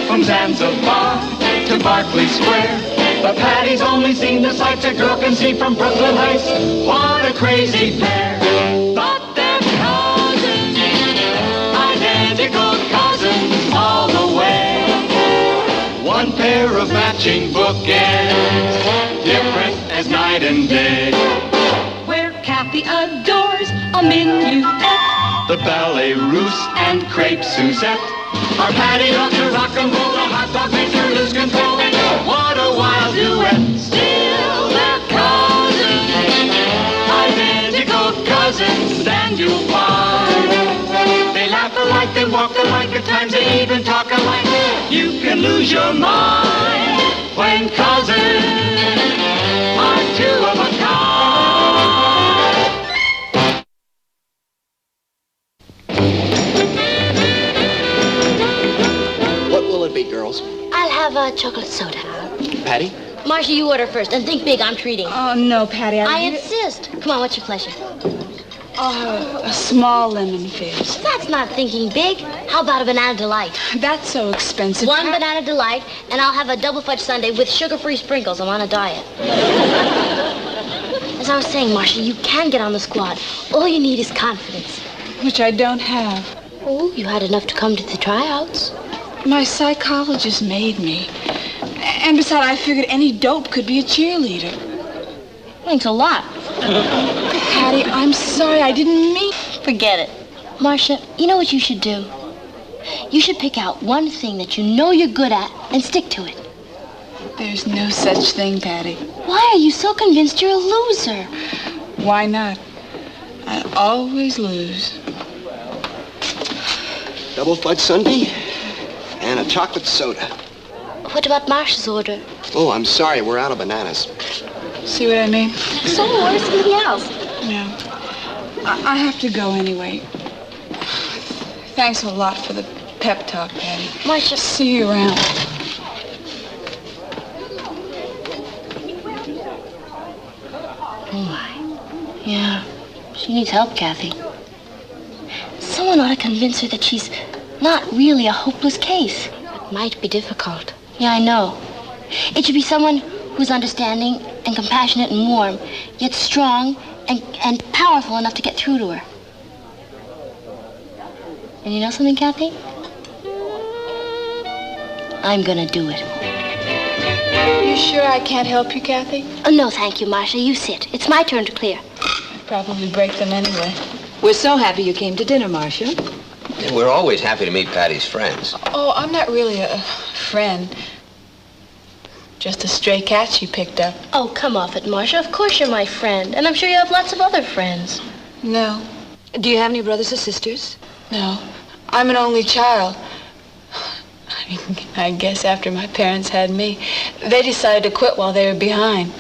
from Zanzibar to Berkeley Square. But Patty's only seen the sights a girl can see from Brooklyn Heights. What a crazy pair. But they're cousins, identical cousins all the way. One pair of matching bookends, different as night and day. Where Kathy adores a minuet, The ballet russe and crepe Suzette. Our Patty loves to rock and roll, the hot dog makes her lose control. What a wild duet. Still they're cousins, identical cousins, and you'll find they laugh alike, they walk alike, at times they even talk alike. You can lose your mind when cousins are two of a kind. What will it be, girls? I'll have a chocolate soda. Patty? Marcia, you order first, and think big, I'm treating. Oh, no, Patty. I insist. Come on, what's your pleasure? Oh, a small lemon fizz. That's not thinking big. How about a banana delight? That's so expensive. One banana delight, and I'll have a double fudge sundae with sugar-free sprinkles. I'm on a diet. As I was saying, Marcia, you can get on the squad. All you need is confidence. Which I don't have. Oh, you had enough to come to the tryouts. My psychologist made me. And besides, I figured any dope could be a cheerleader. Thanks a lot. Patty, I'm sorry. I didn't mean... Forget it. Marcia, you know what you should do? You should pick out one thing that you know you're good at and stick to it. There's no such thing, Patty. Why are you so convinced you're a loser? Why not? I always lose. Double fudge sundae and a chocolate soda. What about Marcia's order? Oh, I'm sorry. We're out of bananas. See what I mean? So order something else. No. I have to go anyway. Thanks a lot for the pep talk, Patty. Marcia. See you around. Oh, my. Yeah. She needs help, Kathy. Someone ought to convince her that she's not really a hopeless case. It might be difficult. Yeah, I know. It should be someone who's understanding and compassionate and warm, yet strong and powerful enough to get through to her. And you know something, Kathy? I'm gonna do it. You sure I can't help you, Kathy? Oh, no, thank you, Marcia. You sit. It's my turn to clear. I'd probably break them anyway. We're so happy you came to dinner, Marcia. And we're always happy to meet Patty's friends. Oh, I'm not really a friend. Just a stray cat she picked up. Oh, come off it, Marcia. Of course you're my friend. And I'm sure you have lots of other friends. No. Do you have any brothers or sisters? No. I'm an only child. I guess after my parents had me, they decided to quit while they were behind.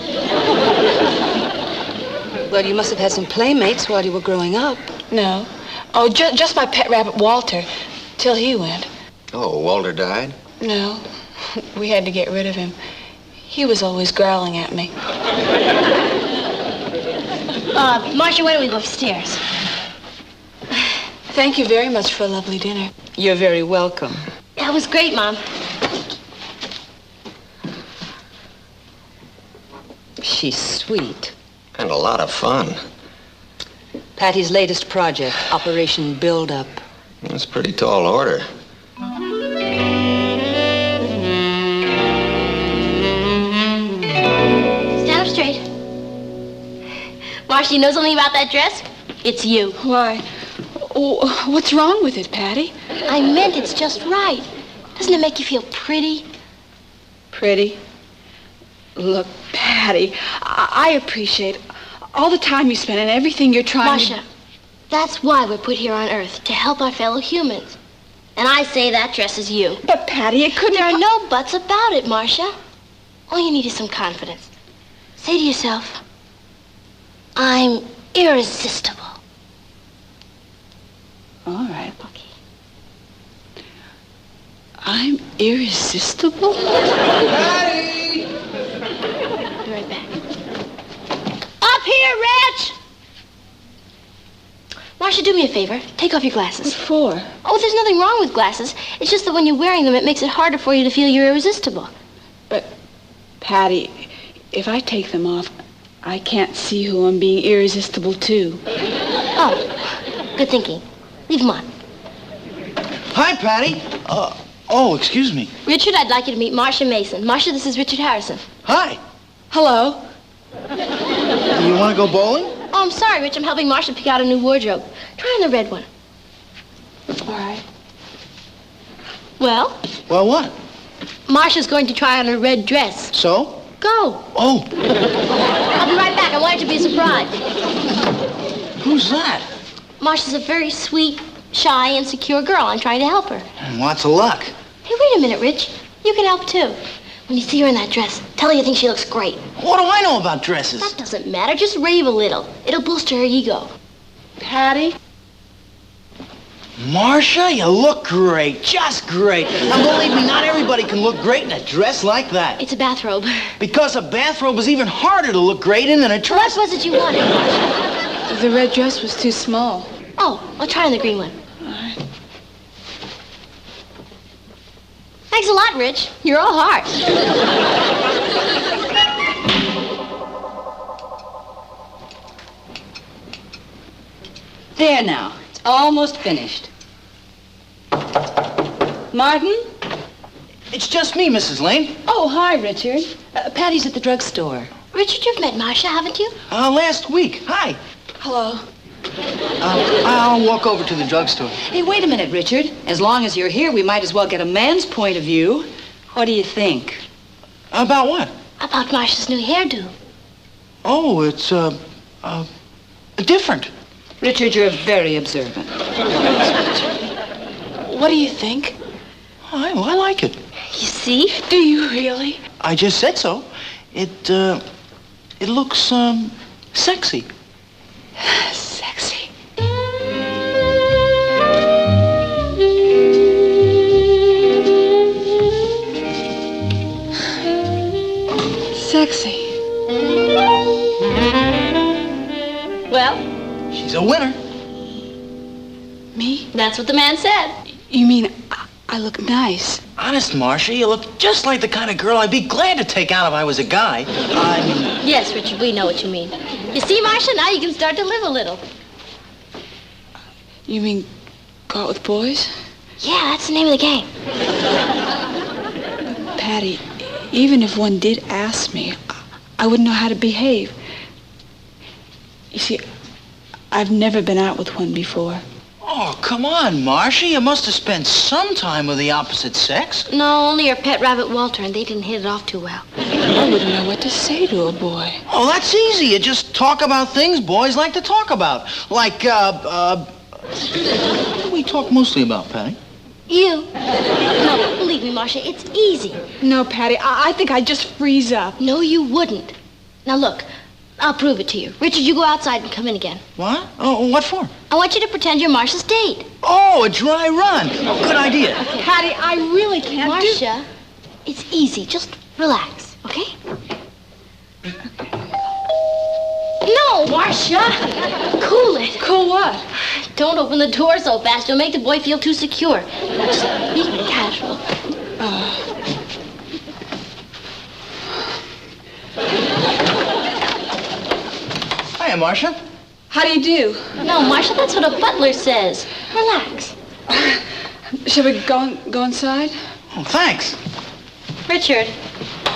Well, you must have had some playmates while you were growing up. No. Oh, just my pet rabbit, Walter, till he went. Oh, Walter died? No. We had to get rid of him. He was always growling at me. Marcia, why don't we go upstairs? Thank you very much for a lovely dinner. You're very welcome. That was great, Mom. She's sweet. And a lot of fun. Patty's latest project, Operation Build Up. That's pretty tall order. Stand up straight. Marcia, you know something about that dress? It's you. Why? Oh, what's wrong with it, Patty? I meant it's just right. Doesn't it make you feel pretty? Pretty? Look, Patty, I appreciate all the time you spend and everything you're trying Marcia, that's why we're put here on Earth, to help our fellow humans. And I say that dress is you. But, Patty, it couldn't... There are no buts about it, Marcia. All you need is some confidence. Say to yourself, I'm irresistible. All right. Okay. I'm irresistible? Patty! Be right back. Up here, Rich! Marcia, Marcia, do me a favor. Take off your glasses. What for? Oh, there's nothing wrong with glasses. It's just that when you're wearing them, it makes it harder for you to feel you're irresistible. But, Patty, if I take them off, I can't see who I'm being irresistible to. Oh, good thinking. Leave them on. Hi, Patty. Oh, excuse me. Richard, I'd like you to meet Marcia Mason. Marcia, this is Richard Harrison. Hi. Hello. You want to go bowling? Oh, I'm sorry, Rich. I'm helping Marcia pick out a new wardrobe. Try on the red one. All right. Well? Well, what? Marcia's going to try on her red dress. So? Go. Oh. I'll be right back. I want it to be a surprise. Who's that? Marcia's a very sweet, shy, insecure girl. I'm trying to help her. Lots of luck. Hey, wait a minute, Rich. You can help, too. When you see her in that dress, tell her you think she looks great. What do I know about dresses? That doesn't matter. Just rave a little. It'll boost her ego. Patty? Marcia, you look great. Just great. And believe me, not everybody can look great in a dress like that. It's a bathrobe. Because a bathrobe is even harder to look great in than a dress. What was it you wanted, Marcia? The red dress was too small. Oh, I'll try on the green one. All right. Thanks a lot, Rich. You're all heart. There now. It's almost finished. Martin? It's just me, Mrs. Lane. Oh, hi, Richard. Patty's at the drugstore. Richard, you've met Marcia, haven't you? Last week. Hi. Hello. I'll walk over to the drugstore. Hey, wait a minute, Richard. As long as you're here, we might as well get a man's point of view. What do you think? About what? About Marcia's new hairdo. Oh, it's, different. Richard, you're very observant. What do you think? I like it. You see? Do you really? I just said so. It looks, sexy. Sexy. Sexy. Well? She's a winner. Me? That's what the man said. You mean I look nice? Honest, Marcia, you look just like the kind of girl I'd be glad to take out if I was a guy. Yes, Richard, we know what you mean. You see, Marcia, now you can start to live a little. You mean go out with boys? Yeah, that's the name of the game. Patty, even if one did ask me, I wouldn't know how to behave. You see, I've never been out with one before. Oh, come on, Marcia. You must have spent some time with the opposite sex. No, only your pet rabbit Walter, and they didn't hit it off too well. I wouldn't know what to say to a boy. Oh, that's easy. You just talk about things boys like to talk about. Like, what do we talk mostly about, Patty? You? No, believe me, Marcia, it's easy. No, Patty, I think I'd just freeze up. No, you wouldn't. Now, look, I'll prove it to you. Richard, you go outside and come in again. What? Oh, what for? I want you to pretend you're Marcia's date. Oh, a dry run. Oh, good idea. Patty, I really can't Marcia, it's easy. Just relax, okay? No, Marcia! Cool it. Cool what? Don't open the door so fast. You'll make the boy feel too secure. Just be casual. Hiya, Marcia. How do you do? No, Marcia, that's what a butler says. Relax. Shall we go inside? Oh, thanks. Richard,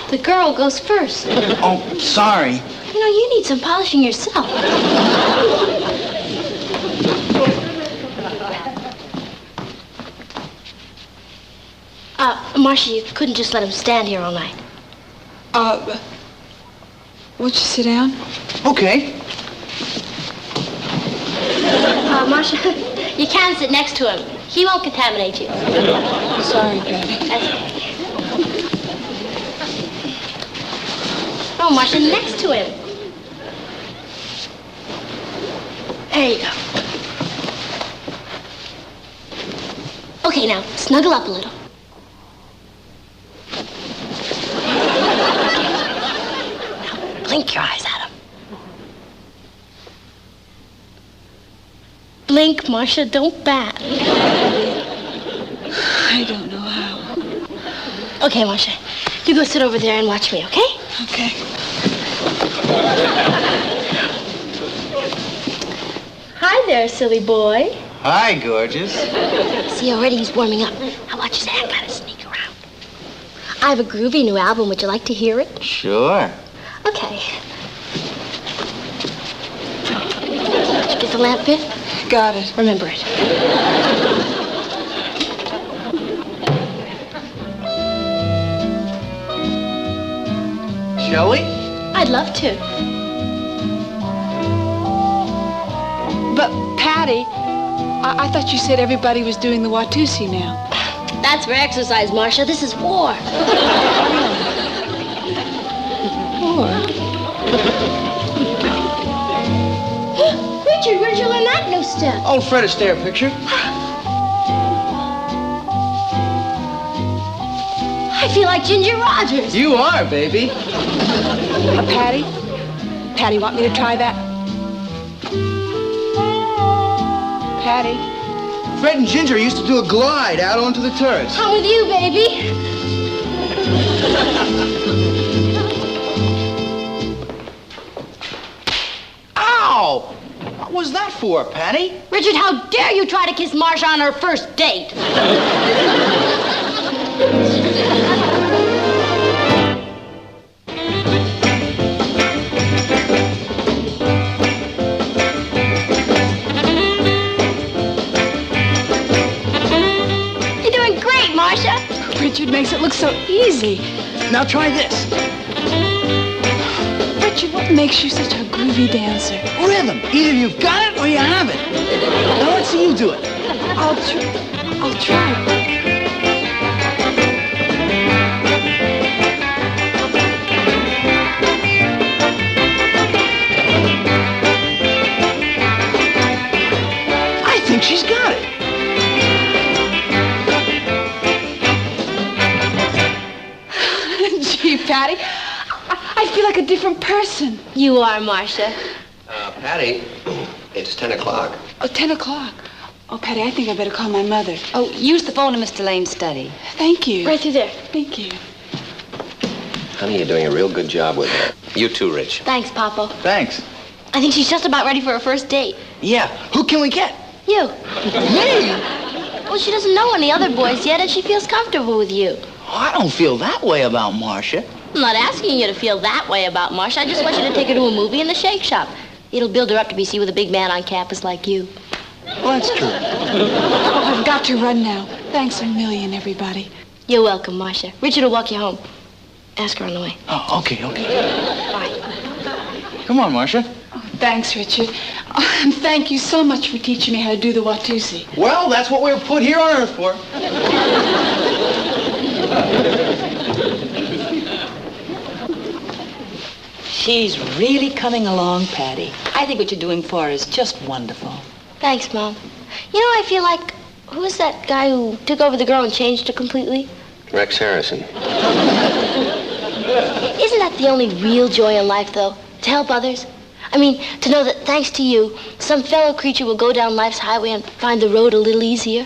the girl goes first. Oh, sorry. You know, you need some polishing yourself. Marcia, you couldn't just let him stand here all night. Won't you sit down? Okay. Marcia, you can sit next to him. He won't contaminate you. Sorry, Patty. That's okay. Oh, Marcia, next to him. There you go. Okay, now, snuggle up a little. Now, blink your eyes at him. blink, Marcia. Don't bat. I don't know how. Okay, Marcia. You go sit over there and watch me, okay? Okay. Hi there, silly boy. Hi, gorgeous. See, already he's warming up. Now watch his act. Let us sneak around. I have a groovy new album. Would you like to hear it? Sure. Okay. Did you get the lamp bit? Got it. Remember it. Shall we? I'd love to. But, Patty, I thought you said everybody was doing the Watusi now. That's for exercise, Marcia. This is war. Richard, where'd you learn that new step? Old Fred Astaire picture. I feel like Ginger Rogers. You are, baby. Patty? Patty, want me to try that? Patty? Fred and Ginger used to do a glide out onto the turrets. I'm with you, baby. Ow! What was that for, Patty? Richard, how dare you try to kiss Marcia on her first date? You're doing great, Marcia. Richard makes it look so easy. Now try this. Richard, what makes you such a groovy dancer? Rhythm. Either you've got it or you haven't. Now let's see you do it. I'll try. I think she's got it. Gee, Patty, I feel like a different person. You are, Marcia. Patty, it's 10 o'clock. Oh, 10 o'clock. Oh, Patty, I think I better call my mother. Oh, use the phone in Mr. Lane's study. Thank you. Right through there. Thank you. Honey, you're doing a real good job with her. You too, Rich. Thanks, Papa. Thanks. I think she's just about ready for her first date. Yeah. Who can we get? You. Me? Well, she doesn't know any other boys yet, and she feels comfortable with you. Oh, I don't feel that way about Marcia. I'm not asking you to feel that way about Marcia. I just want you to take her to a movie in the Shake Shop. It'll build her up to be seen with a big man on campus like you. Well, that's true. Oh, I've got to run now. Thanks a million, everybody. You're welcome, Marcia. Richard will walk you home. Ask her on the way. Oh, okay. Bye. Come on, Marcia. Oh, thanks, Richard. Oh, and thank you so much for teaching me how to do the Watusi. Well, that's what we were put here on Earth for. She's really coming along, Patty. I think what you're doing for her is just wonderful. Thanks, Mom. You know, I feel like, who's that guy who took over the girl and changed her completely? Rex Harrison. Isn't that the only real joy in life, though? To help others? I mean, to know that thanks to you, some fellow creature will go down life's highway and find the road a little easier.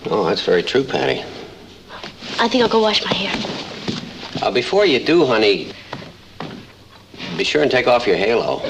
Oh, that's very true, Patty. I think I'll go wash my hair. Before you do, honey, be sure and take off your halo.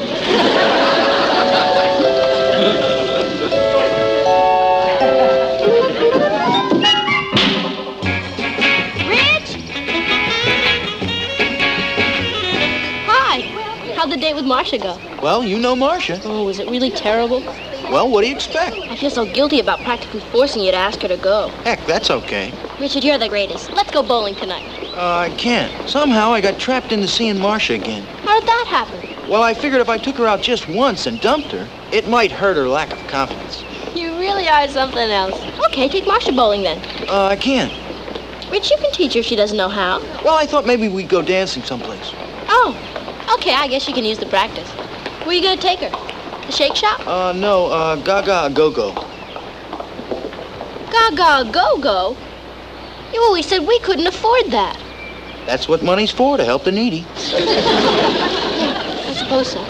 How'd the date with Marcia go? Well, you know Marcia. Oh, was it really terrible? Well, what do you expect? I feel so guilty about practically forcing you to ask her to go. Heck, that's okay. Richard, you're the greatest. Let's go bowling tonight. I can't. Somehow I got trapped into seeing Marcia again. How did that happen? Well, I figured if I took her out just once and dumped her, it might hurt her lack of confidence. You really are something else. Okay, take Marcia bowling then. I can't. Rich, you can teach her if she doesn't know how. Well, I thought maybe we'd go dancing someplace. Oh, okay, I guess you can use the practice. Where are you going to take her? The Shake Shop? No, Gaga Go-Go. Gaga Go-Go? You always said we couldn't afford that. That's what money's for, to help the needy. I suppose so.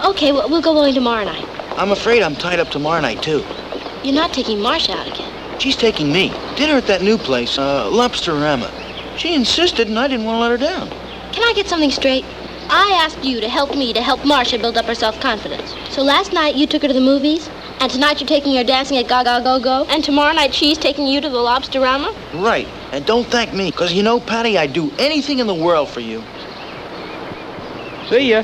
Okay, we'll go bowling tomorrow night. I'm afraid I'm tied up tomorrow night, too. You're not taking Marcia out again. She's taking me. Dinner at that new place, Lobsterama. She insisted, and I didn't want to let her down. Can I get something straight? I asked you to help me to help Marcia build up her self-confidence. So last night you took her to the movies, and tonight you're taking her dancing at Gaga Go Go, and tomorrow night she's taking you to the Lobsterama? Right. And don't thank me, because you know, Patty, I'd do anything in the world for you. See ya.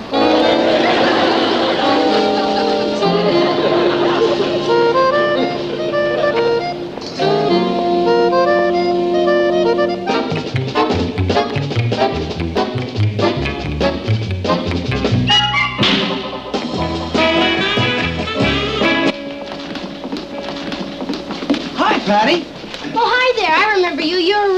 Hi, Patty. Oh, hi there. I remember you. You're,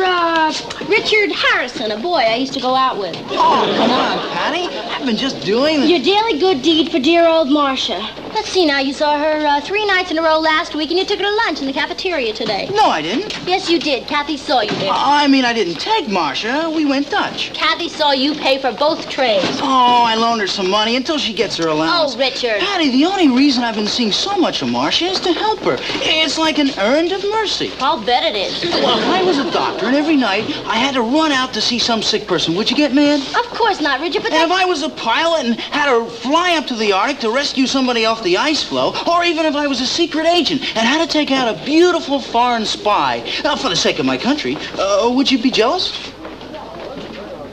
Richard Harrison, a boy I used to go out with. Oh, come on, Patty. I've been just doing... Your daily good deed for dear old Marcia. Let's see now. You saw her 3 nights in a row last week, and you took her to lunch in the cafeteria today. No, I didn't. Yes, you did. Kathy saw you there. I mean, I didn't take Marcia. We went Dutch. Kathy saw you pay for both trays. Oh, I loaned her some money until she gets her allowance. Oh, Richard. Patty, the only reason I've been seeing so much of Marcia is to help her. It's like an errand of mercy. I'll bet it is. Well, if I was a doctor, and every night I had to run out to see some sick person, would you get mad? Of course not, Richard, but And if I was a pilot and had to fly up to the Arctic to rescue somebody off the ice floe, or even if I was a secret agent and had to take out a beautiful foreign spy, for the sake of my country, would you be jealous?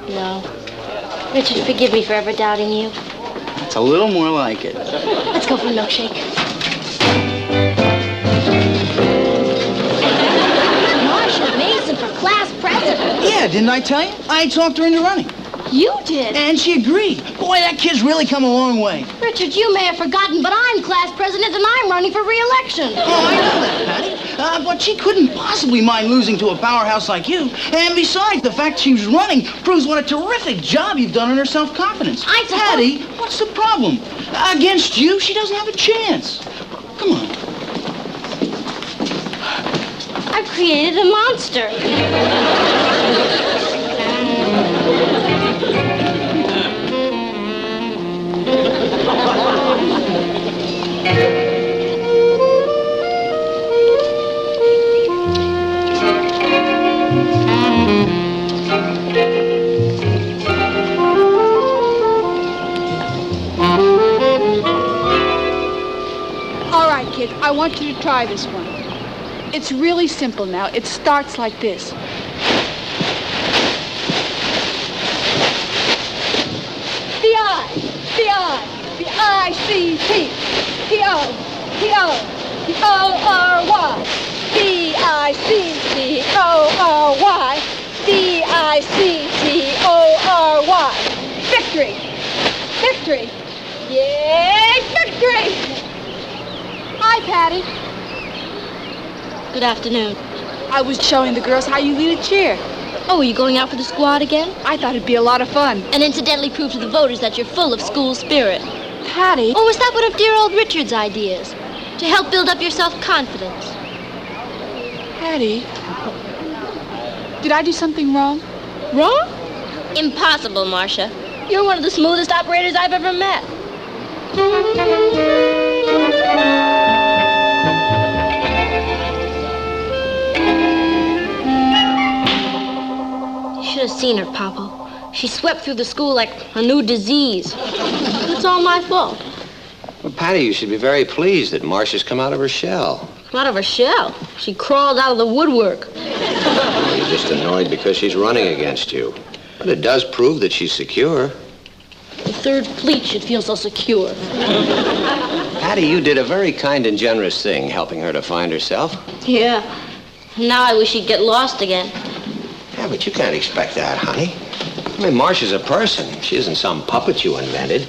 No. Richard, forgive me for ever doubting you. It's a little more like it. Let's go for a milkshake. Marcia Mason for class president. Yeah, didn't I tell you? I talked her into running. You did? And she agreed. Boy, that kid's really come a long way. Richard, you may have forgotten, but I'm class president and I'm running for re-election. Oh, I know that, Patty. But she couldn't possibly mind losing to a powerhouse like you. And besides, the fact she's running proves what a terrific job you've done on her self-confidence. Patty, what's the problem? Against you, she doesn't have a chance. Come on. I've created a monster. All right, kids, I want you to try this one. It's really simple now. It starts like this. The I, the I-C-T, P-O, D-O-R-Y, D-I-C-T-O-R-Y, D-I-C-T-O-R-Y. Victory! Victory! Yay, victory! Hi, Patty. Good afternoon. I was showing the girls how you lead a cheer. Oh, are you going out for the squad again? I thought it'd be a lot of fun. And incidentally prove to the voters that you're full of school spirit. Patty? Or was that one of dear old Richard's ideas? To help build up your self-confidence? Patty? Did I do something wrong? Wrong? Impossible, Marcia. You're one of the smoothest operators I've ever met. You should have seen her, Papa. She swept through the school like a new disease. It's all my fault. Well, Patty, you should be very pleased that Marcia's come out of her shell. Out of her shell. She crawled out of the woodwork. You're just annoyed because she's running against you. But it does prove that she's secure. The third fleet should feel so secure. Patty, you did a very kind and generous thing, helping her to find herself. Yeah. Now I wish she'd get lost again. Yeah, but you can't expect that, honey. I mean, Marcia's a person. She isn't some puppet you invented.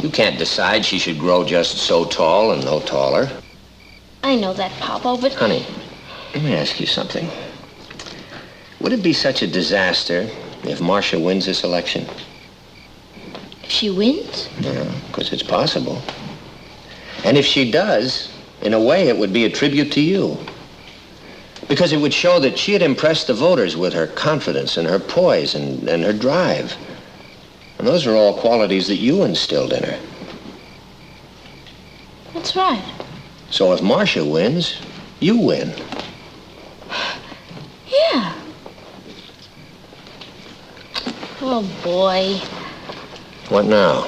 You can't decide she should grow just so tall and no taller. I know that, Papa, but... Honey, let me ask you something. Would it be such a disaster if Marcia wins this election? If she wins? Yeah, because it's possible. And if she does, in a way, it would be a tribute to you. Because it would show that she had impressed the voters with her confidence and her poise and her drive. And those are all qualities that you instilled in her. That's right. So if Marcia wins, you win. Yeah. Oh, boy. What now?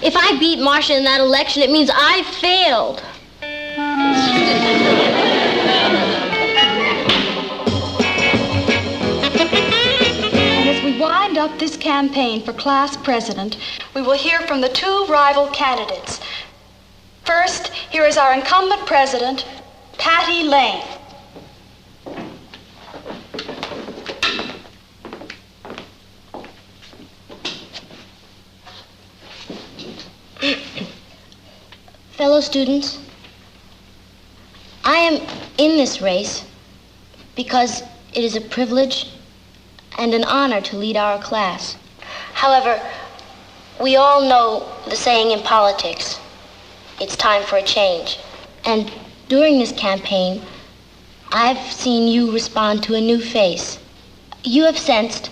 If I beat Marcia in that election, it means I failed. And as we wind up this campaign for class president, we will hear from the two rival candidates. First, here is our incumbent president, Patty Lane. Fellow students, I am in this race because it is a privilege and an honor to lead our class. However, we all know the saying in politics, it's time for a change. And during this campaign, I've seen you respond to a new face. You have sensed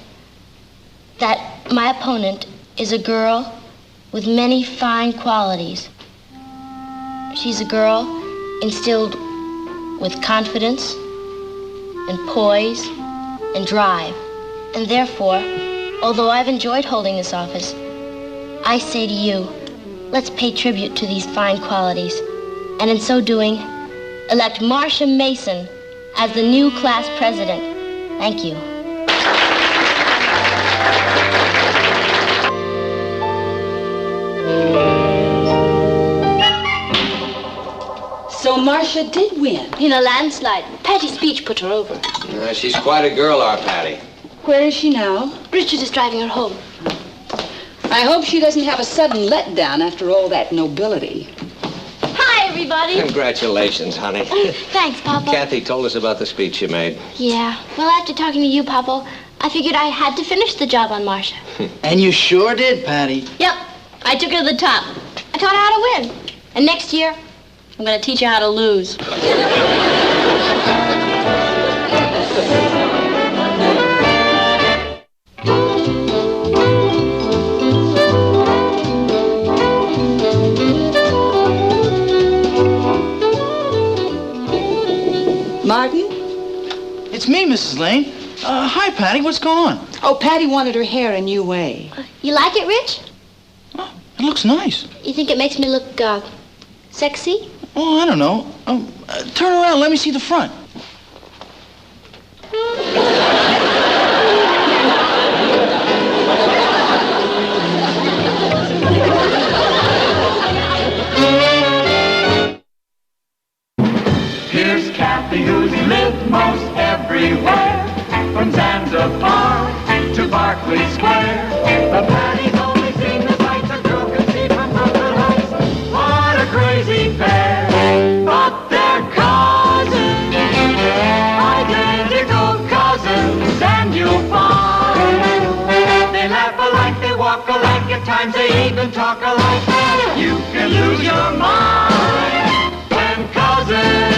that my opponent is a girl with many fine qualities. She's a girl instilled with confidence and poise and drive. And therefore, although I've enjoyed holding this office, I say to you, let's pay tribute to these fine qualities, and in so doing, elect Marcia Mason as the new class president. Thank you. So Marcia did win. In a landslide. Patty's speech put her over. She's quite a girl, our Patty. Where is she now? Richard is driving her home. I hope she doesn't have a sudden letdown after all that nobility. Hi, everybody. Congratulations, honey. Thanks, Papa. Kathy told us about the speech you made. Yeah. Well, after talking to you, Papa, I figured I had to finish the job on Marcia. And you sure did, Patty. Yep. I took her to the top. I taught her how to win. And next year, I'm going to teach her how to lose. Martin? It's me, Mrs. Lane. Hi, Patty. What's going on? Oh, Patty wanted her hair a new way. You like it, Rich? It looks nice. You think it makes me look, sexy? Oh, I don't know. Turn around. Let me see the front. Here's Kathy, who's lived most everywhere, from Zanzibar to Berkeley Square. But Patty's only seen the sights a girl can see from Mountain Heights. What a crazy pair! But they're cousins, identical cousins, and you'll find they laugh alike, they walk alike, at times they even talk alike. You can lose your mind when cousins